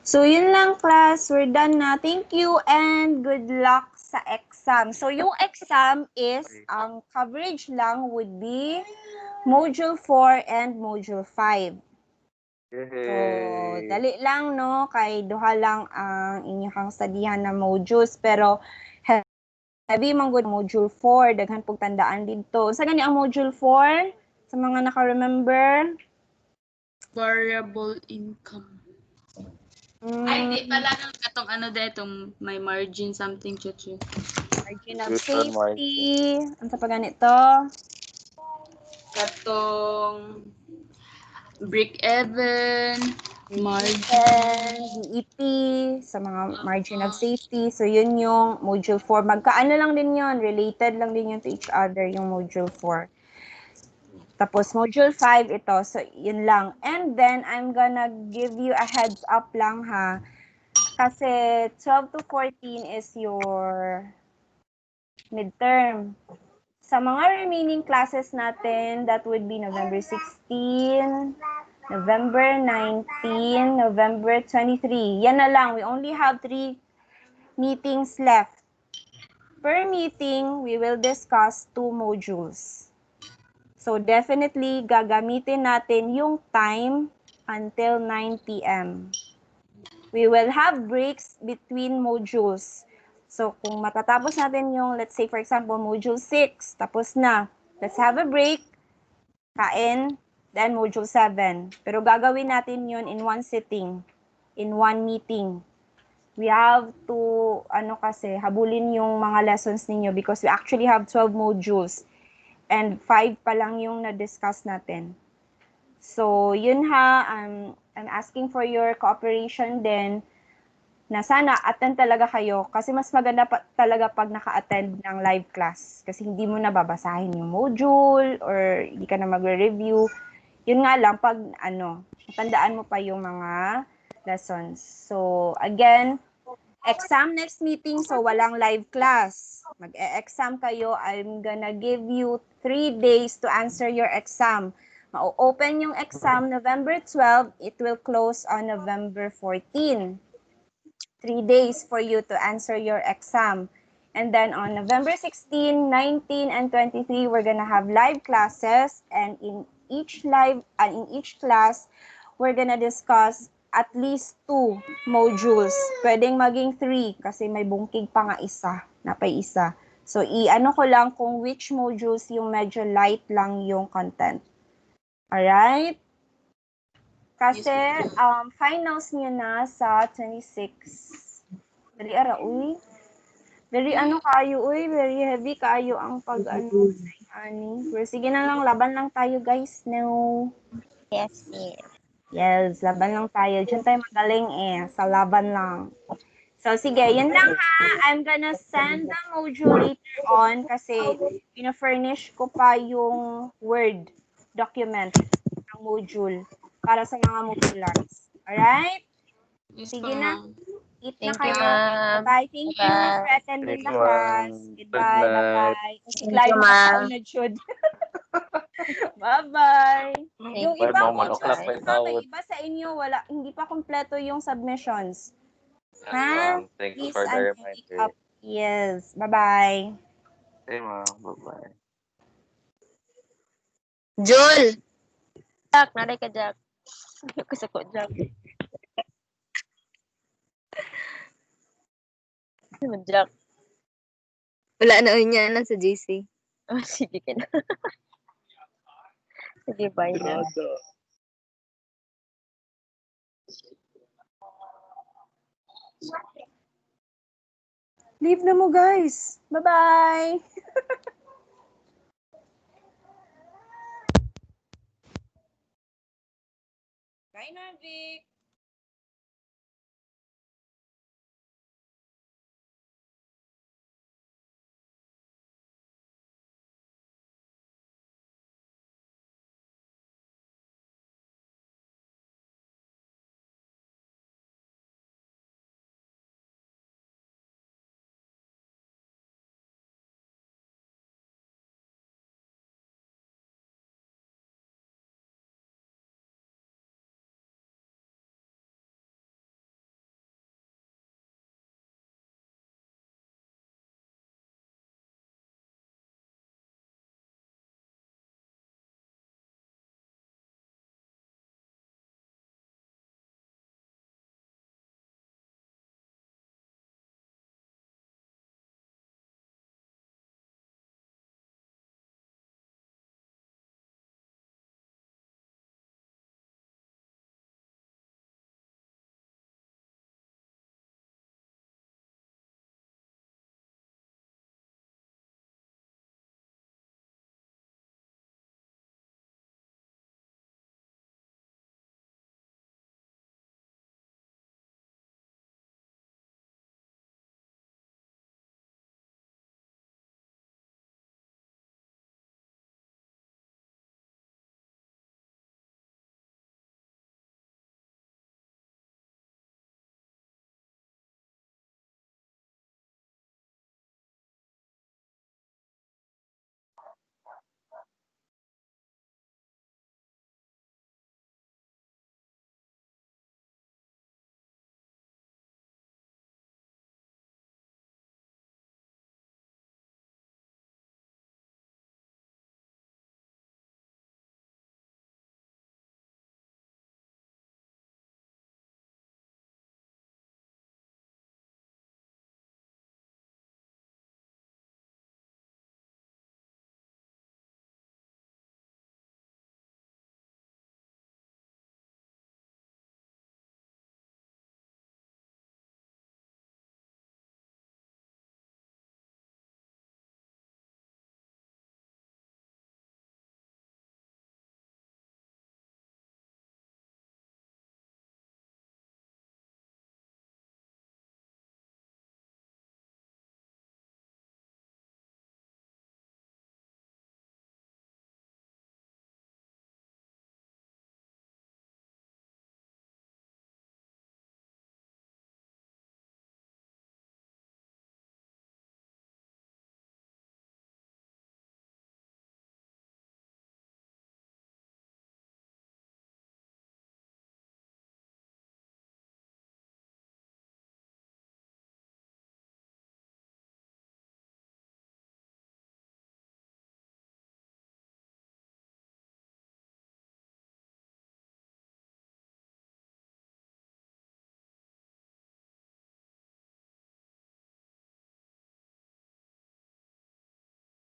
So, yun lang, class. We're done na. Thank you and good luck sa exam. So, yung exam is, ang coverage lang would be Module 4 and Module 5. So, dali lang, no? Kay duha lang ang inyong studihan na modules. Pero, heavy man good Module 4. Daghan pong tandaan dito. Sa gani ang Module 4? Sa mga naka-remember? Variable income. Ay, Mm, di pala nang katong ano itong may margin something chuchu. margin of Future margin. safety. Ano pa ganito? Katong break even, margin. DEP, sa mga margin of safety. So, yun yung module 4. Magkaano lang din yun. Related lang din yun to each other, yung module 4. Tapos, module 5 ito. So, yun lang. And then, I'm gonna give you a heads up lang ha. Kasi 12 to 14 is your midterm. Sa mga remaining classes natin, that would be November 16, November 19, November 23. Yan na lang. We only have 3 meetings left. Per meeting, we will discuss 2 modules. So, definitely, gagamitin natin yung time until 9 p.m. We will have breaks between modules. So, kung matatapos natin yung, let's say, for example, module 6, tapos na. Let's have a break, kain, then module 7. Pero gagawin natin yun in one sitting, in one meeting. We have to, habulin yung mga lessons ninyo because we actually have 12 modules and 5 pa lang yung na-discuss natin. So, yun ha, I'm asking for your cooperation din na sana attend talaga kayo kasi mas maganda pa talaga pag naka-attend ng live class kasi hindi mo na babasahin yung module or hindi ka na magre-review. Yun nga lang pag tandaan mo pa yung mga lessons. So again, exam next meeting, so walang live class. Mag-e-exam kayo. I'm gonna give you 3 days to answer your exam. Ma-open yung exam November 12, it will close on November 14. 3 days for you to answer your exam. And then on November 16, 19, and 23, we're gonna have live classes. And in each class, we're gonna discuss at least 2 modules. Pwedeng maging 3 kasi may bungkig pa nga isa, napay isa. So, i-ano ko lang kung which modules yung medyo light lang yung content. Alright? Kasi, finals nyo na sa 26. Dali ara, uy. Very kayo, uy. Very heavy kayo ang Pero sige na lang, laban lang tayo, guys. No. Yes, yes. Yes, laban lang tayo. Diyan tayo magaling sa laban lang. So, sige, yun lang ha. I'm gonna send the module later on kasi pina-furnish ko pa yung Word document ng module para sa mga modulars. Alright? Yes, Sige po, na. ma'am. Eat na Thank you, kayo. ma'am. Bye. Thank you Bye. for attending Thank the you, class. ma'am. Good Goodbye. night. Bye-bye. Si Thank Clyde you, ma'am. makakaunad yun. Bye-bye. Thank Yung you. Bye, ibang ma'am. 1 o'clock modules pa Bye. ha, may tawad. iba sa inyo, hindi pa kompleto yung submissions. Yes, Ha? ma'am. Thank you Please, for the make reminder. up. Yes. Bye-bye. Okay, ma'am. Bye-bye. Jul! Jack, naray ka, Jack. Gusto ko, Jack. Ano, Jack? Wala na niya na sa JC. Oh, sige ka na. Sige, bye na. Leave na mo, guys. Bye-bye. Bye, Narvik.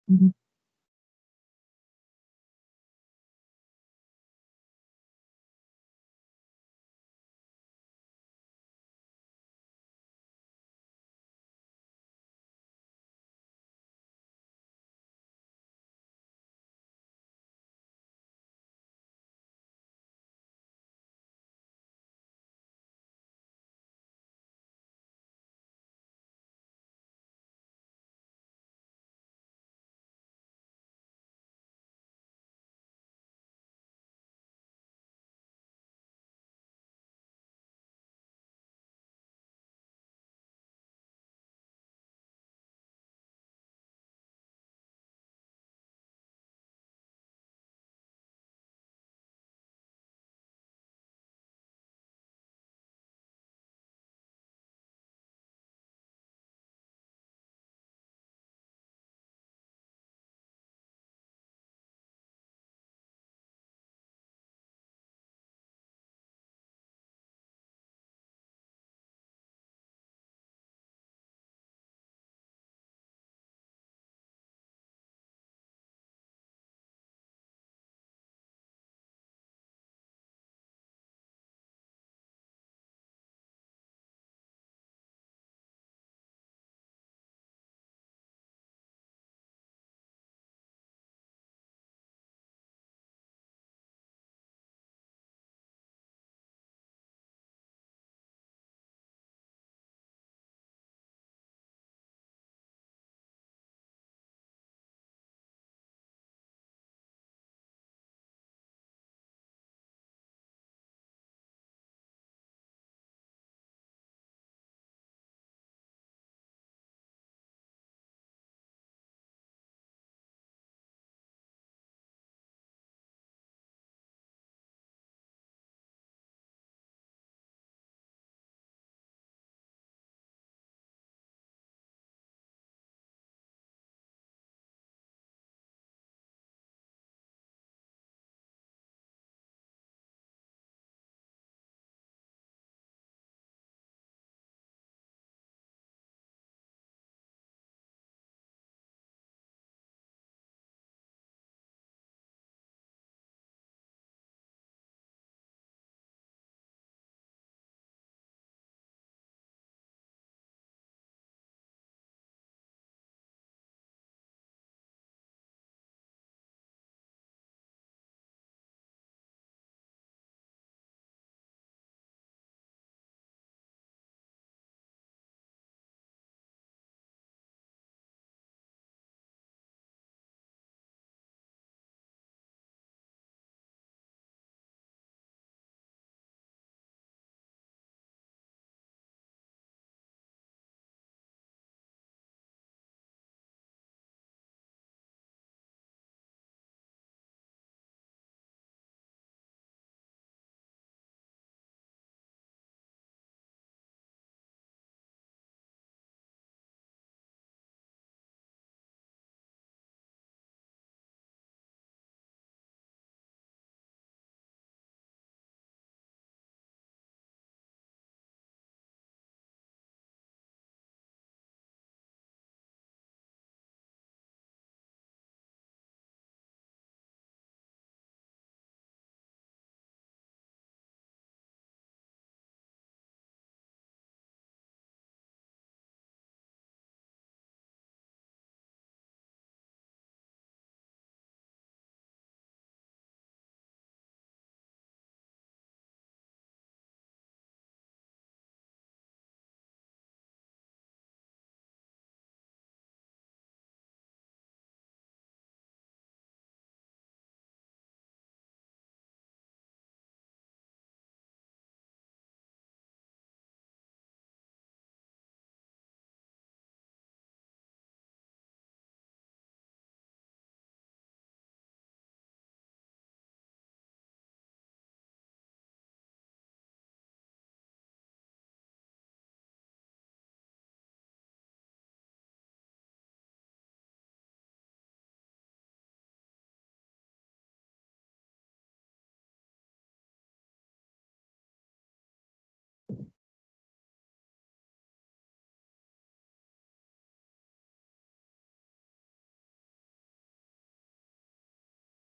Mhm.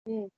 Mm.